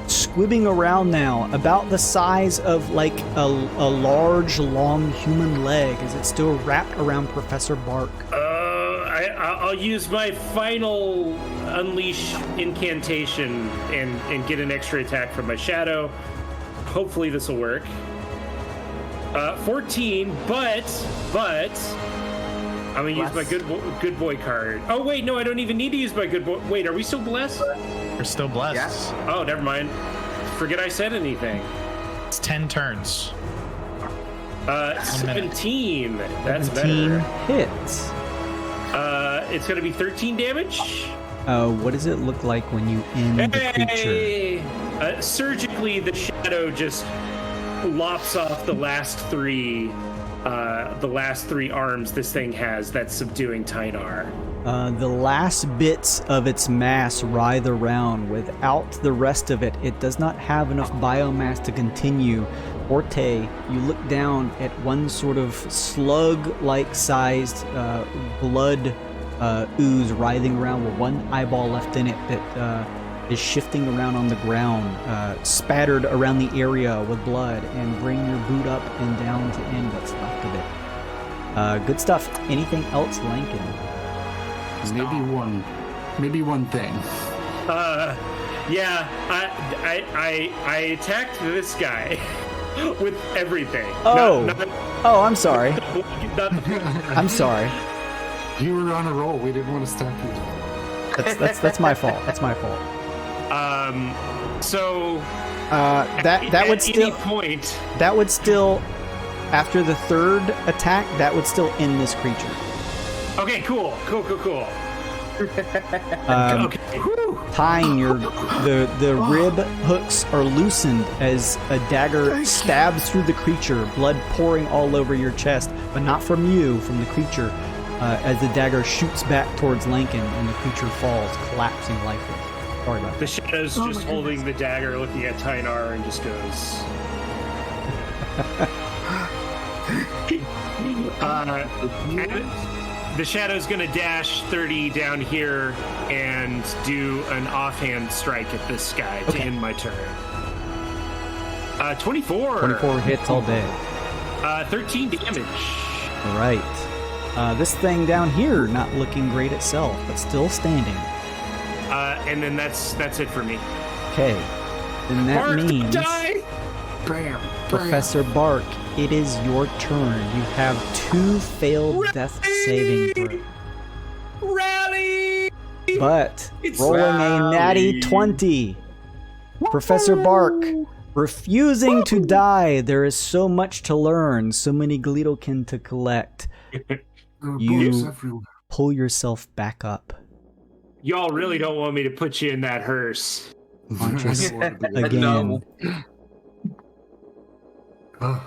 squibbing around now, about the size of like a large, long human leg, as it's still wrapped around Professor Bark. I'll use my final unleash incantation and get an extra attack from my shadow. Hopefully this will work. 14, but I'm gonna use my good boy card. Oh wait, no, I don't even need to use my good boy. Wait, are we still blessed? You're still blessed. Yes. Oh, never mind. Forget I said anything. It's 10 turns. 17. That's 17 better. hits. It's gonna be 13 damage. What does it look like when you end the creature? Hey! Surgically, the shadow just lops off the last three arms this thing has that's subduing Tynar. The last bits of its mass writhe around. Without the rest of it, it does not have enough biomass to continue. Forte, you look down at one sort of slug-like sized blood ooze writhing around with one eyeball left in it that is shifting around on the ground, spattered around the area with blood, and bring your boot up and down to end what's left of it. Good stuff. Anything else, Lincoln? Maybe one thing. Yeah, I attacked this guy with everything. Oh, I'm sorry. I'm sorry. You were on a roll. We didn't want to stack you. That's my fault. That's my fault. So that would still any point. That would still, after the third attack, that would still end this creature. Okay, cool. Okay. Tying the rib hooks are loosened as a dagger stabs through the creature, blood pouring all over your chest, but not from you, from the creature. As the dagger shoots back towards Lincoln and the creature falls, collapsing lifeless. Sorry about that. The Shadow's just holding the dagger, looking at Tynar, and just goes. The Shadow's gonna dash 30 down here and do an offhand strike at this guy to end my turn. 24. 24 hits all day. 13 damage. All right. This thing down here not looking great itself, but still standing. And then that's it for me. Okay. Then that Bark, means die! Bam. Professor Bark, it is your turn. You have 2 failed death saving throws. Rally! But rolling a natty 20. Professor Bark, refusing to die. There is so much to learn, so many Gleedlekin to collect. You pull yourself back up. Y'all really don't want me to put you in that hearse. Conscious again. No. Oh,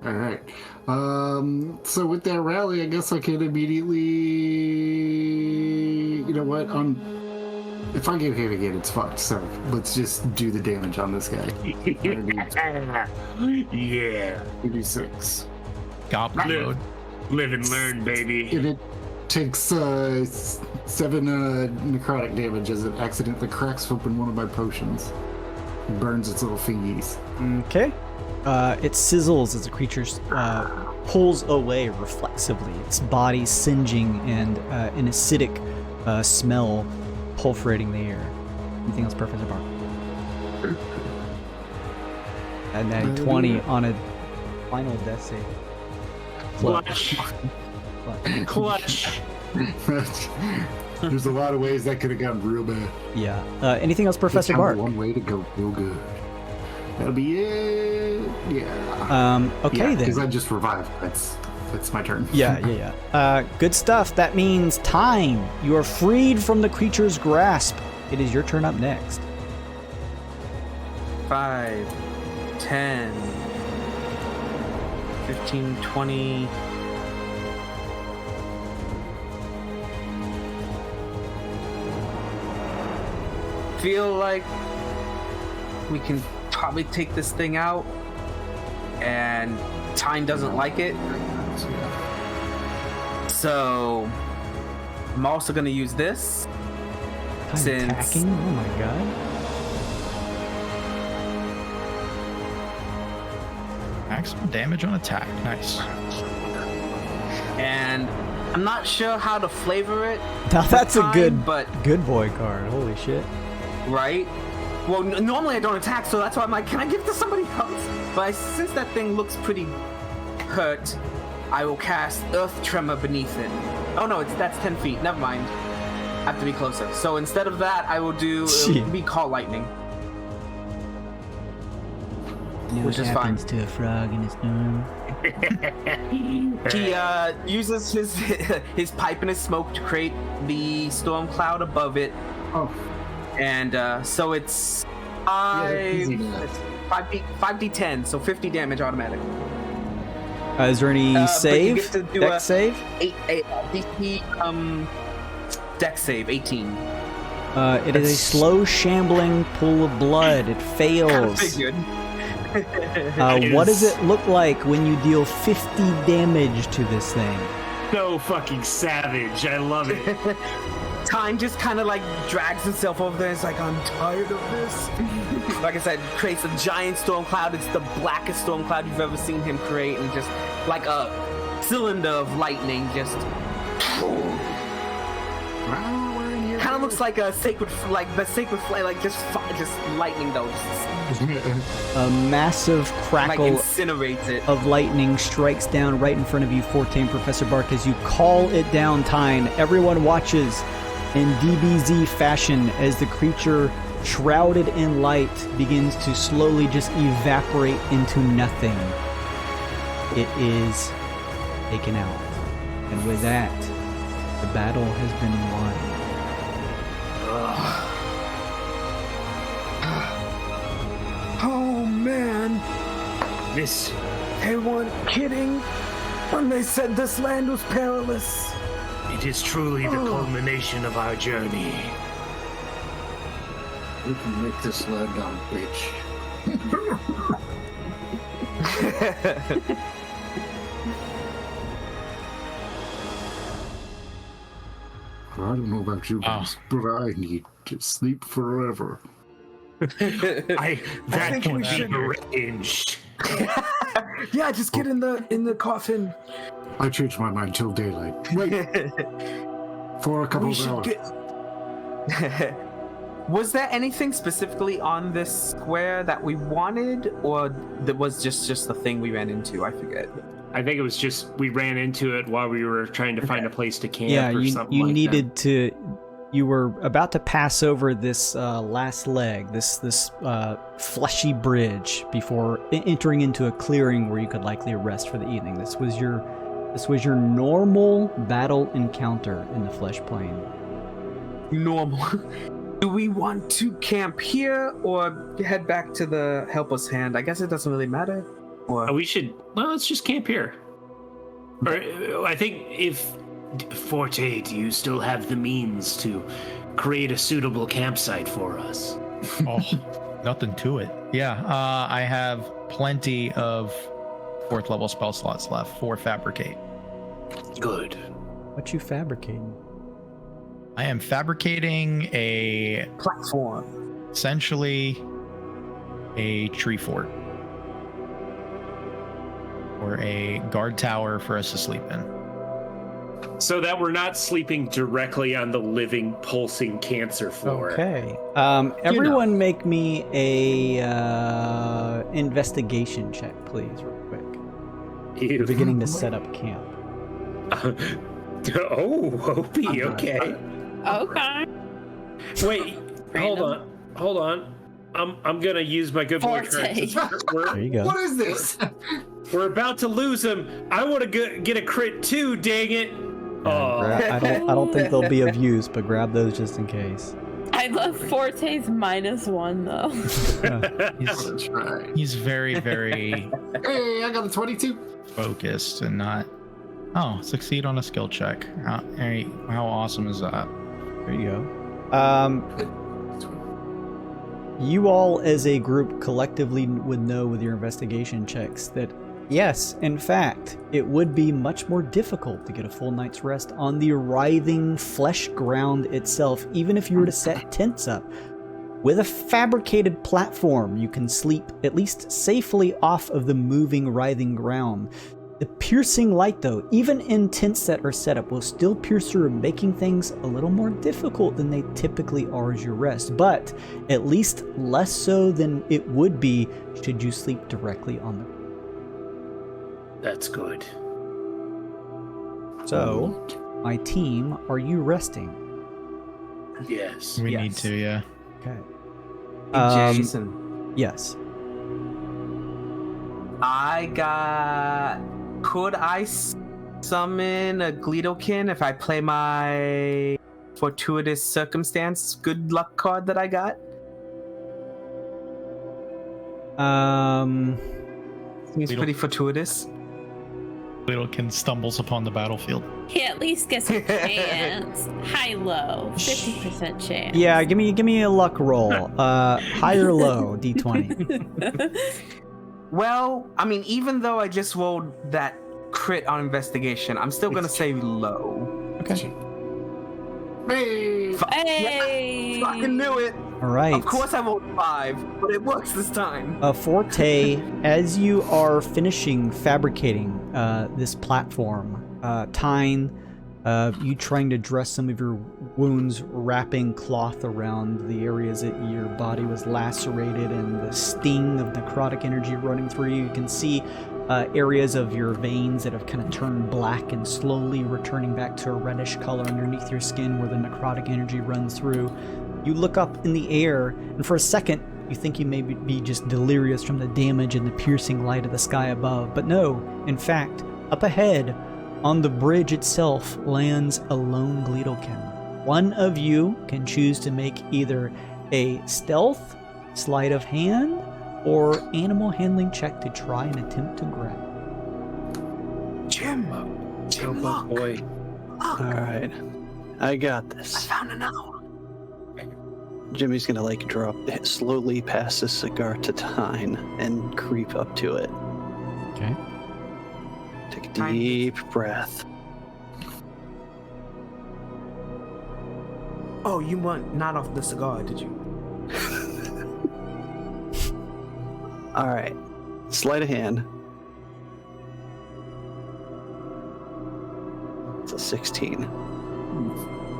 all right. So with that rally, I guess I can immediately. You know what? If I get hit again, it's fucked. So let's just do the damage on this guy. Yeah. We do 6. Goblin mode. Live and learn, baby. And it takes 7 necrotic damage as it accidentally cracks open one of my potions. And burns its little fingies. Okay. It sizzles as the creature pulls away reflexively, its body singeing and an acidic smell pulverating the air. Anything else, Professor Bark? And then 20 on a final death save. Clutch. There's a lot of ways that could have gone real bad. Yeah. Anything else, Professor Just Bark? one way to go real good. That'll be it. Yeah. Okay then. Because I just revived. That's my turn. Yeah. Good stuff. That means time. You are freed from the creature's grasp. It is your turn up next. 5, 10, 15, 20. Feel like we can probably take this thing out, and Time doesn't like it. So I'm also going to use this. Time Since- attacking? Oh my god. Maximum damage on attack. Nice. And I'm not sure how to flavor it. Now that's a Time, but good boy card. Holy shit. right? Well, normally I don't attack, so that's why I'm like, can I give it to somebody else? But since that thing looks pretty hurt, I will cast Earth Tremor beneath it. Oh no, that's 10 feet. Never mind. I have to be closer. So instead of that, I will do be Call Lightning. Which is fine. To a frog in a storm? He uses his pipe and his smoke to create the storm cloud above it. Oh. And so it's 5d10, so 50 damage automatic. Is there any But you save? get to do Dex save? DC Dex save 18. It is a slow shambling pool of blood. It fails. Figured. What does it look like when you deal 50 damage to this thing? So fucking savage. I love it. Time just kind of like drags himself over there. It's like, I'm tired of this. Like I said, creates a giant storm cloud. It's the blackest storm cloud you've ever seen him create, and just like a cylinder of lightning just kind of looks like a sacred, like the sacred flame, like just lightning though. A massive Like crackle incinerates it. of lightning strikes down right in front of you, Forte, Professor Bark, as you call it down, Tyne. Everyone watches in DBZ fashion as the creature, shrouded in light, begins to slowly just evaporate into nothing. It is taken out. And with that, the battle has been won. Oh man, This they weren't kidding when they said this land was perilous. it is truly the culmination of our journey. We can make this land our bitch. I don't know about you guys, but I need to sleep forever. That think we would be should- arranged. Yeah, just get in the coffin. I changed my mind till daylight. Wait, for a couple We of should hours. get. Was there anything specifically on this square that we wanted, or that was just the thing we ran into? I forget. I think it was just we ran into it while we were trying to find a place to camp Yeah, or you something like needed to. You were about to pass over this last leg, this fleshy bridge, before entering into a clearing where you could likely rest for the evening. This was your normal battle encounter in the flesh plane. Normal. Do we want to camp here or head back to the helpless hand? I guess it doesn't really matter. Or We should. Well, let's just camp here. Or I think if Forte, do you still have the means to create a suitable campsite for us? Oh, nothing to it. Yeah, I have plenty of 4th level spell slots left for fabricate. Good. What you fabricating? I am fabricating essentially a tree fort. Or a guard tower for us to sleep in. so that we're not sleeping directly on the living, pulsing cancer floor. Okay. Everyone make me a investigation check, please, real quick. Ew. We're beginning to set up camp. Oh, Opie, okay. Okay. Wait, hold on. I'm gonna use my good boy Forte. card. There you go. What is this? We're about to lose him. I want to get a crit too. Dang it! Oh, I don't think they'll be of use, but grab those just in case. I love Forte's -1 though. That's right. He's very, very Hey, I got a 22. focused and not. Oh, succeed on a skill check. How awesome is that? There you go. You all as a group collectively would know with your investigation checks that yes, in fact, it would be much more difficult to get a full night's rest on the writhing flesh ground itself, even if you were to set tents up. With a fabricated platform, you can sleep at least safely off of the moving, writhing ground. The piercing light, though, even in tents that are set up, will still pierce through, making things a little more difficult than they typically are as you rest, but at least less so than it would be should you sleep directly on the. That's good. So, my team, are you resting? Yes. We Yes. need to, yeah. Okay. Jason. Yes. I got. Could I summon a Gleedokin if I play my fortuitous circumstance good luck card that I got? Seems pretty fortuitous. Littlekin stumbles upon the battlefield. He at least gets a chance. High low. 50% chance. Yeah, give me a luck roll. High or low, D20. Well, I mean, even though I just rolled that crit on investigation, I'm still gonna say low. Okay. Hey! Hey! Fucking knew it. All right. Of course I rolled 5, but it works this time. Forte, as you are finishing fabricating this platform, Tyne, you trying to dress some of your wounds, wrapping cloth around the areas that your body was lacerated and the sting of necrotic energy running through you. You can see areas of your veins that have kind of turned black and slowly returning back to a reddish color underneath your skin where the necrotic energy runs through. You look up in the air, and for a second, you think you may be just delirious from the damage and the piercing light of the sky above. But no, in fact, up ahead, on the bridge itself, lands a lone Gleedlekin. One of you can choose to make either a stealth, sleight of hand, or animal handling check to try and attempt to grab. Jim, look. Boy. Look. All right, I got I this. found an owl. Jimmy's gonna like drop slowly past the cigar to Tyne and creep up to it. Okay. Take a Tyne. deep breath. Oh, you want not off the cigar, did you? All right, sleight of hand. It's a 16.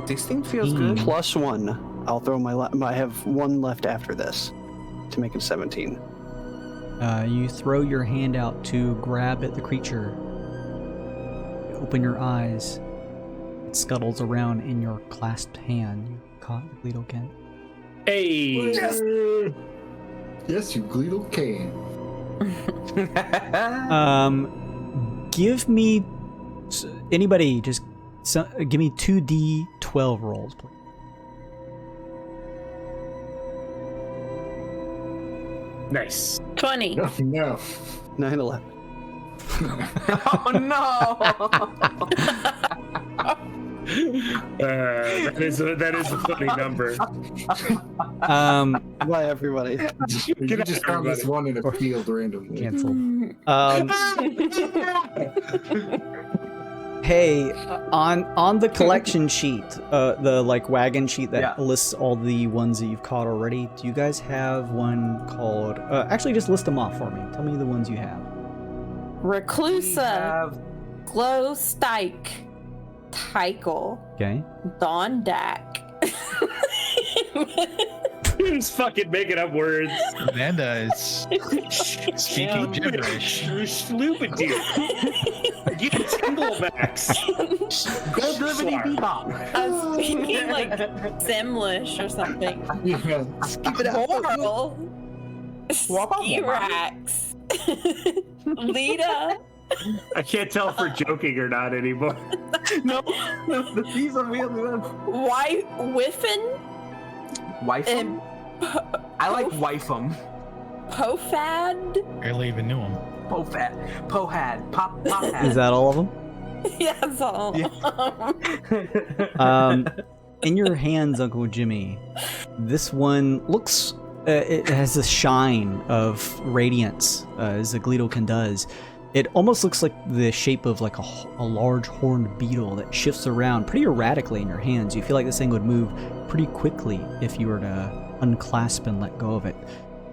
16 feels good. Plus 1. I'll throw I have 1 left after this to make it 17. You throw your hand out to grab at the creature. You open your eyes. It scuttles around in your clasped hand. You caught the Gleedlekin. Hey. Yes, you Gleedle can. Give me anybody just give me 2d12 rolls, please. Nice. 20. No. 9/11. Oh no! That is a funny number. Bye, everybody. You just found this one in a field randomly. Canceled. Hey, on the collection sheet, the like wagon sheet that lists all the ones that you've caught already, do you guys have one called actually just list them off for me. Tell me the ones you have. Reclusa, Glow Stike, Tykel, Okay. Dondak. Who's fucking making up words? Amanda is speaking gibberish. Sloopy dude. You tinglebacks. I was speaking like Simlish or something. Yeah. Coral. Skirax. Lita. I can't tell if we're joking or not anymore. No, these are real. Whiffin. Wifem? I like Wifem. Pofad. Barely even knew him. Pohad. Pophad. Is that all of them? Yeah, that's all. In your hands, Uncle Jimmy, this one looks. It has a shine of radiance, as the Gleedlekin does. It almost looks like the shape of like a large horned beetle that shifts around pretty erratically in your hands. You feel like this thing would move pretty quickly if you were to unclasp and let go of it.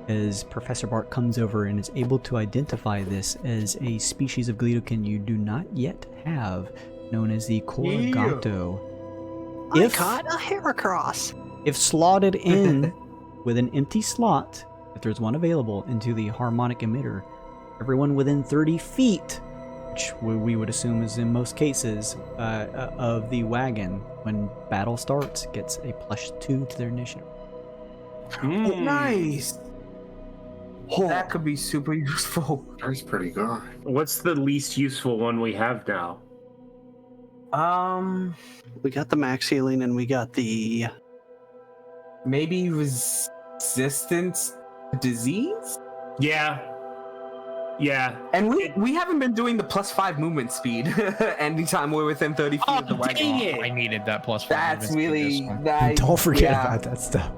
As Professor Bart comes over and is able to identify this as a species of Gleedlekin you do not yet have, known as the Corrigato. I caught a Heracross. If slotted in with an empty slot, if there's one available, into the harmonic emitter, everyone within 30 feet, which we would assume is in most cases, of the wagon, when battle starts, gets a +2 to their initiative. Nice. That could be super useful. That's pretty good. What's the least useful one we have now? We got the max healing and we got the maybe resistance to disease? Yeah. And we haven't been doing the +5 movement speed anytime we're within 30 feet of the wagon. I needed that +5. That's really Don't forget about that stuff.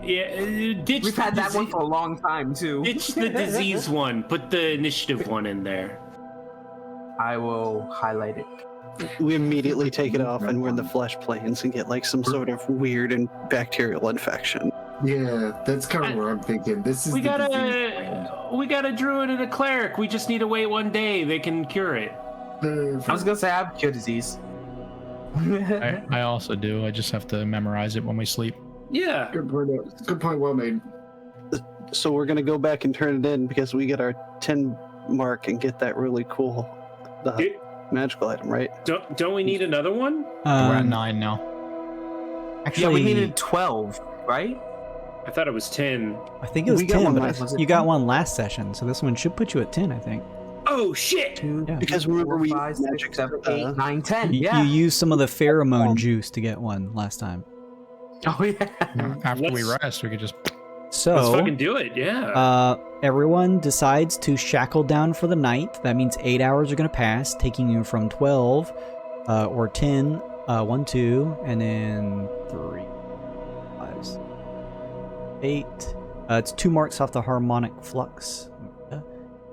Yeah, we've had that one for a long time too. Ditch the disease one. Put the initiative one in there. I will highlight it. We immediately take it off and we're in the flesh planes and get like some sort of weird and bacterial infection. Yeah, that's kind of what I'm thinking. This is We the got disease. a druid and a cleric. We just need to wait one day. They can cure it. I was gonna say I have cure disease. I also do. I just have to memorize it when we sleep. Yeah. Good point. Good point. Well made. So we're gonna go back and turn it in because we get our 10 mark and get that really cool magical item, right? Don't we need another one? We're at 9 now. Actually, Yeah, we needed 12, right? I thought it was 10. I think it was We got 10, one but last- you got one last session, so this one should put you at 10, I think. Oh shit! Yeah. Because remember we 5, 6, magic 7, 8, 9, 10. You, Yeah. you used some of the pheromone juice to get one last time. Oh yeah. After we Let's- rest, we could just. Let's So, fucking do it. Yeah. everyone decides to shackle down for the night. That means 8 hours are going to pass, taking you from 12 or 10, 1, 2, and then 3, 5, 8. It's 2 marks off the harmonic flux.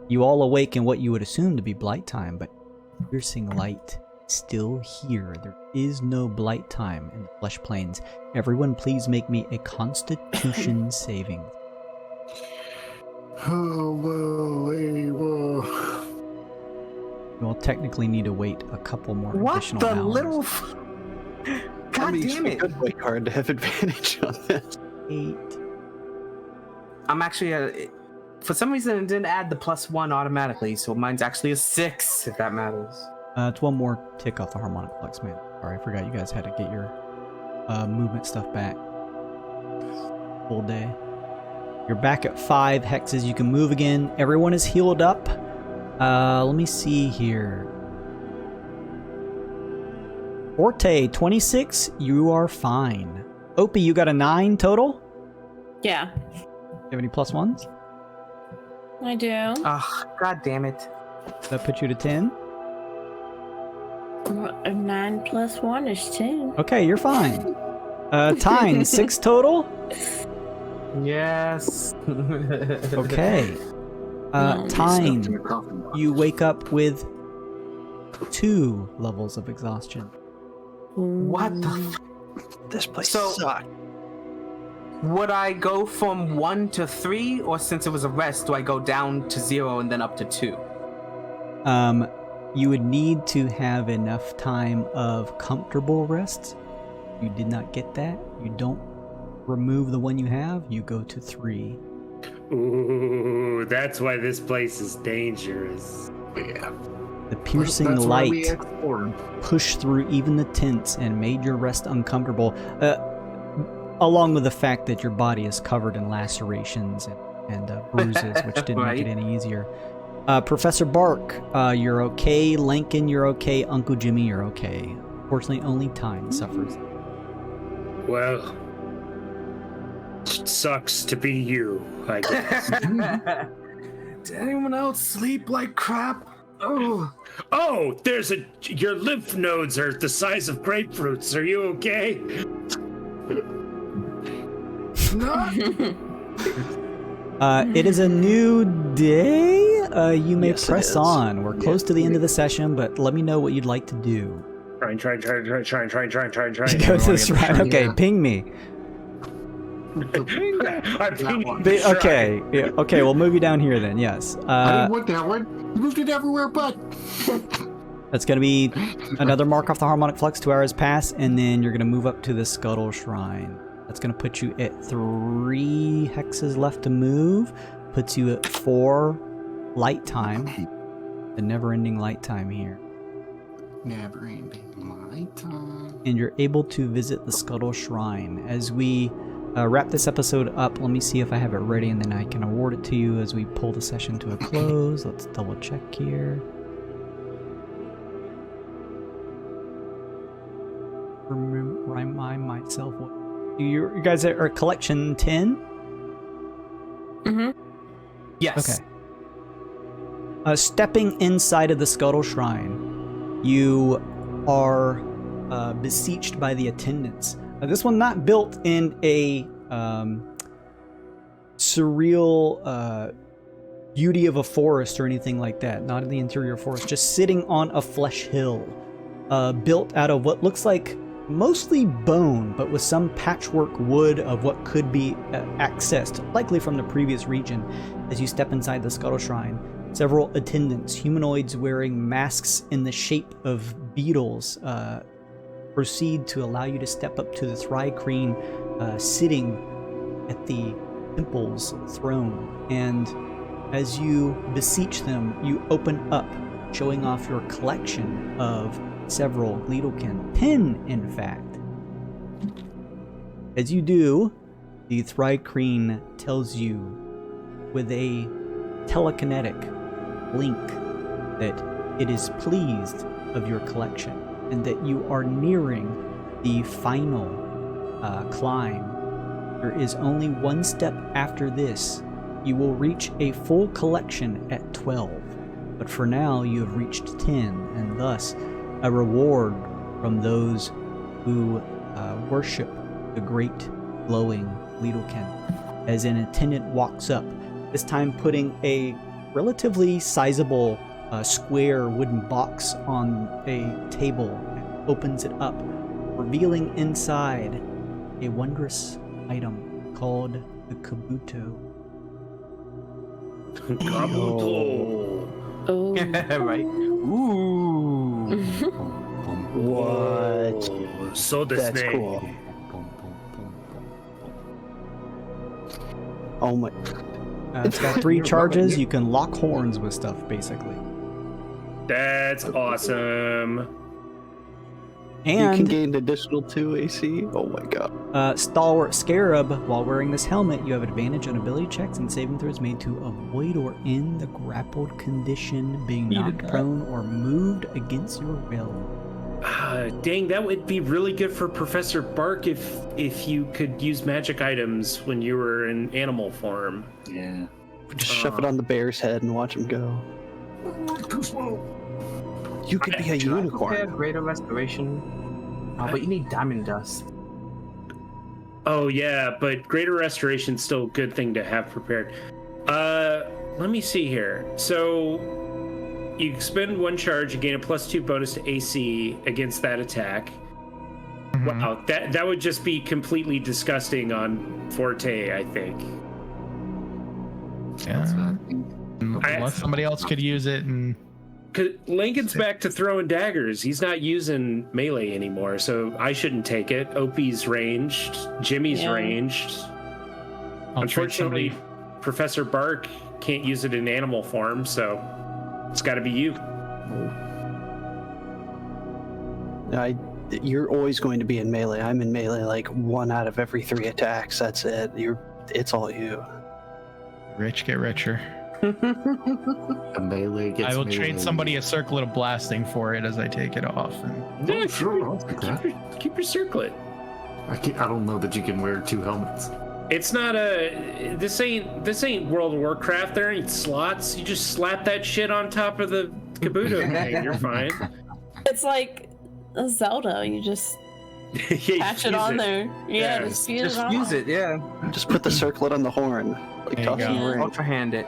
You all awake in what you would assume to be blight time, but piercing light is still here. There is no blight time in the flesh planes. Everyone, please make me a Constitution saving. Oh, well. You'll technically need to wait a couple more What additional the hours. little? God damn A it! good white card to have advantage on this. 8. I'm actually for some reason it didn't add the +1 automatically, so mine's actually a 6 if that matters. It's one more tick off the harmonic flux, man. Sorry, I forgot you guys had to get your movement stuff back. Full day. You're back at 5 hexes. You can move again. Everyone is healed up. Let me see here. Forte, 26. You are fine. Opie, you got a 9 total? Yeah, You have any +1s? I do. Ugh, god damn it. That put you to 10? 9 plus 1 is 10. Okay, you're fine. Tyne, 6 total? Yes. Okay. Tyne, you wake up with 2 levels of exhaustion. What the This place So- sucks. Would I go from 1 to 3, or since it was a rest, do I go down to 0 and then up to 2? You would need to have enough time of comfortable rest. You did not get that. You don't remove the one you have, you go to 3. Ooh, that's why this place is dangerous. Yeah. The piercing That's why we light explored. pushed through even the tents and made your rest uncomfortable, along with the fact that your body is covered in lacerations and bruises, which didn't Right. make it any easier. Professor Bark, you're okay. Lincoln, you're okay. Uncle Jimmy, you're okay. Fortunately, only Tyne suffers. Well, it sucks to be you, I guess. Did anyone else sleep like crap? Oh. Oh, your lymph nodes are the size of grapefruits. Are you okay? It is a new day. You may Yes, it press is. on. We're close to the end of the session, but let me know what you'd like to do. Try. Go to Everyone this gets right. Okay, yeah. ping me. I'm thinking, Okay. Yeah, okay, we'll move you down here then. Yes. I didn't want that one. You moved it everywhere but. That's going to be another mark off the harmonic flux. 2 hours pass, and then you're going to move up to the Scuttle Shrine. That's going to put you at 3 hexes left to move. Puts you at 4 light time. The never-ending light time here. Never ending my time. And you're able to visit the Scuttle Shrine. As we wrap this episode up, let me see if I have it ready, and then I can award it to you as we pull the session to a close. Let's double check here. Remind myself what you guys are collection 10? Mm-hmm. Yes. Okay. Stepping inside of the Scuttle Shrine, you are beseeched by the attendants. This one not built in a surreal beauty of a forest or anything like that. Not in the interior forest. Just sitting on a flesh hill, built out of what looks like mostly bone, but with some patchwork wood of what could be accessed, likely from the previous region. As you step inside the Scuttle Shrine, several attendants, humanoids wearing masks in the shape of beetles, proceed to allow you to step up to the Thri-Kreen sitting at the temple's throne. And as you beseech them, you open up, showing off your collection of several Gleedlekin. 10, in fact. As you do, the Thri-Kreen tells you with a telekinetic blink that it is pleased of your collection and that you are nearing the final climb. There is only one step after this. You will reach a full collection at 12, but for now you have reached 10, and thus a reward from those who worship the great glowing Gleedlekin. As an attendant walks up, this time putting a relatively sizable square wooden box on a table, opens it up, revealing inside a wondrous item called the Kabuto. Kabuto. Oh. Right. Ooh. What? So the That's snake. cool. Oh my. It's got 3 charges. You can lock horns with stuff, basically. That's awesome. You can And gain additional 2 AC? Oh my god. Stalwart Scarab, while wearing this helmet, you have advantage on ability checks and saving throws made to avoid or end the grappled condition, being knocked prone or moved against your will. Dang, that would be really good for Professor Bark if you could use magic items when you were in animal form. Yeah. Just shove it on the bear's head and watch him go. You could be a Yeah, unicorn. greater restoration. Oh, but you need diamond dust. Oh yeah, but greater restoration's still a good thing to have prepared. Let me see here. So you spend 1 charge, you gain a +2 bonus to AC against that attack. Wow, that would just be completely disgusting on Forte, I think. Yeah. Unless somebody else could use it and. Cause Lincoln's back to throwing daggers. He's not using melee anymore, so I shouldn't take it. Opie's ranged. Jimmy's ranged. I'll trade Unfortunately, somebody. Professor Bark can't use it in animal form, so it's got to be you. You're always going to be in melee. I'm in melee like 1 out of every 3 attacks. That's it. It's all you. Rich get richer. A melee gets I will melee. trade somebody a circlet of blasting for it as I take it off. And... Oh, sure, I'll take that. Keep your circlet. I don't know that you can wear 2 helmets. It's not a. This ain't World of Warcraft. There ain't slots. You just slap that shit on top of the Kabuto thing. You're fine. It's like a Zelda. You just Yeah, patch it on there. Yeah, Yeah, just fuse Just it on. use it, yeah. Just put the circlet on the horn. Like There you tossing go. a ring. Ultra hand it.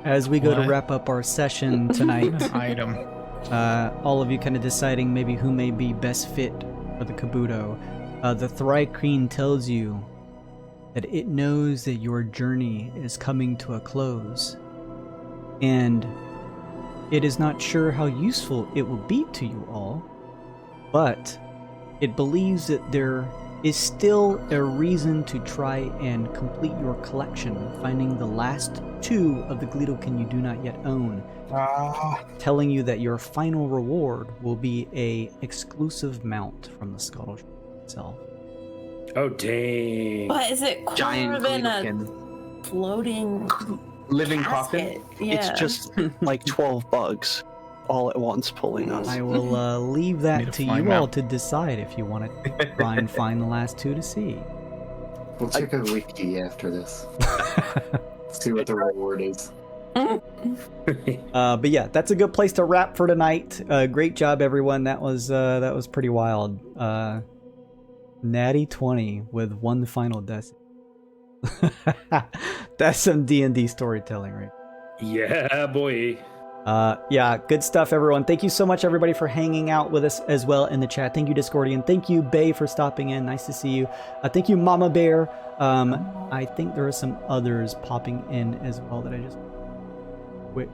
As we go to What? wrap up our session tonight, Item. all of you kind of deciding maybe who may be best fit for the Kabuto. The Thri-Kreen tells you that it knows that your journey is coming to a close, and it is not sure how useful it will be to you all, but it believes that there is still a reason to try and complete your collection, finding the last 2 of the Gleedlekin you do not yet own, telling you that your final reward will be a exclusive mount from the Scuttle itself. Oh dang! But is it Giant cooler than a Gleedlekin. floating Living casket? coffin. Yeah. It's just like 12 bugs all at once pulling us. I will leave Need that to to find you all out. to decide if you want to try and find the last 2 to see. We'll check a wiki after this. See what the reward is. But yeah, that's a good place to wrap for tonight. Great job, everyone. That was pretty wild. Natty 20 with 1 final death. That's some D&D storytelling, right? Yeah, boy. Yeah, good stuff, everyone. Thank you so much, everybody, for hanging out with us as well in the chat. Thank you, Discordian. Thank you, Bay, for stopping in. Nice to see you. Thank you, Mama Bear. I think there are some others popping in as well that I just quick.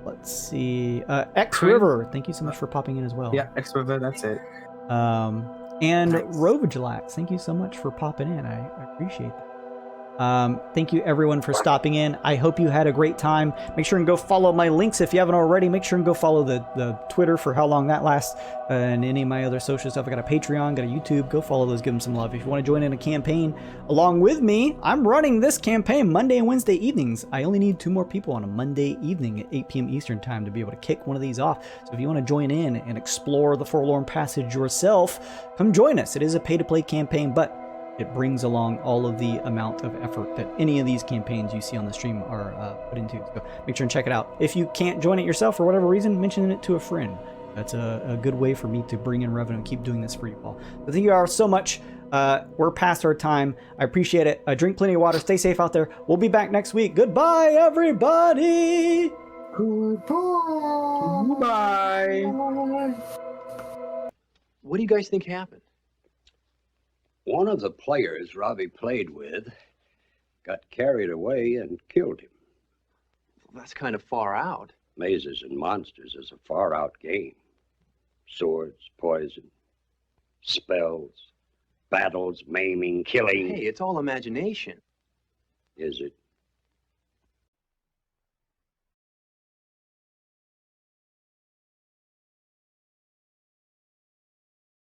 Let's see. X River. Thank you so much for popping in as well. Yeah, X River. That's it. And nice. Rovagelax, thank you so much for popping in. I appreciate that. Thank you everyone for stopping in. I hope you had a great time. Make sure and go follow my links if you haven't already. Make sure and go follow the Twitter for how long that lasts, and any of my other social stuff. I got a Patreon, got a YouTube. Go follow those, give them some love. If you want to join in a campaign along with me, I'm running this campaign Monday and Wednesday evenings. I only need 2 more people on a Monday evening at 8 p.m. Eastern time to be able to kick one of these off. So if you want to join in and explore the Forlorn Passage yourself, come join us. It is a pay-to-play campaign, but it brings along all of the amount of effort that any of these campaigns you see on the stream are put into. So make sure and check it out. If you can't join it yourself for whatever reason, mention it to a friend. That's a good way for me to bring in revenue and keep doing this for you all. So thank you all so much. We're past our time. I appreciate it. Drink plenty of water. Stay safe out there. We'll be back next week. Goodbye, everybody. Goodbye. What do you guys think happened? One of the players Robbie played with got carried away and killed him. Well, that's kind of far out. Mazes and Monsters is a far-out game. Swords, poison, spells, battles, maiming, killing. Hey, it's all imagination. Is it?